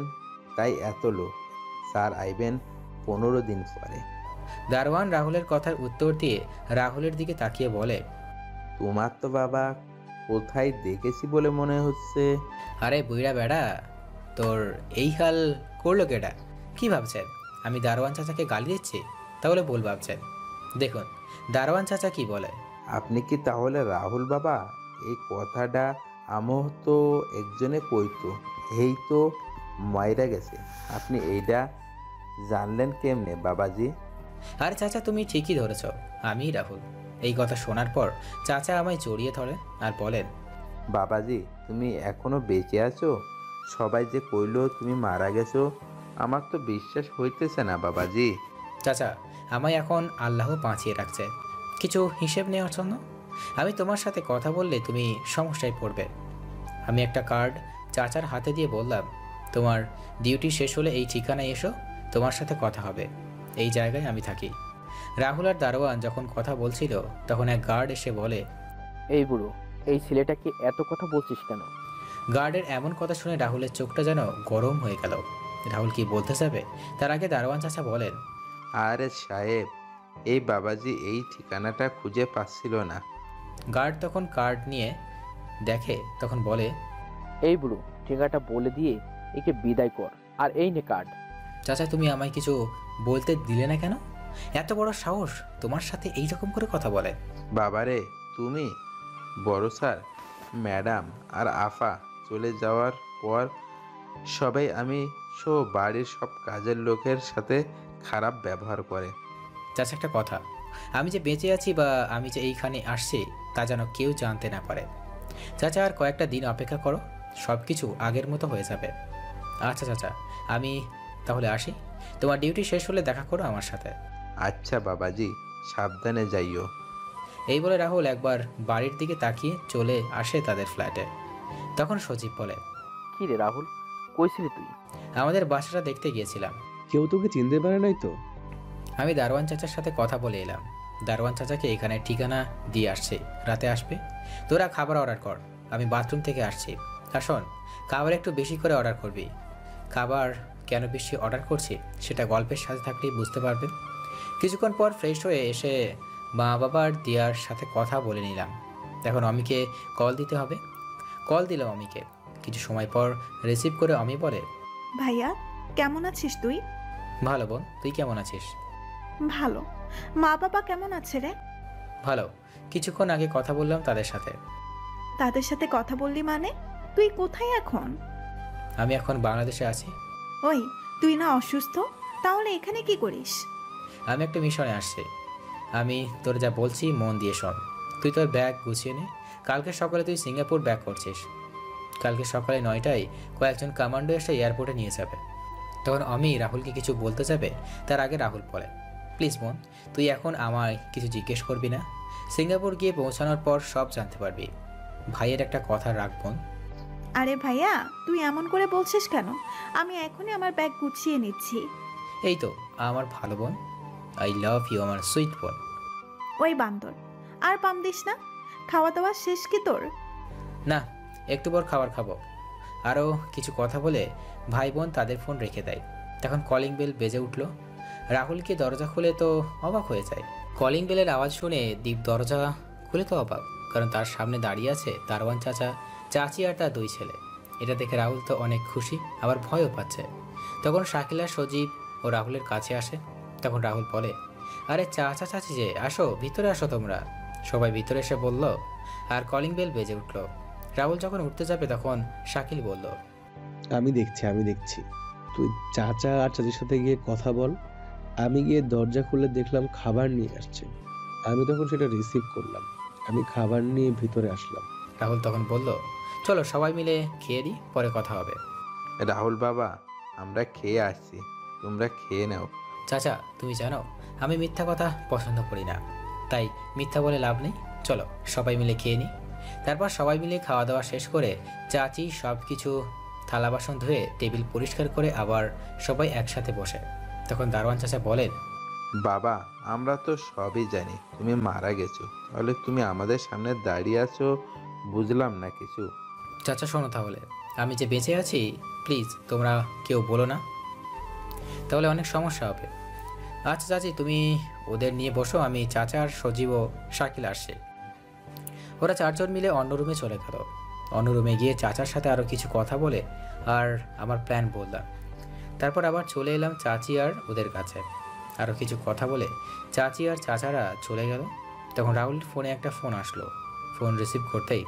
তাই এত লোক, স্যার আইবেন 15 দিন পরে। দারোয়ান রাহুলের কথার উত্তর দিয়ে রাহুলের দিকে তাকিয়ে বলে, তোমার তো বাবা কোথায় দেখেছি বলে মনে হচ্ছে। আরে বুইড়া বেড়া, তোর এই হাল করলো কেডা? কি ভাবছেন আমি দারোয়ান চাচাকে গালি দিচ্ছি? তাহলে ভুল ভাবছেন। দেখুন দারোয়ান চাচা কি বলে। আপনি কি তাহলে রাহুল বাবা? এই কথাটা আমও তো একজনে কইতো, এই তো মাইরা গেছে। আপনি এইটা জানলেন কেমনে বাবাজি? আরে চাচা তুমি ঠিকই ধরেছ, আমি রাহুল। এই কথা শোনার পর চাচা আমায় জড়িয়ে ধরেন আর বলেন, বাবাজি তুমি এখনো বেঁচে আছো? সবাই যে কইলো তুমি মারা গেছো, আমার তো বিশ্বাস হইতেছে না বাবাজি। চাচা আমায় এখন আল্লাহ বাঁচিয়ে রাখছে কিছু হিসেব নেওয়ার জন্য। আমি তোমার সাথে কথা বললে তুমি সমস্যায় পড়বে। আমি একটা কার্ড চাচার হাতে দিয়ে বললাম, তোমার ডিউটি শেষ হলে এই ঠিকানায় এসো, তোমার সাথে কথা হবে। এই জায়গায় আমি থাকি। রাহুল আর দারোয়ান যখন কথা বলছিল তখন এক গার্ড এসে বলে, এই বুড়ো, এই ছেলেটাকে এত কথা বলছিস কেন? গার্ডের এমন কথা শুনে রাহুলের চোখটা যেন গরম হয়ে গেল। রাহুল কি বলতে যাবে তার আগে দারোয়ান চাচা বলেন, আরে সাহেব, এই বাবাজি এই ঠিকানাটা খুঁজে পাচ্ছিল না। গার্ড তখন কার্ড নিয়ে দেখে, তখন বলে, এই বুড়ো ঠিকানাটা বলে দিয়ে একে বিদায় কর, আর এই নে কার্ড। চাচা তুমি আমায় কিছু বলতে দিলে না কেন? এত বড় সাহস তোমার সাথে এইরকম করে কথা বলে? বাবারে তুমি, বড় স্যার, ম্যাডাম আর আফা চলে যাওয়ার পর সবাই আমি বাড়ির সব কাজের লোকের সাথে খারাপ ব্যবহার করে। চাচা একটা কথা, আমি যে বেঁচে আছি বা আমি যে এইখানে আসছি তা যেন কেউ জানতে না পারে। চাচা আর কয়েকটা দিন অপেক্ষা করো, সব কিছু আগের মতো হয়ে যাবে। আচ্ছা চাচা আমি তাহলে আসি, তোমার ডিউটি শেষ হলে দেখা করো আমার সাথে। আচ্ছা বাবাজি, সাবধানে যাইও। এই বলে রাহুল একবার বাড়ির দিকে তাকিয়ে চলে আসে তাদের ফ্ল্যাটে। তখন সজীব বলে, কি রে রাহুল, কইছিলি তুই? আমাদের বাসাটা দেখতে গিয়েছিলাম। কেউ তোকে চিনতে পারে নাই তো? আমি দারোয়ান চাচার সাথে কথা বলে এলাম। দারোয়ান চাচাকে এখানে ঠিকানা দিয়ে আসছে, রাতে আসবে। তোরা খাবার অর্ডার কর, আমি বাথরুম থেকে আসছি। আর শোন, খাবার একটু বেশি করে অর্ডার করবি। খাবার কেন বেশি অর্ডার করছি সেটা গল্পের সাথে থাকলেই বুঝতে পারবেন। কিছুক্ষণ পর ফ্রেশ হয়ে এসে মা বাবার দিয়ার সাথে কথা বলে নিলাম। এখন অমিকে কল দিতে হবে। কল দিলাম অমিকে। কিছু সময় পর রিসিভ করে অমি বলে, ভাইয়া কেমন আছিস তুই? ভালো বোন, তুই কেমন আছিস? ভালো। মা বাবা কেমন আছে রে? ভালো। কিছুক্ষণ আগে কথা বললাম তাদের সাথে। তাদের সাথে কথা বললি মানে? তুই কোথায় এখন? আমি এখন বাংলাদেশে আছি। ওই তুই না অসুস্থ, তাহলে এখানে কি করিস? আমি একটা মিশনে আসছি। আমি তোর যা বলছি মন দিয়ে শোন। তুই তোর ব্যাগ গুছিয়ে নে। কালকে সকালে তুই সিঙ্গাপুর ব্যাক করছিস। কালকে সকালে 9টায় কয়েকজন কমান্ডো এসে এয়ারপোর্টে নিয়ে যাবে। তখন আমি রাহুলকে কিছু বলতে যাবে তার আগে রাহুল বলে, প্লিজ বোন তুই এখন আমায় কিছু জিজ্ঞেস করবি না। সিঙ্গাপুর গিয়ে পৌঁছানোর পর সব জানতে পারবি। ভাইয়ের একটা কথা রাখ বোন। আরে ভাইয়া তুই এমন করে বলছিস কেন? আমি এখনই আমার ব্যাগ গুছিয়ে নিচ্ছি। এই তো আমার ভালো বোন, আই লাভ ইউ আমার সুইট বোন। ওই বান্দর, আর পাম দিস না। খাওয়া দাওয়া শেষ কি তোর? না, একটু পর খাবার খাবো। আরও কিছু কথা বলে ভাই বোন তাদের ফোন রেখে দেয়। তখন কলিং বেল বেজে উঠল। রাহুলকে দরজা খুলে তো অবাক হয়ে যায়। কলিং বেলের আওয়াজ শুনে দীপ দরজা খুলে তো অবাক, কারণ তার সামনে দাঁড়িয়ে আছে দারোয়ান চাচা, চাচি আর তার 2 ছেলে। এটা দেখে রাহুল তো অনেক খুশি, আবার ভয়ও পাচ্ছে। তখন শাকিল আর সজীব ও রাহুলের কাছে আসে। তখন রাহুল বলে, আরে চাচা চাচি যে, আসো ভিতরে আসো তোমরা। সবাই ভিতরে এসে বলল, আর কলিং বেল বেজে উঠল। রাহুল যখন উঠতে যাবে তখন শাকিল বলল, আমি দেখছি, তুই চাচা আর চাচির সাথে গিয়ে কথা বল। আমি গিয়ে দরজা খুলে দেখলাম খাবার নিয়ে আসছে। আমি তখন সেটা রিসিভ করলাম। আমি খাবার নিয়ে ভিতরে আসলাম। রাহুল তখন বলল, চলো সবাই মিলে খেয়ে দিই, পরে কথা হবে। রাহুল বাবা, আমরা খেয়ে আসছি, তোমরা খেয়ে নাও। চাচা তুমি জানো আমি মিথ্যা কথা পছন্দ করি না, তাই মিথ্যা বলে লাভ নেই, চলো সবাই মিলে খেয়ে নিই। তারপর সবাই মিলে খাওয়া দাওয়া শেষ করে চাচি সব কিছু থালা বাসন ধুয়ে টেবিল পরিষ্কার করে আবার সবাই একসাথে বসে। তখন দারোয়ান চাচা বলেন, বাবা, আমরা তো সবই জানি তুমি মারা গেছো, তাহলে তুমি আমাদের সামনে দাঁড়িয়ে আছো, বুঝলাম না কিছু। চাচা শোনো, তাহলে আমি যে বেঁচে আছি প্লিজ তোমরা কেউ বলো না, তাহলে অনেক সমস্যা হবে। আচ্ছা চাচি তুমি ওদের নিয়ে বসো, আমি চাচা আর সজীব ও শাকিল আসছে। ওরা চারজন মিলে অন্য রুমে চলে গেল। অন্য রুমে গিয়ে চাচার সাথে আরও কিছু কথা বলে আর আমার প্ল্যান বললাম। তারপর আবার চলে এলাম চাচি আর ওদের কাছে। আরও কিছু কথা বলে চাচি আর চাচারা চলে গেল। তখন রাহুলের ফোনে একটা ফোন আসলো। ফোন রিসিভ করতেই,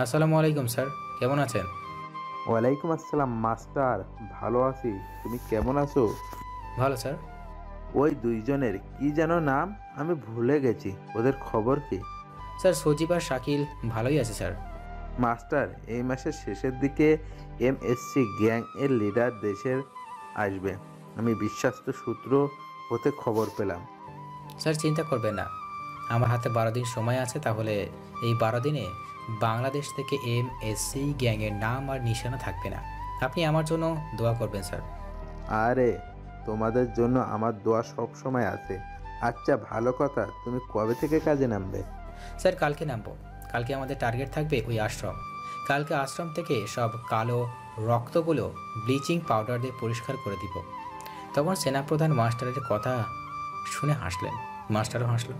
আসসালামু আলাইকুম স্যার, কেমন আছেন? ওয়ালাইকুম আসসালাম মাস্টার, ভালো আছি, তুমি কেমন আছো? ভালো স্যার। ওই দুইজনের কি যেন নাম, আমি ভুলে গেছি, ওদের খবর কি? স্যার সজীব আর শাকিল ভালোই আছে স্যার। মাস্টার, এই মাসের শেষের দিকে এমএসসি গ্যাং এর লিডার দেশের আসবে, আমি বিশ্বস্ত সূত্র হতে খবর পেলাম। স্যার চিন্তা করবেন না, আমার হাতে 12 দিন সময় আছে, তাহলে এই 12 দিনে বাংলাদেশ থেকে এমএসসি গ্যাংয়ের নাম আর নিশানা থাকবে না। আপনি আমার জন্য দোয়া করবেন স্যার। আরে তোমাদের জন্য আমার দোয়া সব সময় আছে। আচ্ছা ভালো কথা, তুমি কবে থেকে কাজে নামবে? স্যার কালকে নামবো। কালকে আমাদের টার্গেট থাকবে ওই আশ্রম। কালকে আশ্রম থেকে সব কালো রক্তগুলো ব্লিচিং পাউডার দিয়ে পরিষ্কার করে দিব। তখন সেনাপ্রধান মাস্টারের কথা শুনে হাসলেন। মাস্টারও হাসল।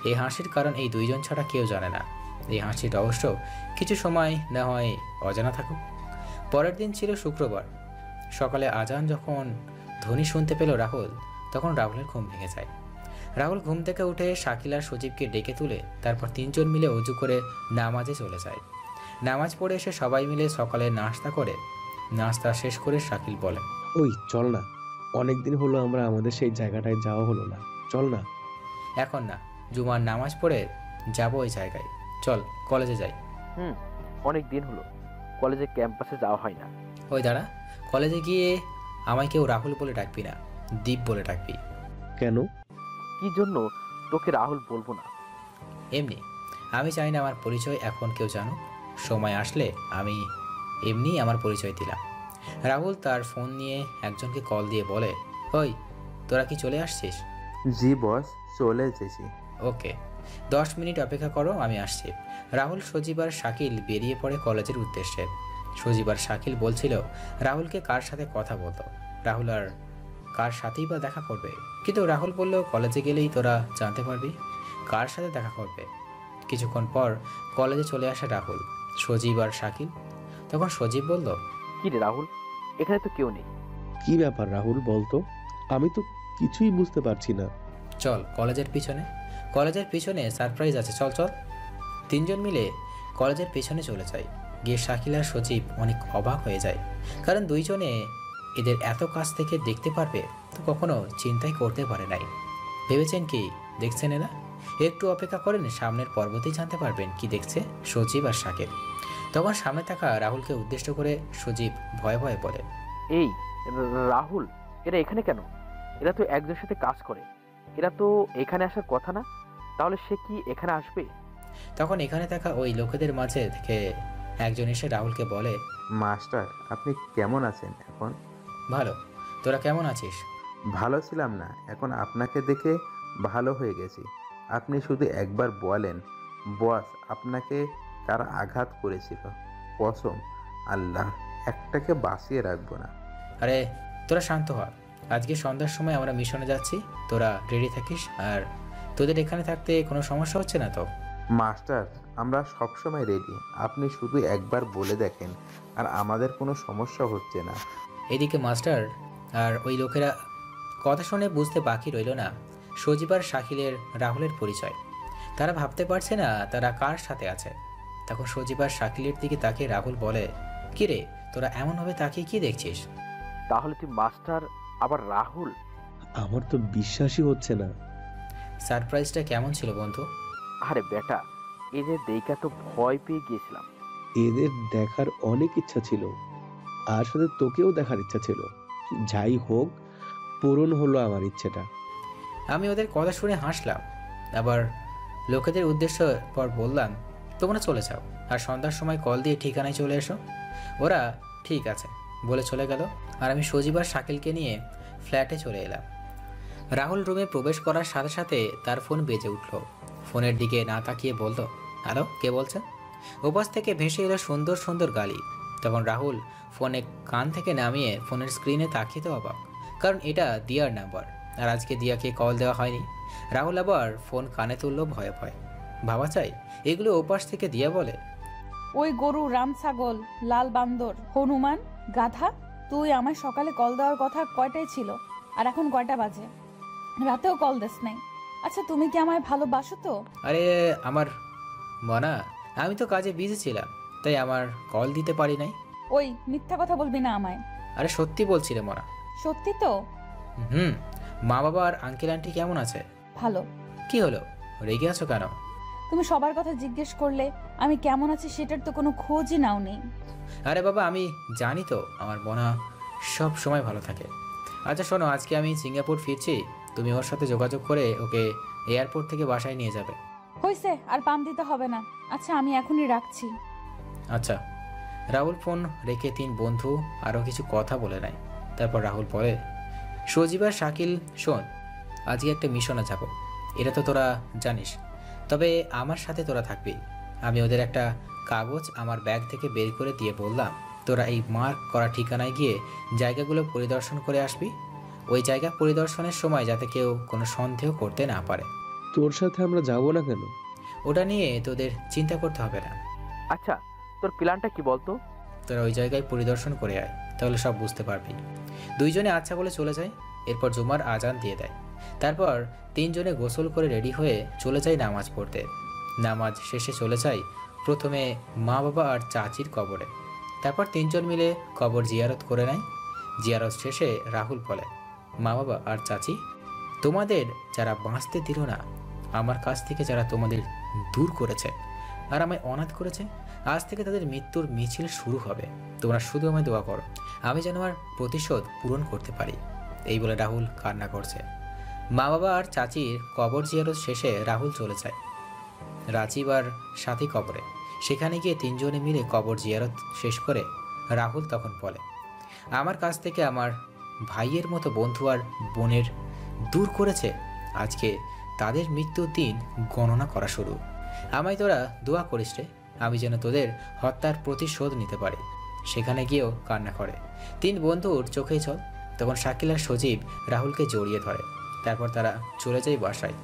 এই হাসির কারণ এই দুইজন ছাড়া কেউ জানে না। এই হাসিটা অবশ্য কিছু সময় না হয় অজানা থাকুক। পরের দিন ছিল শুক্রবার। সকালে আজান যখন ধ্বনি শুনতে পেল রাহুল, তখন রাহুলের ঘুম ভেঙে যায়। রাহুল ঘুম থেকে উঠে শাকিল আর সজীবকে ডেকে তুলে তারপর তিনজন মিলে অজু করে নামাজে চলে যায়। নামাজ পড়ে এসে সবাই মিলে সকালে নাস্তা করে। নাস্তা শেষ করে শাকিল বলে, ওই চল না, অনেকদিন হলো আমরা আমাদের সেই জায়গাটায় যাওয়া হলো না, চল না। এখন না, জুমার নামাজ পড়ে যাবো ওই জায়গায়, চল কলেজে যাই। অনেক দিন হলো কলেজে ক্যাম্পাসে যাওয়া হয় না। ওই দাঁড়া, কলেজে গিয়ে আমায় কেউ রাহুল বলে ডাকবি না, দীপ বলে ডাকবি। কেন? কি জন্য তোকে রাহুল বলবো না? এমনি, আমি চাই না আমার পরিচয় এখন কেউ জানুক। সময় আসলে আমি এমনি আমার পরিচয় দিলাম। রাহুল তার ফোন নিয়ে একজনকে কল দিয়ে বলে, ওই তোরা কি চলে আসছিস? জি বস, চলে এসেছি। ওকে, 10 মিনিট অপেক্ষা করো, আমি আসছি। রাহুল, সজীব আর শাকিল বেরিয়ে পড়ে কলেজের উদ্দেশ্যে। সজীব আর শাকিল বলছিল রাহুলকে কার সাথে কথা বলতো, রাহুল আর কার সাথেই বা দেখা করবে। কিন্তু রাহুল বলল, কলেজে গেলেই তোরা জানতে পারবি কার সাথে দেখা করবে। কিছুক্ষণ পর কলেজে চলে আসে রাহুল, সজীব আর শাকিল। তখন সজীব বলল, কি রে রাহুল, এখানে তো কেউ নেই। কি ব্যাপার রাহুল, বলতো, আমি তো কিছুই বুঝতে পারছি না। চল কলেজের পিছনে, কলেজের পিছনে সারপ্রাইজ আছে, চল চল। তিনজন মিলে কলেজের পেছনে চলে যায়। গিয়ে শাকিল আর সজীব অনেক অবাক হয়ে যায়, কারণ দুইজনে এদের এত কাছ থেকে দেখতে পারবে তো কখনো চিন্তাই করতে পারে নাই। ভেবেছেন কি দেখছেন এরা? একটু অপেক্ষা করেন, সামনের পর্বতেই জানতে পারবেন কি দেখছে সজীব আর শাকিল। তখন সামনে থাকা রাহুলকে উদ্দেশ্য করে সজীব ভয়ে ভয়ে বলে, এই রাহুল, এরা এখানে কেন? এরা তো একজনের সাথে কাজ করে, এরা তো এখানে আসার কথা না, তাহলে সে কি এখানে আসবে? তখন এখানে থাকা ওই লোকেদের মাঝে থেকে একজন এসে রাহুলকে বলে, মাস্টার, আপনি কেমন আছেন এখন? ভালো, তোরা কেমন আছিস? ভালো ছিলাম না, এখন আপনাকে দেখে ভালো হয়ে গেছি। আপনি শুধু একবার বলেন বস, আপনাকে কারা আঘাত করেছিল? কসম আল্লাহ, একটাকে বাঁচিয়ে রাখবো না। আরে তোরা শান্ত হ, আজকে সন্ধ্যার সময় আমরা মিশনে যাচ্ছি, তোরা রেডি থাকিস। আর তোদের এখানে থাকতে কোনো সমস্যা হচ্ছে না তো? মাস্টার, আমরা সবসময় রেডি, আপনি শুধু একবার বলে দেখেন আর আমাদের কোনো সমস্যা হচ্ছে না। এদিকে মাস্টার আর ওই লোকেরা কথা শুনে বুঝতে বাকি রইল না সজীব আর শাকিলের রাহুলের পরিচয়। তারা ভাবতে পারছে না তারা কার সাথে আছে। তখন সজীব আর শাকিলের দিকে তাকিয়ে রাহুল বলে, কি রে তোরা এমনভাবে তাকিয়ে কি দেখছিস? তাহলে তুই মাস্টার আবার রাহুল? আমার তো বিশ্বাসই হচ্ছে না। সারপ্রাইজটা কেমন ছিল বন্ধু? আরে বেটা, এদের দেখা তো ভয় পেয়ে গিয়েছিলাম। এদের দেখার অনেক ইচ্ছা ছিল, আর সাথে তোকেও দেখার ইচ্ছা ছিল। যাই হোক, পূরণ হলো আমার ইচ্ছেটা। আমি ওদের কথা শুনে হাসলাম, আবার লোকেদের উদ্দেশ্য পর বললাম, তোমরা চলে যাও আর সন্ধ্যার সময় কল দিয়ে ঠিকানায় চলে এসো। ওরা ঠিক আছে বলে চলে গেল, আর আমি সজীব আর শাকিলকে নিয়ে ফ্ল্যাটে চলে এলাম। রাহুল রুমে প্রবেশ করার সাথে সাথে তার ফোন বেজে উঠল। ফোনের দিকে না তাকিয়ে বলল, হ্যালো, কে বলছে? ওপাশ থেকে ভেসে এলো সুন্দর সুন্দর গালি। তখন রাহুল ফোনে কান থেকে নামিয়ে ফোনের স্ক্রিনে তাকিয়ে তো অবাক, কারণ এটা দিয়ার নাম্বার, আর আজকে দিয়াকে কল দেওয়া হয়নি। রাহুল আবার ফোন কানে তুলল ভয়ে ভয়ে। ভাবা চাই এগুলো ওপাশ থেকে দিয়া বলে, ওই গরু, রাম ছাগল, লাল বান্দর, হনুমান, গাধা, তুই আমায় সকালে কল দেওয়ার কথা কয়টায় ছিল, আর এখন কয়টা বাজে? রাতেও কল দিস নাই। আচ্ছা তুমি কি আমায় ভালোবাসো তো? আরে আমার মনা, আমি তো কাজে বিজি ছিলাম, তাই আমার কল দিতে পারি নাই। ওই মিথ্যা কথা বলবি না আমায়। আরে সত্যি বলছি রে মনা। সত্যি তো? মা বাবা আর আঙ্কেল আন্টি কেমন আছে? ভালো। কি হলো, রেগে আছো কেন? তুমি সবার কথা জিজ্ঞেস করলে আমি কেমন আছি সেটার তো কোনো খোঁজই নাও নেই। আরে বাবা, আমি জানি তো আমার মনা সব সময় ভালো থাকে। আচ্ছা শোনো, আজকে আমি সিঙ্গাপুর ফিরছি, তুমি ওর সাথে যোগাযোগ করে ওকে এয়ারপোর্ট থেকে বাসায় নিয়ে যাবে। হইছে, আর পাম দিতে হবে না। আচ্ছা আমি এখনই রাখছি। আচ্ছা। রাহুল ফোন রেখে তিন বন্ধু আরও কিছু কথা বলে নেয়। তারপর রাহুল বলে, সজীব আর শাকিল শোন, আজকে একটা মিশনে যাব, এটা তো তোরা জানিস, তবে আমার সাথে তোরা থাকবি। আমি ওদের একটা কাগজ আমার ব্যাগ থেকে বের করে দিয়ে বললাম, তোরা এই মার্ক করা ঠিকানায় গিয়ে জায়গাগুলো পরিদর্শন করে আসবি। ওই জায়গা পরিদর্শনের সময় যাতে কেউ কোনো সন্দেহ করতে না পারে। তোর সাথে আমরা যাব না কেন? ওটা নিয়ে তোদের চিন্তা করতে হবে না। আচ্ছা তোর প্ল্যানটা কি বলতো? তোরা ওই জায়গায় পরিদর্শন করে আয়, তাহলে সব বুঝতে পারবি। দুইজনে আচ্ছা বলে চলে যায়। এরপর জুমার আজান দিয়ে দেয়। তারপর তিনজনে গোসল করে রেডি হয়ে চলে যায় নামাজ পড়তে। নামাজ শেষে চলে যায় প্রথমে মা বাবা আর চাচির কবরে। তারপর তিনজন মিলে কবর জিয়ারত করে নেয়। জিয়ারত শেষে রাহুল বলে, মা বাবা আর চাচি, তোমাদের যারা বাঁচতে দিল না, আমার কাছ থেকে যারা তোমাদের দূর করেছে আর আমায় অনাথ করেছে, আজ থেকে তাদের মৃত্যুর মিছিল শুরু হবে। তোমরা শুধু আমায় দোয়া করো, আমি যেন আমার প্রতিশোধ পূরণ করতে পারি। এই বলে রাহুল কান্না করছে। মা বাবা আর চাচির কবর জিয়ারত শেষে রাহুল চলে যায় রাজীব আর সাথী কবরে। সেখানে গিয়ে তিনজনে মিলে কবর জিয়ারত শেষ করে রাহুল তখন বলে, আমার কাছ থেকে আমার ভাইয়ের মতো বন্ধু আর বোনের দূর করেছে, আজকে তাদের মৃত্যুর দিন গণনা করা শুরু। আমায় তোরা দোয়া করিস রে, আমি যেন তোদের হত্যার প্রতিশোধ নিতে পারি। সেখানে গিয়েও কান্না করে। তিন বন্ধুর চোখে জল। তখন শাকিল আর সজীব রাহুলকে জড়িয়ে ধরে। তারপর তারা চলে যায় বাসায়।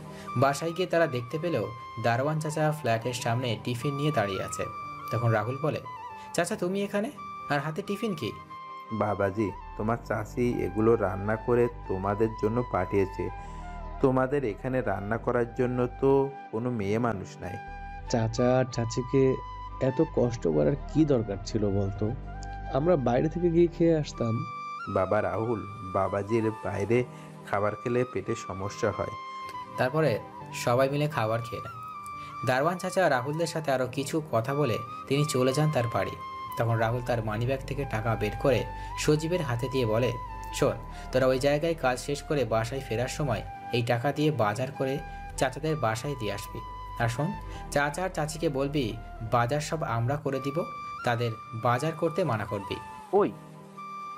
বাসায় গিয়ে তারা দেখতে পেলেও দারোয়ান চাচা ফ্ল্যাটের সামনে টিফিন নিয়ে দাঁড়িয়ে আছে। তখন রাহুল বলে, চাচা তুমি এখানে, আর হাতে টিফিন কি? বাবাজি, তোমার চাচি এগুলো রান্না করে তোমাদের জন্য পাঠিয়েছে। তোমাদের এখানে রান্না করার জন্য তো কোনো মেয়ে মানুষ নাই। চাচা আর চাচিকে এত কষ্ট করার কি দরকার ছিল বলতো? আমরা বাইরে থেকে গিয়ে খেয়ে আসতাম। বাবা রাহুল, বাবাজির বাইরে খাবার খেলে পেটে সমস্যা হয়। তারপরে সবাই মিলে খাবার খেয়ে নেয়। দারোয়ান চাচা রাহুলদের সাথে আরও কিছু কথা বলে তিনি চলে যান তার বাড়ি। তখন রাহুল তার মানিব্যাগ থেকে টাকা বের করে সজীবের হাতে দিয়ে বলে, শোন, তোরা ওই জায়গায় কাজ শেষ করে বাসায় ফেরার সময় এই টাকা দিয়ে বাজার করে চাচাদের বাসায় দিয়ে আসবি। আর শোন, চাচা আর চাচিকে বলবি বাজার সব আমরা করে দিব, তাদের বাজার করতে মানা করবি। ওই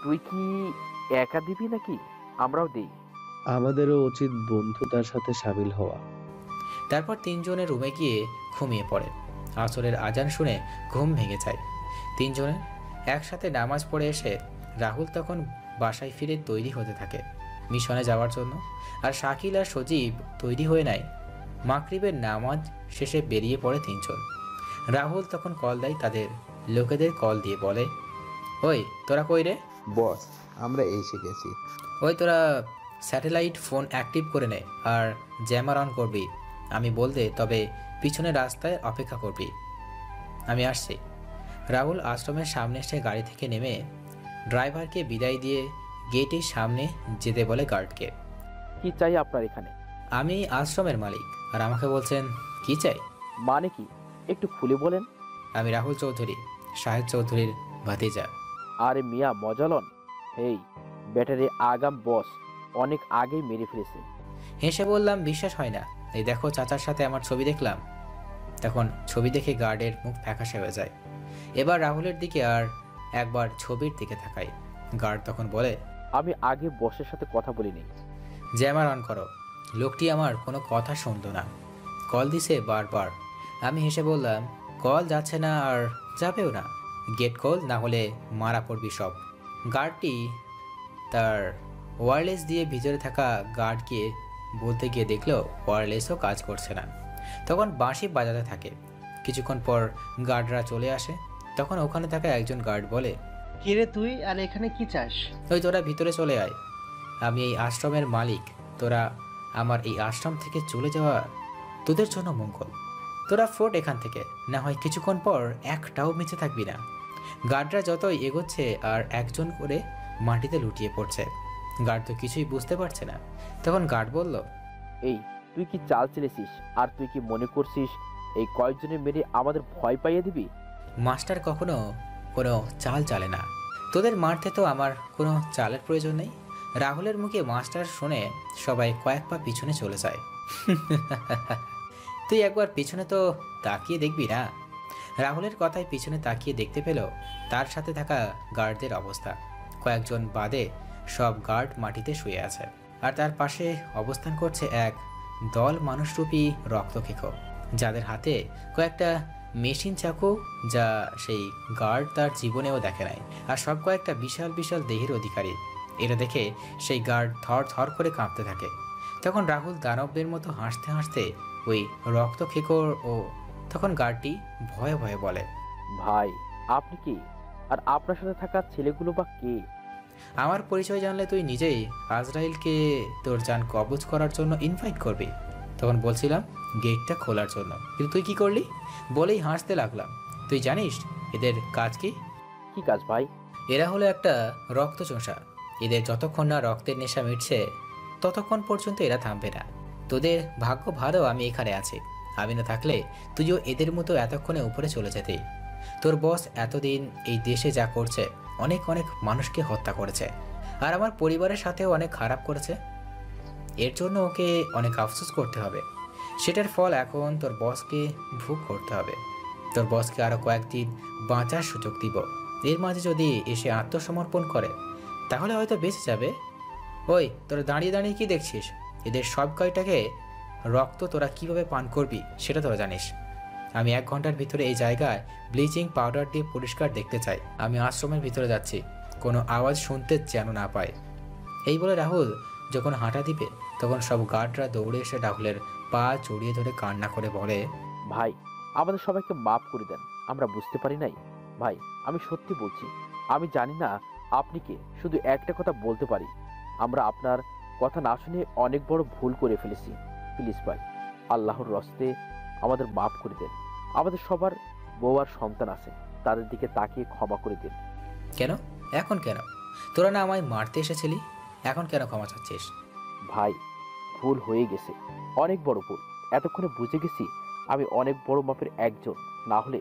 তুই কি একা দিবি নাকি আমরাও দিই? আমাদেরও উচিত বন্ধুতার সাথে সামিল হওয়া। তারপর তিনজনের রুমে গিয়ে ঘুমিয়ে পড়ে। আসরের আজান শুনে ঘুম ভেঙে যায়। তিনজনে একসাথে নামাজ পড়ে এসে রাহুল তখন বাসায় ফিরে তৈরি হতে থাকে মিশনে যাওয়ার জন্য। আর শাকিল আর সজীব তৈরি হয়ে নেয়। মাগরিবের নামাজ শেষে বেরিয়ে পড়ে তিনজন। রাহুল তখন কল দেয় তাদের লোকেদের, কল দিয়ে বলে, ওই তোরা কই রে? বস, আমরা এসে গেছি। ওই তোরা স্যাটেলাইট ফোন অ্যাক্টিভ করে নে আর জ্যামার অন করবি। আমি বলতে তবে পিছনের রাস্তায় অপেক্ষা করবি, আমি আসছি। রাহুল আশ্রমের সামনে এসে গাড়ি থেকে নেমে ড্রাইভারকে বিদায় দিয়ে গেটের সামনে যেতে বলে গার্ডকে। কি চাই আপনার এখানে? আমি আশ্রমের মালিক আর আমাকে বলছেন কি চাই? মানে কি, একটু খুলে বলেন। আমি রাহুল চৌধুরী, শাহেদ চৌধুরীর ভাতিজা। আরে মিয়া মজালন, হেই ব্যাটারি আগাম বস অনেক আগেই মেরে ফেলেছে। হেসে বললাম বিশ্বাস হয় না, এই দেখো চাচার সাথে আমার ছবি দেখলাম। তখন ছবি দেখে গার্ডের মুখ ফ্যাকাশে হয়ে যায়। এবার রাহুলের দিকে আর একবার ছবির দিকে তাকাই। গার্ড তখন বলে, আমি আগে বসের সাথে কথা বলিনি। জ্যামার অন করো। লোকটি আমার কোনো কথা শুনল না, কল দিছে বারবার। আমি হেসে বললাম কল যাচ্ছে না আর যাবেও না, গেট কল না হলে মারা পড়বি সব। গার্ডটি তার ওয়্যারলেস দিয়ে ভিতরে থাকা গার্ডকে বলতে গিয়ে দেখলো ওয়্যারলেসও কাজ করছে না। তখন বাঁশি বাজাতে থাকে। কিছুক্ষণ পর গার্ডরা চলে আসে। তখন ওখানে থাকা একজন গার্ড বলে, কিরে তুই আর এখানে কি চাস? ওই তোরা ভিতরে চলে আয়, আমি এই আশ্রমের মালিক। তোরা আমার এই আশ্রম থেকে চলে যাওয়া তোদের জন্য মঙ্গল। তোরা ফোর্ট এখান থেকে, না হয় কিছুক্ষণ পর একটাও বেঁচে থাকবি না। গার্ডরা যতই এগোচ্ছে আর একজন করে মাটিতে লুটিয়ে পড়ছে। গার্ড তো কিছুই বুঝতে পারছে না। তখন গার্ড বলল, এই তুই কি চাল চেলেছিস? আর তুই কি মনে করছিস এই কয়েকজনে মেরে আমাদের ভয় পাইয়ে দিবি? মাস্টার কখনো কোনো চাল চালে না, তোদের মারতে তো আমার কোনো চালের প্রয়োজন নেই। রাহুলের মুখে মাস্টার শুনে সবাই কয়েক পা পিছনে চলে যায়। তুই একবার পিছনে তো তাকিয়ে দেখবি না? রাহুলের কথায় পিছনে তাকিয়ে দেখতে পেল তার সাথে থাকা গার্ডদের অবস্থা। কয়েকজন বাদে সব গার্ড মাটিতে শুয়ে আছে, আর তার পাশে অবস্থান করছে এক দল মানুষরূপী রক্তখেকো, যাদের হাতে কয়েকটা মেশিন চাকু, যা সেই গার্ড তার জীবনেও দেখে নাই। আর সব কয়েকটা বিশাল বিশাল দেহের অধিকারী। এটা দেখে সেই গার্ড থর থর করে কাঁপতে থাকে। তখন রাহুল দানবদের মতো হাসতে হাসতে ওই রক্তখেকোর তখন গার্ডটি ভয়ে ভয়ে বলে, ভাই আপনি কি? আর আপনার সাথে থাকা ছেলেগুলো বা কে? আমার পরিচয় জানলে তুই নিজেই আজরাইলকে তোর জান কবজ করার জন্য ইনভাইট করবি। তখন বলছিলাম গেটটা খোলার জন্য, কিন্তু তুই কি করলি? বলেই হাসতে লাগলাম। তুই জানিস এদের কাজ কি? কি কাজ ভাই? এরা হলো একটা রক্তচোষা। এদের যতক্ষণ না রক্তের নেশা মিটছে ততক্ষণ পর্যন্ত এরা থামবে না। তোদের ভাগ্য ভালো আমি এখানে আছি, আমি না থাকলে তুইও এদের মতো এতক্ষণে উপরে চলে যেতে। তোর বস এতদিন এই দেশে যা করছে, অনেক অনেক মানুষকে হত্যা করেছে, আর আমার পরিবারের সাথেও অনেক খারাপ করেছে। এর জন্য ওকে অনেক আফসোস করতে হবে। সেটার ফল এখন তোর বসকে ভোগ করতে হবে। তোর বসকে আরও কয়েকদিন বাঁচার সুযোগ দিব। এর মাঝে যদি এসে আত্মসমর্পণ করে তাহলে হয়তো বেঁচে যাবে। ওই তোরা দাঁড়িয়ে দাঁড়িয়ে কি দেখছিস? এদের সব কয়টাকে রক্ত তোরা কিভাবে পান করবি সেটা তোরা জানিস। আমি 1 ঘন্টার ভিতরে এই জায়গায় ব্লিচিং পাউডার দিয়ে পরিষ্কার দেখতে চাই। আমি আশ্রমের ভিতরে যাচ্ছি, কোনো আওয়াজ শুনতে যেন না পায়। এই বলে রাহুল যখন হাঁটা দিবে তখন সব গার্ডরা দৌড়ে এসে রাহুলের পা জড়িয়ে ধরে কান্না করে বলে, ভাই আমাদের সবাইকে মাফ করে দেন, আমরা বুঝতে পারি নাই। ভাই আমি সত্যি বলছি, আমি জানি না আপনি কে, শুধু একটা কথা বলতে পারি, আমরা আপনার কথা না শুনে অনেক বড় ভুল করে ফেলেছি। প্লিজ ভাই, আল্লাহর রস্তে আমাদের মাফ করে দেন। আমাদের সবার বউ আর সন্তান আছে, তাদের দিকে তাকিয়ে ক্ষমা করে দিন। কেন এখন কেন? তোরা না আমায় মারতে এসেছিলি, এখন কেন ক্ষমা চাচ্ছিস? ভাই ভুল হয়ে গেছে, অনেক বড় ভুল। এতক্ষণে বুঝে গেছি আমি অনেক বড় মাপের একজন, না হলে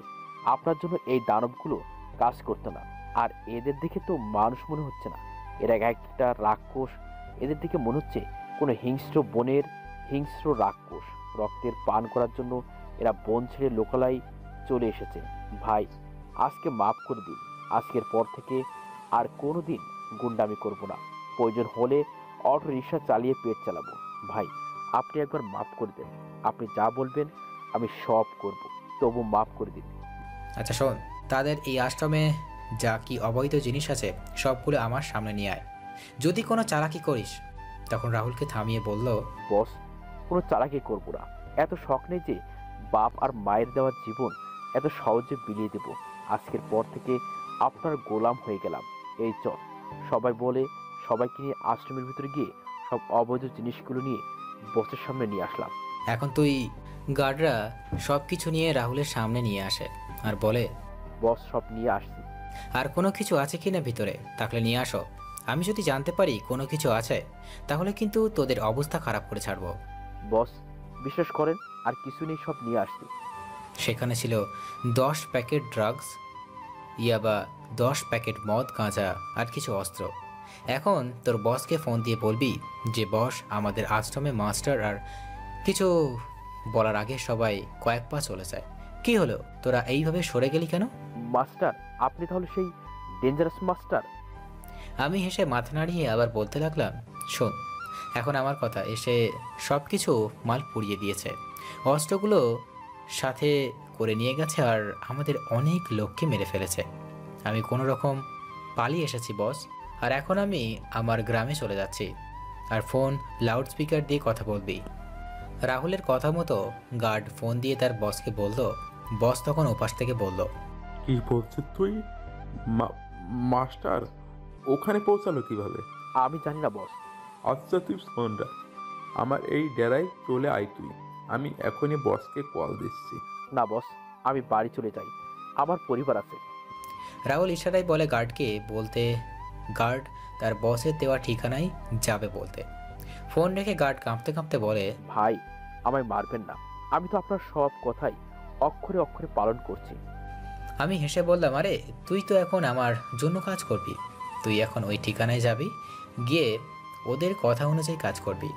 আপনার জন্য এই দানবগুলো কাজ করতো না। আর এদের দেখে তো মানুষ মনে হচ্ছে না, এরা একটা রাক্ষস। এদের দিকে মনে হচ্ছে কোনো হিংস্র বনের হিংস্র রাক্ষস। রক্তের পান করার জন্য এরা বন ছেড়ে লোকালয় চলে এসেছে। ভাই আজকে মাফ করে দিন, আজকের পর থেকে আর কোনো দিন গুন্ডামি করব না, প্রয়োজন হলে অটো রিক্সা চালিয়ে পেট চালাবো। ভাই আপনি একবার মাফ করে দেন, আপনি যা বলবেন আমি সব করব, তবু মাফ করে দিন। আচ্ছা শোন, তাদের এই আশ্রমে যা কি অবৈধ জিনিস আছে সবগুলো আমার সামনে নিয়ে আয়। যদি কোনো চালাকি করিস। তখন রাহুলকে থামিয়ে বলল, বস কোনো চালাকি করব না। এত শখ নেই যে বাপ আর মায়ের দেওয়া জীবন এত সহজে বিলিয়ে দেব। আজকের পর থেকে আপনার গোলাম হয়ে গেলাম। এই চল, সবাই বলে সবাইকে নিয়ে আশ্রমের ভিতরে গিয়ে সব অবৈধ জিনিসগুলো নিয়ে বসের সামনে নিয়ে আসলাম। এখন তুই গার্ডরা সব কিছু নিয়ে রাহুলের সামনে নিয়ে আসে আর বলে, বস সব নিয়ে আসছি। আর কোনো কিছু আছে কিনা ভিতরে, থাকলে নিয়ে আসো। আমি যদি জানতে পারি কোনো কিছু আছে, তাহলে কিন্তু তোদের অবস্থা খারাপ করে ছাড়বো। বস বিশ্বাস করেন, আর কিছু নেই, সব নিয়ে আসছি। সেখানে ছিল 10 প্যাকেট ড্রাগস, ইয়াবা 10 প্যাকেট মদ, গাঁজা আর কিছু অস্ত্র। এখন তোর বসকে ফোন দিয়ে বলবি যে বস আমাদের আশ্রমে মাস্টার, আর কিছু বলার আগে সবাই কয়েক পা চলে যায়। কি হলো, তোরা এইভাবে সরে গেলি কেন? মাস্টার, আপনি তাহলে সেই ডেঞ্জারাস মাস্টার? আমি হেসে মাথা নাড়িয়ে আবার বলতে লাগলাম, শোন, এখন আমার কথা, এসে সব কিছু মাল পুড়িয়ে দিয়েছে, অস্ত্রগুলো সাথে করে নিয়ে গেছে আর আমাদের অনেক লোককে মেরে ফেলেছে। আমি কোনো রকম পালিয়ে এসেছি বস, আর এখন আমি আমার গ্রামে চলে যাচ্ছি। আর ফোন লাউড স্পিকার দিয়ে কথা বলবি। রাহুলের কথা মতো গার্ড ফোন দিয়ে তার বসকে বলল। বস তখন ওপাশ থেকে বলল, কি বলছিস তুই? মাস্টার ওখানে পৌঁছালো কিভাবে? আমি জানি না বস। আচ্ছা তুই শোন রাখ, আমার এই ডেরায় চলে আয় তুই, আমি এখনই বসকে কল দিচ্ছি। না বস, আমি বাড়ি চলে যাই, আমার পরিবার আছে। রাহুল ইশারায় বলে গার্ডকে বলতে। গার্ড তার বসের দেওয়া ঠিকানায় যাবে বলতে। ফোন রেখে গার্ড কাঁপতে কাঁপতে বলে, ভাই আমায় মারবেন না, আমি তো আপনার সব কথাই অক্ষরে অক্ষরে পালন করছি। আমি হেসে বললাম, আরে তুই তো এখন আমার জন্য কাজ করবি, তুই এখন ওই ঠিকানায় যাবি, গিয়ে ওদের কথা অনুযায়ী কাজ করবি,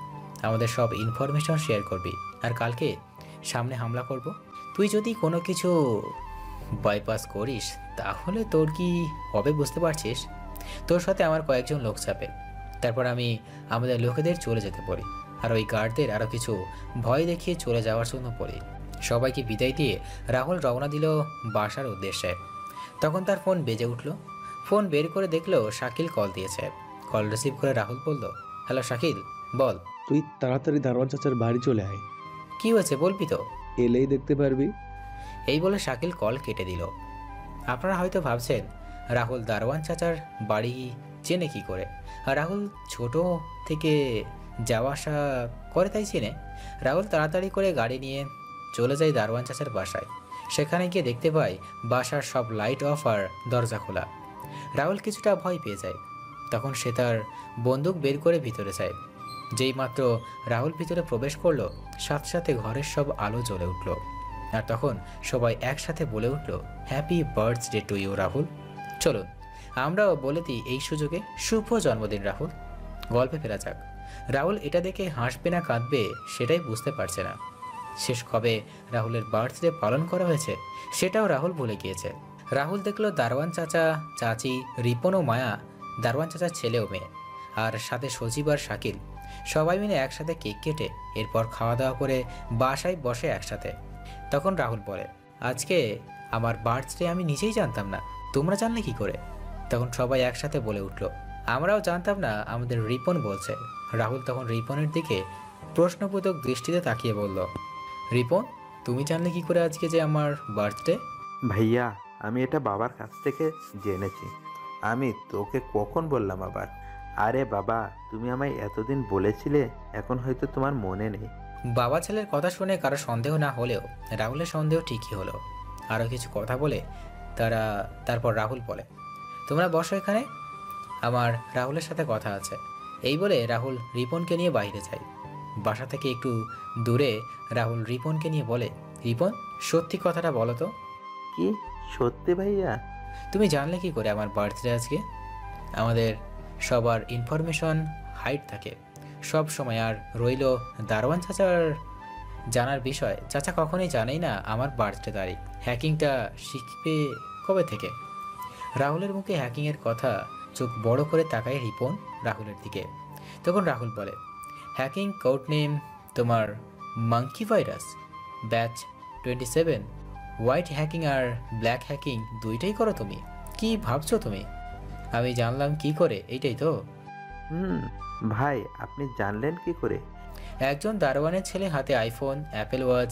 আমাদের সব ইনফরমেশন শেয়ার করবি, আর কালকে সামনে হামলা করব। তুই যদি কোনো কিছু বাইপাস করিস তাহলে তোর কি হবে বুঝতে পারছিস? তোর সাথে আমার কয়েকজন লোক যাবে, তারপর আমি আমাদের লোকেদের চলে যেতে বলি, আর ওই গার্ডদের আরও কিছু ভয় দেখিয়ে চলে যাওয়ার জন্য বলি। সবাইকে বিদায় দিয়ে রাহুল রওনা দিল বাসার উদ্দেশ্যে। তখন তার ফোন বেজে উঠল। ফোন বের করে দেখলো শাকিল কল দিয়েছে। কল রিসিভ করে রাহুল বলল, হ্যালো শাকিল, বল। তুই তাড়াতাড়ি দারোয়ান চাচার বাড়ি চলে আয়। কি হয়েছে বলবি তো? এলেই দেখতে পারবি। এই বলে শাকিল কল কেটে দিল। আপনারা হয়তো ভাবছেন রাহুল দারোয়ান চাচার বাড়ি চেনে কি করে, আর রাহুল ছোট থেকে যাওয়া আসা করে তাই চেনে। রাহুল তাড়াতাড়ি করে গাড়ি নিয়ে চলে যায় দারোয়ান চাচার বাসায়। সেখানে গিয়ে দেখতে পায় বাসার সব লাইট অফ আর দরজা খোলা। রাহুল কিছুটা ভয় পেয়ে যায়। তখন সে তার বন্দুক বের করে ভিতরে যায়। যেই মাত্র রাহুল ভিতরে প্রবেশ করলো, সাথে সাথে ঘরের সব আলো জ্বলে উঠল। আর তখন সবাই একসাথে বলে উঠল, happy birthday to you Rahul. চলুন আমরাও বলে দিই এই সুযোগে, শুভ জন্মদিন রাহুল। গল্পে ফেরা যাক। রাহুল এটা দেখে হাসবে না কাঁদবে সেটাই বুঝতে পারছে না। শেষ কবে রাহুলের বার্থডে পালন করা হয়েছে সেটাও রাহুল ভুলে গিয়েছে। রাহুল দেখলো দারোয়ান চাচা, চাচি, রিপন ও মায়া, দারোয়ান চাচার ছেলে ও মেয়ে, আর সাথে সজীব আর শাকিল সবাই মিলে একসাথে কেক কেটে এরপর খাওয়া দাওয়া করে বাসায় বসে একসাথে। তখন রাহুল বলে, আজকে আমার বার্থডে আমি নিজেই জানতাম না, তোমরা জানলে কি করে? তখন সবাই একসাথে বলে উঠল, আমরাও জানতাম না, আমাদের রিপন বলছে। রাহুল তখন রিপনের দিকে প্রশ্নবোধক দৃষ্টিতে তাকিয়ে বলল, রিপন তুমি জানলে কি করে আজকে যে আমার বার্থডে? ভাইয়া আমি এটা বাবার কাছ থেকে জেনেছি। আমি তোকে কখন বললাম আবার? আরে বাবা, তুমি আমায় এতদিন বলেছিলে, এখন হয়তো তোমার মনে নেই। বাবা ছেলের কথা শুনে কারো সন্দেহ না হলেও রাহুলের সন্দেহ ঠিকই হলো। আরও কিছু কথা বলে তারপর রাহুল বলে, তোমরা বসো এখানে, আমার রাহুলের সাথে কথা আছে। এই বলে রাহুল রিপনকে নিয়ে বাইরে যায়। বাসা থেকে একটু দূরে রাহুল রিপনকে নিয়ে বলে, রিপন সত্যি কথাটা বলো তো। কি সত্যি ভাইয়া? তুমি জানলে কি করে আমার বার্থডে আজকে? আমাদের সবার ইনফরমেশন হাইড থাকে সব সময়, আর রইল দারোয়ান চাচার জানার বিষয়। চাচা কখনোই জানেই না আমার বার্থডে তারিখ। হ্যাকিংটা শিখবে কবে থেকে? রাহুলের মুখে হ্যাকিংয়ের কথা চোখ বড় করে তাকায় রিপন রাহুলের দিকে। তখন রাহুল বলে, হ্যাকিং কোড নেম তোমার monkey virus, batch 27, white hacking আর ব্ল্যাক হ্যাকিং দুইটাই করো তুমি? কি ভাবছো তুমি? আমি জানলাম কি করে, এইটাই তো? ভাই আপনি জানলেন কি করে? একজন দারোয়ানের ছেলে হাতে আইফোন, অ্যাপেল ওয়াচ,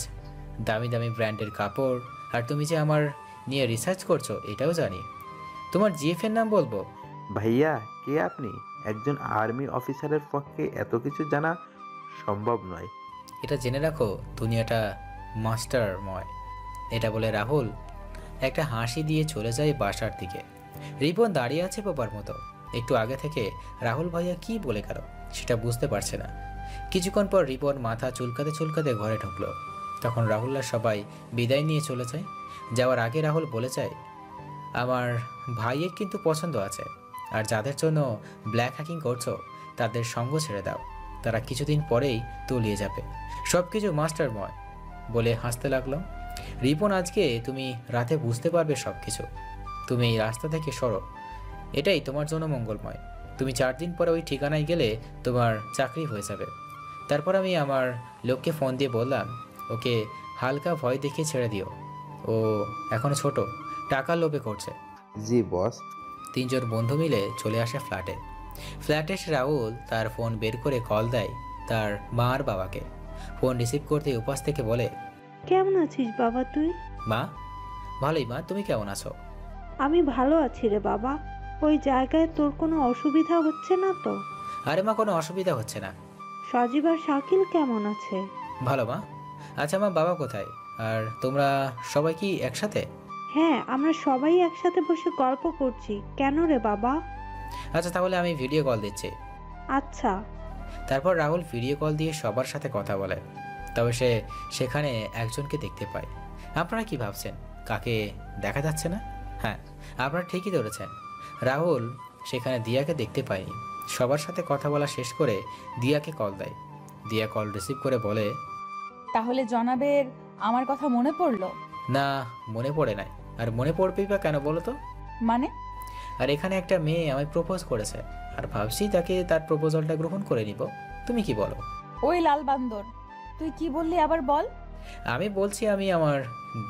দামি দামি ব্র্যান্ডের কাপড়, আর তুমি যে আমার নিয়ে রিসার্চ করছো এটাও জানি। তোমার জিএফ এর নাম বলবো? ভাইয়া, কে আপনি? একজন আর্মি অফিসারের পক্ষে এত কিছু জানা সম্ভব নয়। এটা জেনে রাখো, দুনিয়াটা মাস্টারময়। এটা বলে রাহুল একটা হাসি দিয়ে চলে যায় বাসার দিকে। রিপন দাঁড়িয়ে আছে বোবার মতো। একটু আগে থেকে রাহুল ভাইয়া কি বলে গেল সেটা বুঝতে পারছে না। কিছুক্ষণ পর রিপন মাথা চুলকাতে চুলকাতে ঘরে ঢুকলো। তখন রাহুলরা সবাই বিদায় নিয়ে চলে যায়। যাওয়ার আগে রাহুল বলে যায়, আমার ভাইয়ের কিন্তু পছন্দ আছে, আর যাদের জন্য ব্ল্যাক হ্যাকিং করছো তাদের সঙ্গ ছেড়ে দাও, তারা কিছুদিন পরেই তলিয়ে যাবে। সব কিছু মাস্টারময় বলে হাসতে লাগলো। রিপন, আজকে তুমি রাতে বুঝতে পারবে সব কিছু। তুমি এই রাস্তা থেকে সরো, এটাই তোমার জন্য মঙ্গলময়। তুমি 4 দিন পরে ওই ঠিকানায় গেলে তোমার চাকরি হয়ে যাবে। তারপর আমি আমার লোককে ফোন দিয়ে বললাম, ওকে হালকা ভয় দেখিয়ে ছেড়ে দিও, ও এখনো ছোট, টাকার লোভে করছে। জি বস। 3 জন বন্ধু মিলে চলে আসে ফ্ল্যাটে। ফ্ল্যাটে এসে রাহুল তার ফোন বের করে কল দেয় তার মা আর বাবাকে। ফোন রিসিভ করতে উপাস থেকে বলে, কেমন আছিস বাবা তুই? মা, ভালোই মা, তুমি কেমন আছো? আমি ভালো আছি রে বাবা। ওই জায়গায় তোর কোনো অসুবিধা হচ্ছে না তো? আরে মা, কোনো অসুবিধা হচ্ছে না। সজীব আর শাকিল কেমন আছে? ভালো মা। আচ্ছা মা, বাবা কোথায়? আর তোমরা সবাই কি একসাথে? হ্যাঁ, আমরা সবাই একসাথে বসে গল্প করছি। কেন রে বাবা? আচ্ছা তাহলে আমি ভিডিও কল দিচ্ছি। আচ্ছা। তারপর রাহুল ভিডিও কল দিয়ে সবার সাথে কথা বলে। তবে সে সেখানে একজনকে দেখতে পায়। আপনারা কি ভাবছেন কাকে দেখা যাচ্ছে না? হ্যাঁ, আপনারা ঠিকই ধরেছেন। রাহুল সেখানে দিয়াকে দেখতে পায়নি। সবার সাথে কথা বলা শেষ করে দিয়াকে কল দেয়। দিয়া কল রিসিভ করে বলে, তাহলে জনাবের আমার কথা মনে পড়লো? না, মনে পড়ে নাই। আর মনে পড়বেই বা কেন বলো তো? মানে? আর এখানে একটা মেয়ে আমায় প্রপোজ করেছে, আর ভাবছি তাকে তার প্রপোজালটা গ্রহণ করে নিব। তুমি কি বলো? ওই লাল বান্দর, তুই কি বললি আবার বল? আমি বলছি আমি আমার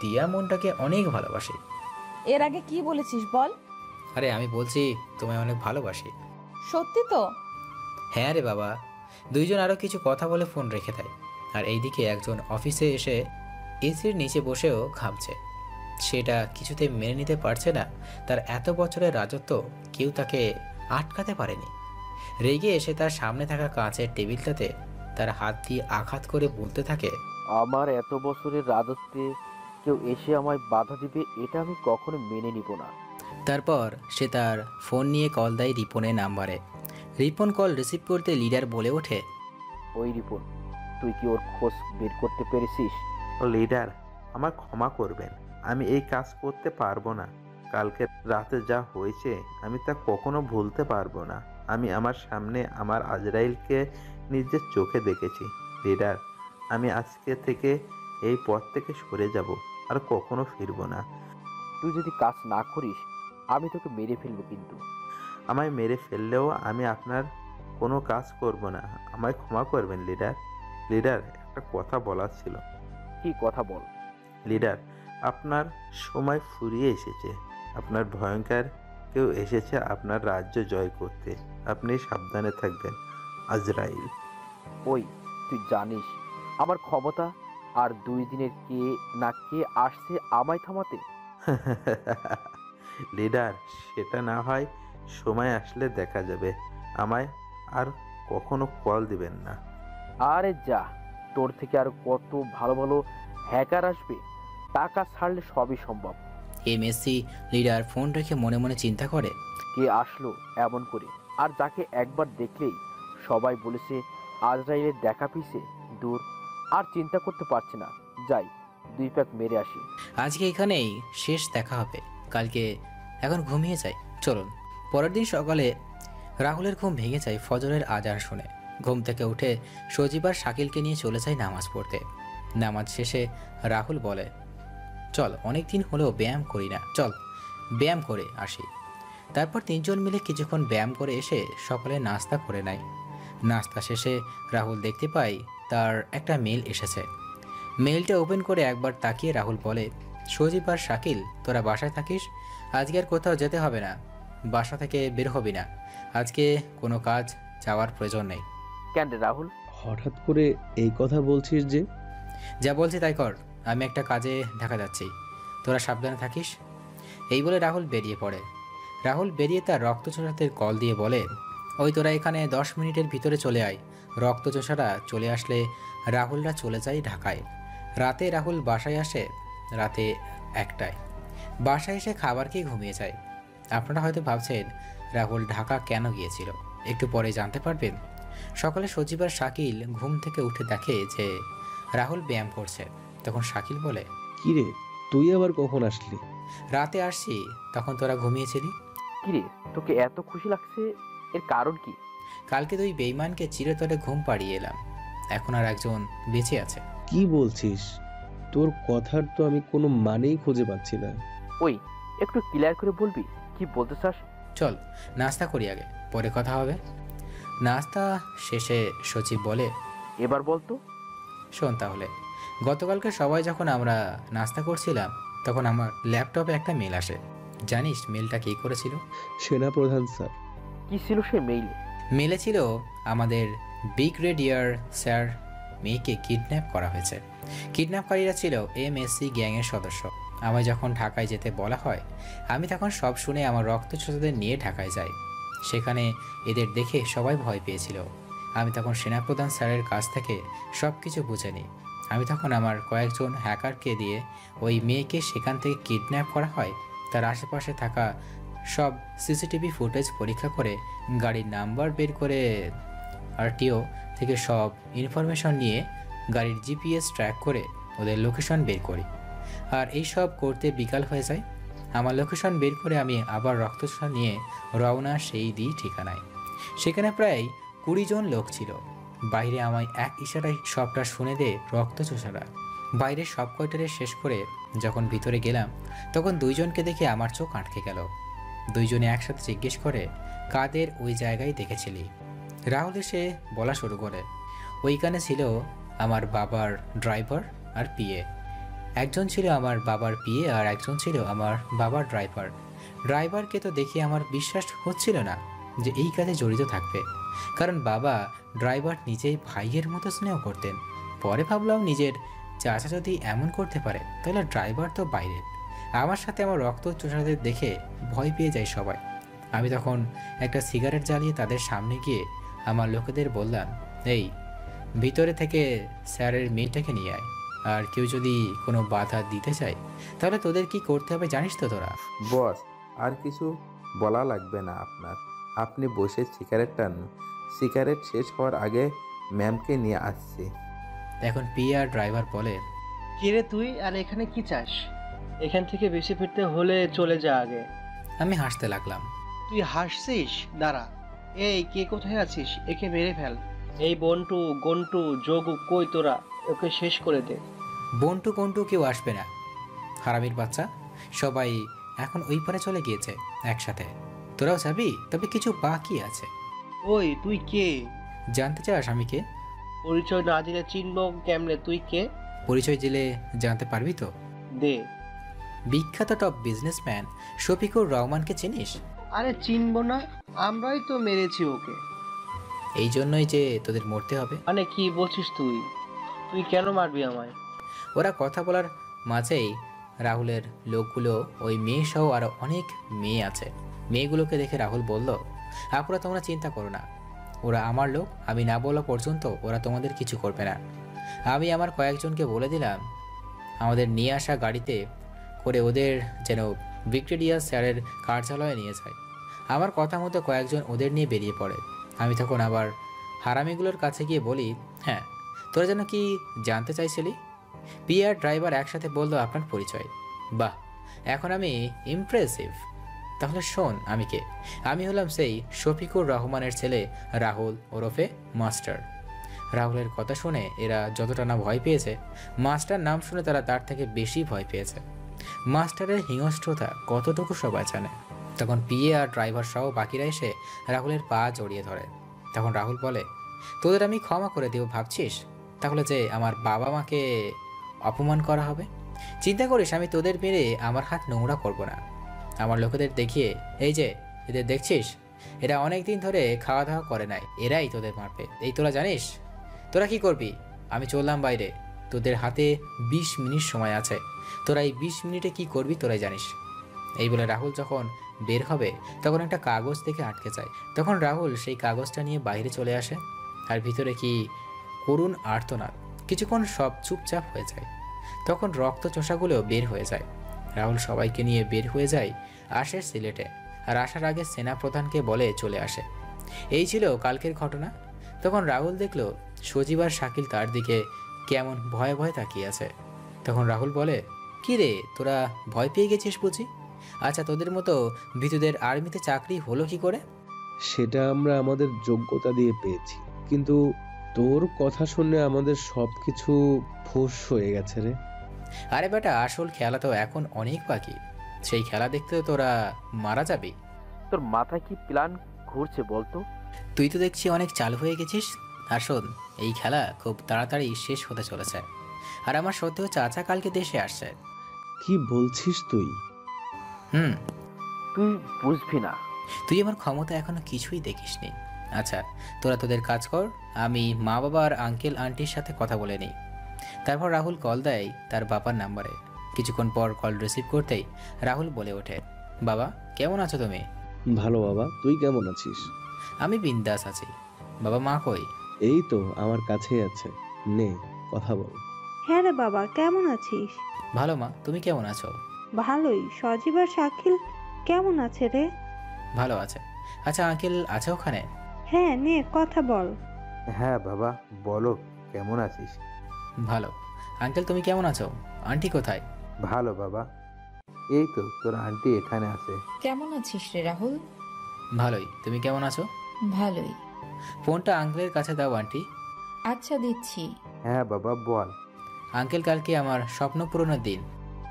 দিয়া মনটাকে অনেক ভালোবাসি। এর আগে কি বলেছিস বল? আরে আমি বলছি তোমায় অনেক ভালোবাসি। সত্যি তো? হ্যাঁ রে বাবা। 2 জন আরো কিছু কথা বলে ফোন রেখে দেয়। আর এইদিকে একজন অফিসে এসে এসির নিচে বসেও ঘামছে। সেটা কিছুতে মেনে নিতে পারছে না তার এত বছরের রাজত্ব কেউ তাকে আটকাতে পারেনি। রেগে এসে তার সামনে থাকা কাঁচের টেবিলটাতে তার হাত দিয়ে আঘাত করে বলতে থাকে, আমার এত বছরের রাজত্বে কেউ এসে আমায় বাধা দিবে এটা আমি কখনো মেনে নিব না। তারপর সে তার ফোন নিয়ে কল দেয় রিপনের নাম্বারে। রিপন কল রিসিভ করতে লিডার বলে ওঠে, ওই রিপন, তুই কি ওর খোঁজ বের করতে পেরেছিস? লিডার, আমার ক্ষমা করবেন, আমি এই কাজ করতে পারবো না। কালকে রাতে যা হয়েছে আমি তা কখনো ভুলতে পারবো না। আমি আমার সামনে আমার আজরাইলকে নিজের চোখে দেখেছি। লিডার, আমি আজকে থেকে এই পথ থেকে সরে যাব, আর কখনো ফিরবো না। তুই যদি কাজ না করিস আমি তোকে মেরে ফেলবো। কিন্তু আমায় মেরে ফেললেও আমি আপনার কোনো কাজ করব না। আমায় ক্ষমা করবেন লিডার। লিডার, একটা কথা বলার ছিল। কি কথা বল? লিডার, আপনার সময় ফুরিয়ে এসেছে। আপনার ভয়ঙ্কর কেউ এসেছে আপনার রাজ্য জয় করতে। আপনি সাবধানে থাকবেন, আজরাইল। ওই, তুই জানিস আমার ক্ষমতা? আর 2 দিনের কে না কে আসছে আমায় থামাতে? লিডার, সেটা না হয় সময় আসলে দেখা যাবে। আমায় আর কখনো কল দিবেন না। আরে যা, তোর থেকে আর কত ভালো ভালো হ্যাকার আসবে। টাকা ছাড়লে সবই সম্ভব। এমএসসি লিডার ফোন রেখে মনে মনে চিন্তা করে, কে আসলো এমন করে, আর যাকে একবার দেখলেই সবাই বলেছে আজরাইলের দেখা পিছে। দূর, আর চিন্তা করতে পারছে না। যাই 2 প্যাক মেরে আসি। আজকে এখানেই শেষ দেখা হবে, কালকে এখন ঘুমিয়ে যাই, চলুন। পরের দিন সকালে রাহুলের ঘুম ভেঙে যায় ফজরের আজান শুনে। ঘুম থেকে উঠে সজীব আর শাকিলকে নিয়ে চলে যায় নামাজ পড়তে। নামাজ শেষে রাহুল বলে, চল, অনেক দিন হলেও ব্যায়াম করি না, চল ব্যায়াম করে আসি। তারপর 3 জন মিলে কিছুক্ষণ ব্যায়াম করে এসে সকালে নাস্তা করে নেয়। নাস্তা শেষে রাহুল দেখতে পায় তার একটা মেল এসেছে। মেলটা ওপেন করে একবার তাকিয়ে রাহুল বলে, সজীব আর শাকিল, তোরা বাসায় থাকিস, আজকে আর কোথাও যেতে হবে না, বাসা থেকে বের হবি না, আজকে কোনো কাজ যাওয়ার প্রয়োজন নেই। কেন রে রাহুল, হঠাৎ করে এই কথা বলছিস যে? যা বলছি তাই কর, আমি একটা কাজে ঢাকা যাচ্ছি, তোরা সাবধানে থাকিস। এই বলে রাহুল বেরিয়ে পড়ে। রাহুল বেরিয়ে তার রক্তচোষাদের কল দিয়ে বলে, ওই তোরা এখানে 10 মিনিটের ভিতরে চলে আয়। রক্তচোষারা চলে আসলে রাহুলরা চলে যায় ঢাকায়। রাতে রাহুল বাসায় আসে রাতে 1টায়। বাসায় এসে খাবার খেয়ে ঘুমিয়ে যায়। আপনারা হয়তো ভাবছেন রাহুল ঢাকা কেন গিয়েছিল, একটু পরে জানতে পারবেন। সকালে সজীব আর শাকিল ঘুম থেকে উঠে দেখে যে রাহুল ব্যায়াম করছে। তখন শাকিল বলে, কিরে তুই আবার কখন আসলি? রাতে আসছি, তখন তোরা ঘুমিয়েছিলি। কিরে, তোকে এত খুশি লাগছে, এর কারণ কি? কালকে তুই বেঈমানকে চিরতরে ঘুম পাড়িয়ে এলাম, এখন আর একজন বেঁচে আছে। কি বলছিস? তোর কথার তো আমি কোনো মানেই খুঁজে পাচ্ছি না। ওই একটু ক্লিয়ার করে বলবি কি বলতে চাস? চল নাস্তা করি আগে, পরে কথা হবে। নাস্তা শেষে সচিব বলে, এবার বলতো। শোন তাহলে, গতকালকে সবাই যখন আমরা নাস্তা করছিলাম তখন আমার ল্যাপটপে একটা মেল আসে। জানিস মেলটা কে করেছিল? সেনাপ্রধান স্যার। কি ছিল সে মেইলে? মেলে ছিল আমাদের ব্রিগেডিয়ার স্যার মেয়েকে কিডন্যাপ করা হয়েছে। কিডন্যাপকারীরা ছিল MSC গ্যাংয়ের সদস্য। আমায় যখন ঢাকায় যেতে বলা হয় আমি তখন সব শুনে আমার রক্তচোষাদের নিয়ে ঢাকায় যাই। সেখানে এদের দেখে সবাই ভয় পেয়েছিল। আমি তখন সেনাপ্রধান স্যারের কাছ থেকে সব কিছু বুঝে নিই। আমি তখন আমার কয়েকজন হ্যাকারকে দিয়ে ওই মেয়েকে সেখান থেকে কিডন্যাপ করা হয়। তার আশেপাশে থাকা সব CCTV ফুটেজ পরীক্ষা করে গাড়ির নাম্বার বের করে RTO থেকে সব ইনফরমেশন নিয়ে গাড়ির GPS ট্র্যাক করে ওদের লোকেশন বের করি। আর এই সব করতে বিকাল হয়ে যায়। আমার লোকেশন বের করে আমি আবার রক্তচোষা নিয়ে রওনা সেই দিই ঠিকানায়। সেখানে প্রায় 20 জন লোক ছিল। বাইরে আমায় এক ইশারায় সবটা শুনে দে রক্তচোষারা। বাইরে সব কয়টারে শেষ করে যখন ভিতরে গেলাম তখন 2 জনকে দেখে আমার চোখ আটকে গেল। 2 জনে একসাথে জিজ্ঞেস করে, কাদের ওই জায়গায় দেখেছিলি? রাহুল এসে বলা শুরু করে, ওইখানে ছিল আমার বাবার ড্রাইভার আর PA। একজন ছিল আমার বাবার PA আর একজন ছিল আমার বাবার ড্রাইভার। ড্রাইভারকে তো দেখে আমার বিশ্বাস হচ্ছিল না যে এই কাজে জড়িত থাকবে, কারণ বাবা ড্রাইভার নিজেই ভাইয়ের মতো স্নেহ করতেন। পরে ভাবলাম নিজের চাচা যদি এমন করতে পারে তাহলে ড্রাইভার তো বাইরের। আমার সাথে আমার রক্তচোষাদের দেখে ভয় পেয়ে যায় সবাই। আমি তখন একটা সিগারেট জ্বালিয়ে তাদের সামনে গিয়ে আমার লোকেদের বললাম, এই ভিতরে থেকে স্যারের মেয়েটাকে নিয়ে আয়, আর কেউ যদি কোনো বাধা দিতে চায় তাহলে তোদের কি করতে হবে জানিস তো তোরা? বস, আর কিছু বলা লাগবে না আপনার। আপনি বসে সিগারেট টান। সিগারেট শেষ হওয়ার আগে ম্যামকে নিয়ে আসছি। এখন PA ড্রাইভার বলে, কিরে তুই আর এখানে কি চাস? এখান থেকে বেশি ফিরতে হলে চলে যা আগে। আমি হাসতে লাগলাম। তুই হাসছিস? দাঁড়া, এই কে কোথায় আছিস? একে মেরে ফেল। এই বন্টু গন্টু যোগু কই তোরা? ওকে শেষ করে দে। বন্টু কন্টু কেউ আসবে না, হারামির বাচ্চা। সবাই এখন ওই পারে চলে গিয়েছে একসাথে। তোরাও যাবি? তবে কিছু বাকি আছে। ওই তুই কে? জানতে চাস আমি কে? পরিচয় না দিলে চিনবো কেমনে তুই কে? পরিচয় দিলে জানতে পারবি তো? দে। বিখ্যাত টপ বিজনেসম্যান শফিকুর রহমানকে চিনিস? আরে চিনবো না, আমরাই তো মেরেছি ওকে। এই জন্যই যে তোদের মরতে হবে। মানে কি বলছিস তুই? তুই কেন মারবি আমায়? ওরা কথা বলার মাঝেই রাহুলের লোকগুলো ওই মেয়ে সহ আরো অনেক মেয়ে আছে। মেয়েগুলোকে দেখে রাহুল বলল, আপুরা তোমরা চিন্তা করো না, ওরা আমার লোক। আমি না বলা পর্যন্ত ওরা তোমাদের কিছু করবে না। আমি আমার কয়েকজনকে বলে দিলাম আমাদের নিয়ে আসা গাড়িতে করে ওদের যেন ব্রিগেডিয়ার স্যারের কার্যালয়ে নিয়ে যায়। আমার কথা মতো কয়েকজন ওদের নিয়ে বেরিয়ে পড়ে। আমি তখন আবার হারামিগুলোর কাছে গিয়ে বলি, হ্যাঁ তোরা যেন কি জানতে চাইছিলি? PA ড্রাইভার একসাথে বললো আপনার পরিচয়। বাহ, এখন আমি ইমপ্রেসিভ। তাহলে শোন আমি কে। আমি হলাম সেই শফিকুর রহমানের ছেলে রাহুল ওরফে মাস্টার। রাহুলের কথা শুনে এরা যতটা না ভয় পেয়েছে, মাস্টার নাম শুনে তারা তার থেকে বেশি ভয় পেয়েছে। মাস্টারের হিংস্রতা কতটুকু সবাই জানে। তখন PA আর ড্রাইভার সহ বাকিরা এসে রাহুলের পা জড়িয়ে ধরে। তখন রাহুল বলে, তোদের আমি ক্ষমা করে দেব ভাবছিস? তাহলে যে আমার বাবা মাকে অপমান করা হবে? চিন্তা করিস আমি তোদের মেরে আমার হাত নোংরা করব না। আমার লোকেদের দেখিয়ে, এই যে এদের দেখছিস, এরা অনেক দিন ধরে খাওয়া দাওয়া করে নাই, এরাই তোদের মারবে। এই তোরা জানিস তোরা কি করবি? আমি চললাম বাইরে, তোদের হাতে 20 মিনিট সময় আছে। তোরা এই 20 মিনিটে কি করবি তোরাই জানিস। এই বলে রাহুল যখন বের হবে তখন একটা কাগজ থেকে আটকে যায়। তখন রাহুল সেই কাগজটা নিয়ে বাইরে চলে আসে, আর ভিতরে কি করুণ আর্তনাদ। কিছুক্ষণ সব চুপচাপ হয়ে যায়। তখন রক্ত চোষাগুলো বের হয়ে যায়। রাহুল সবাইকে নিয়ে বের হয়ে যায়, আসে সিলেটে। আর আসার আগে সেনাপ্রধানকে বলে চলে আসে। এই ছিল কালকের ঘটনা। তখন রাহুল দেখলো সজীব আর শাকিল তার দিকে কেমন ভয়ে ভয়ে তাকিয়ে আছে। তখন রাহুল বলে, কি রে, তোরা ভয় পেয়ে গেছিস বুঝি? আচ্ছা, তোদের মতো ভীতুদের আর্মিতে চাকরি হলো কি করে? সেটা আমরা আমাদের যোগ্যতা দিয়ে পেয়েছি, কিন্তু তোর কথা শুনে আমাদের সবকিছু ফোস হয়ে গেছে রে। আরে বেটা, আসল খেলা তো এখন অনেক বাকি। সেই খেলা দেখতে তো তোরা মারা যাবি। তোর মাথায় কি প্ল্যান ঘুরছে বলতো? তুই তো দেখছি অনেক চালু হয়ে গেছিস। আসল এই খেলা খুব তাড়াতাড়ি শেষ হতে চলেছে। আর আমার সত্যিও চাচা কালকে দেশে আসছে। কি বলছিস তুই? তুই বুঝবি না। তুই আমার ক্ষমতা এখনো কিছুই দেখিসনি। আচ্ছা, তোরা তোদের কাজ কর, আমি মা বাবা আর আঙ্কেল আন্টির সাথে কথা বলে নিই। তারপর রাহুল কল দেয় তার বাবার নাম্বারে। কিছুক্ষণ পর কল রিসিভ করতেই রাহুল বলে ওঠে, বাবা কেমন আছো তুমি? ভালো বাবা, তুই কেমন আছিস? আমি বিন্দাস আছি। বাবা মা কই? এই তো আমার কাছেই আছে, নে কথা বল। হ্যাঁ রে বাবা, কেমন আছিস? ভালো মা, তুমি কেমন আছো? ভালোই। সজীব আর শাকিল কেমন আছে রে? ভালো আছে। আচ্ছা, আঙ্কেল আছে ওখানে? হ্যাঁ, নে কথা বল। হ্যাঁ বাবা, বলো কেমন আছিস? ভালো। আঙ্কেল তুমি কেমন আছো? আন্টি কোথায়? ভালো বাবা, এই তো তোর আন্টি এখানে আছে। কেমন আছিস রে রাহুল? ভালোই। তুমি কেমন আছো? ভালোই। ফোনটা আঙ্কেলের কাছে দাও আন্টি। আচ্ছা, দিচ্ছি। হ্যাঁ বাবা বল। আঙ্কেল, কালকে আমার স্বপ্ন পূরণের দিন।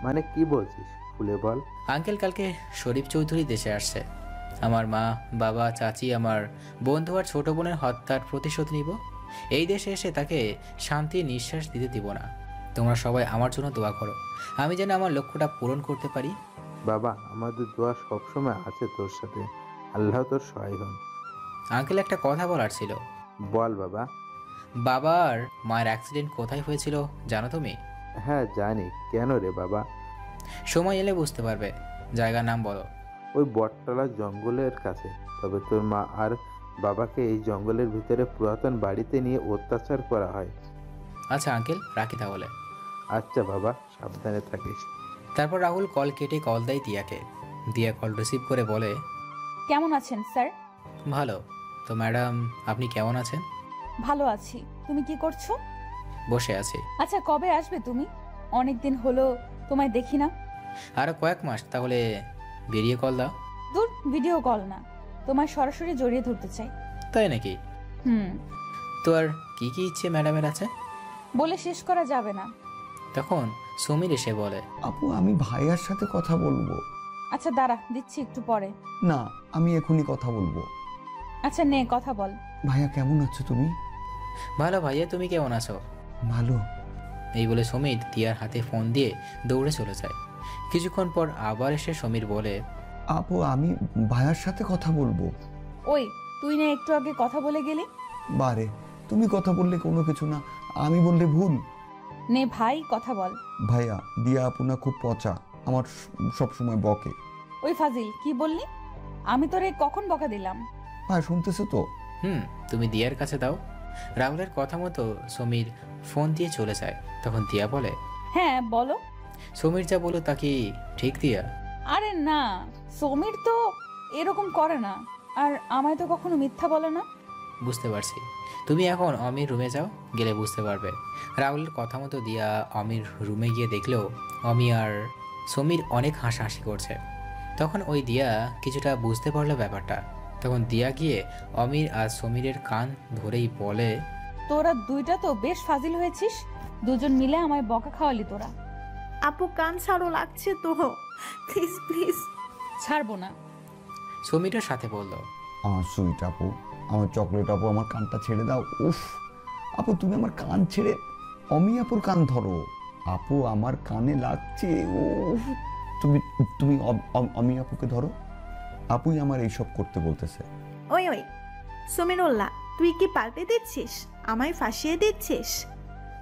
মানে কি বলছিস, খুলে বল। আঙ্কেল, কালকে শরীফ চৌধুরী দেশে আসছে। আমার মা, বাবা, চাচি, আমার বন্ধু আর ছোট বোনের হত্যার প্রতিশোধ নিব। এই দেশে এসে তাকে শান্তির নিঃশ্বাস দিতে দিব না। তোমরা সবাই আমার জন্য দোয়া করো, আমি যেন আমার লক্ষ্যটা পূরণ করতে পারি। বাবা, আমাদের দোয়া সবসময় আছে তোর সাথে, আল্লাহ তোর সহায় হন। আঙ্কেল, একটা কথা বলার ছিল। বল বাবা। বাবার মায়ের অ্যাক্সিডেন্ট কোথায় হয়েছিল জানো তুমি? হ্যাঁ জানি। কেন রে বাবা? সময় এলে বুঝতে পারবে। জায়গার নাম বলো। ওই বটতলা জঙ্গলের কাছে। তবে তোর মা আর বাবাকে এই জঙ্গলের ভিতরে পুরাতন বাড়িতে নিয়ে অত্যাচার করা হয়। আচ্ছা আঙ্কেল, রাখি তাহলে। আচ্ছা বাবা, সাবধানে থাকিস। তারপর রাহুল কল কেটে কল দেয় দিয়াকে। দিয়া কল রিসিভ করে বলে, কেমন আছেন স্যার? ভালো। তো ম্যাডাম, আপনি কেমন আছেন? ভালো আছি। তুমি কি করছো? বসে আছি। আচ্ছা, কবে আসবে তুমি? অনেকদিন হলো তোমায় দেখি না। আরো কয়েক মাস, তাহলে বেরিয়ে কল দাও। দূর, ভিডিও কল না, তোমায় সরাসরি জড়িয়ে ধরতে চাই। তাই নাকি? হুম। তো আর কি কি ইচ্ছে ম্যাডামের আছে? বলে শেষ করা যাবে না। তখন সমীর এসে বলে, আপু আমি ভাইয়ার সাথে কথা বলবো। আচ্ছা দাঁড়া, দিচ্ছি একটু পরে। না, আমি এখনই কথা বলবো। আচ্ছা নে, কথা বল। ভাইয়া কেমন আছো তুমি? ভালো ভাইয়া, তুমি কেমন আছো? ভালো। এই বলে সমীর দিয়ার হাতে ফোন দিয়ে দৌড়ে চলে যায়। কিছুক্ষণ পর আবার এসে সমীর বলে, আপু আমি ভাইয়ার সাথে কথা বলবো। ওই, তুই না একটু আগে কথা বলে গেলি? বারে, তুমি কথা বললে কোনো কিছু না, আমি বললে ভুল। নে ভাই, কথা বল। ভাইয়া, দিয়া আপু না খুব পচা, আমার সব সময় বকে। ওই ফাজিল, কি বললি? আমি তোরে কখন বকা দিলাম? ভাই শুনতেছো তো? তুমি দিয়ার কাছে দাও। রাহুলের কথা মতো সমীর ফোন দিয়ে চলে যায়। তখন দিয়া বলে, হ্যাঁ বলো। সমীর যা বলো তা কি ঠিক দিয়া? আরে না, সমীর তো এরকম করে না, আর আমায় তো কখনো মিথ্যা বলে না। বুঝতে পারছি। তুমি এখন অমির রুমে যাও, গেলে বুঝতে পারবে। রাহুলের কথা মতো দিয়া অমির রুমে গিয়ে দেখলেও অমি আর সমীর অনেক হাসাহাসি করছে। তখন ওই দিয়া কিছুটা বুঝতে পারলো ব্যাপারটা। তখন দিয়া গিয়ে অমির আর সমীরের কান ধরেই বলে, তোরা দুইটা তো বেশ ফাজিল হয়েছিস, দুজন মিলে আমায় বকা খাওয়ালি তোরা। আপু কান ছাড়ো, লাগছে তো, প্লিজ প্লিজ। ছাড়বো না। সমীরের সাথে বলল, আমার সুইট আপু, আমার চকলেট আপু, আমার কানটা ছেড়ে দাও। উফ আপু, তুমি আমার কান ছেড়ে অমি আপুর কান ধরো। আপু আমার কানে লাগছে। উফ, তুমি তুমি অমি আপুকে ধরো। আপুই আমার এইসব করতে বলতেছে। ওই ওই সুমিরুল্লাহ, তুই কি পাল্টে দিচ্ছিস? আমায় ফাঁসিয়ে দিচ্ছিস?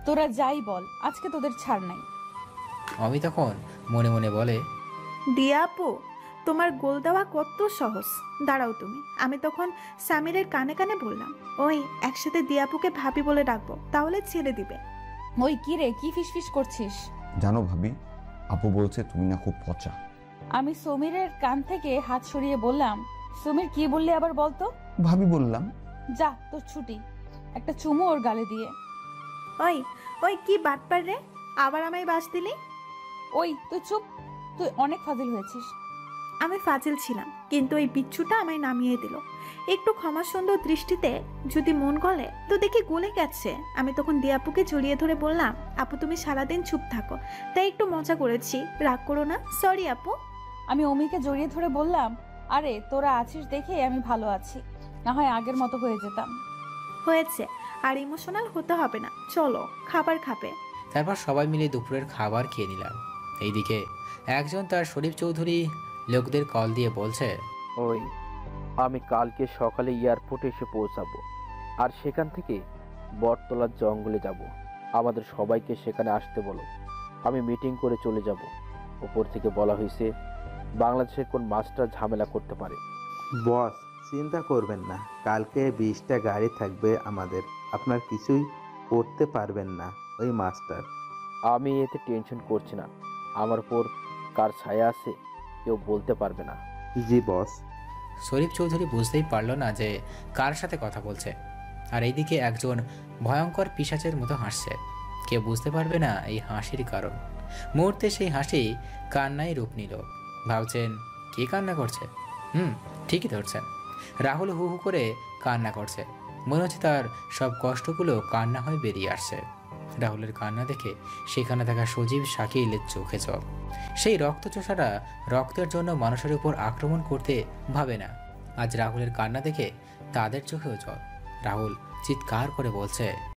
তোরা যাই বল, আজকে তোদের ছাড় নাই। অমি তখন মনে মনে বলে, দিয়া আপু, তোমার গোল দেওয়া কত সহজ। দাঁড়াও তুমি। আমি তখন সামিরের কানে কানে বললাম, ওই একসাথে দিয়াপুকে ভাবি বলে ডাকবো, তাহলে ছেড়ে দিবে। ওই কি রে, কি ফিসফিস করছিস? জানো ভাবি, আপু বলছে তুমি না খুব পচা। আমি সমীরের কান থেকে হাত সরিয়ে বললাম, সমীর কি বললি আবার বলতো? ভাবি বললাম। যা, তোর ছুটি। একটা চুমু ওর গালে দিয়ে। ওই ওই কি বাটপার রে, আবার আমায় বাস দিলি? ওই তুই চুপ, তুই অনেক ফাজিল হয়েছিস। আমি ফাজিল ছিলাম, কিন্তু ওই বিচ্ছুটা আমায় নামিয়ে দিল। একটু ক্ষমা সুন্দর দৃষ্টিতে যদি মন গলে তো দেখি গলে গেছে। আমি তখন দিয়াপুকে জড়িয়ে ধরে বললাম, আপু তুমি সারাদিন চুপ থাকো, তাই একটু মজা করেছি, রাগ করো না, সরি আপু। আমি অমিকে জড়িয়ে ধরে বললাম, আরে তোরা আছিস দেখে আমি ভালো আছি, না হয় আগের মতো হয়ে যেতাম। হয়েছে, আর ইমোশনাল হতে হবে না, চলো খাবার খাবে। তারপর সবাই মিলে দুপুরের খাবার খেয়ে নিলাম। এইদিকে একজন তার শরীফ চৌধুরী লোকদের কল দিয়ে বলছে, ওই আমি কালকে সকালে এয়ারপোর্টে এসে পৌঁছাবো, আর সেখান থেকে বটতলার জঙ্গলে যাব। আমাদের সবাইকে সেখানে আসতে বলো, আমি মিটিং করে চলে যাব। ওপর থেকে বলা হয়েছে বাংলাদেশের কোন মাস্টার ঝামেলা করতে পারে। বস চিন্তা করবেন না, কালকে 20টা গাড়ি থাকবে আমাদের, আপনার কিছুই করতে পারবেন না ওই মাস্টার। আমি এতে টেনশন করছি না, আমার উপর কার ছায়া আছে কেউ বলতে পারবে না। জি বস। শরীফ চৌধুরী বুঝতেই পারল না যে কার সাথে কথা বলছে, আর এইদিকে একজন ভয়ঙ্কর পিশাচের মতো হাসছে। কেউ বুঝতে পারবে না এই হাসির কারণ। মুহূর্তে সেই হাসি কান্নায় রূপ নিল। ভাবছেন কে কান্না করছে? ঠিকই ধরছেন, রাহুল হু হু করে কান্না করছে। মনে হচ্ছে তার সব কষ্টগুলো কান্না হয়ে বেরিয়ে আসছে। রাহুলের কান্না দেখে সেখানে থাকা সজীব শাকিলের চোখে জল। সেই রক্তচোষারা রক্তের জন্য মানুষের উপর আক্রমণ করতে ভাবে না। আজ রাহুলের কান্না দেখে তাদের চোখেও জল। রাহুল চিৎকার করে বলছে,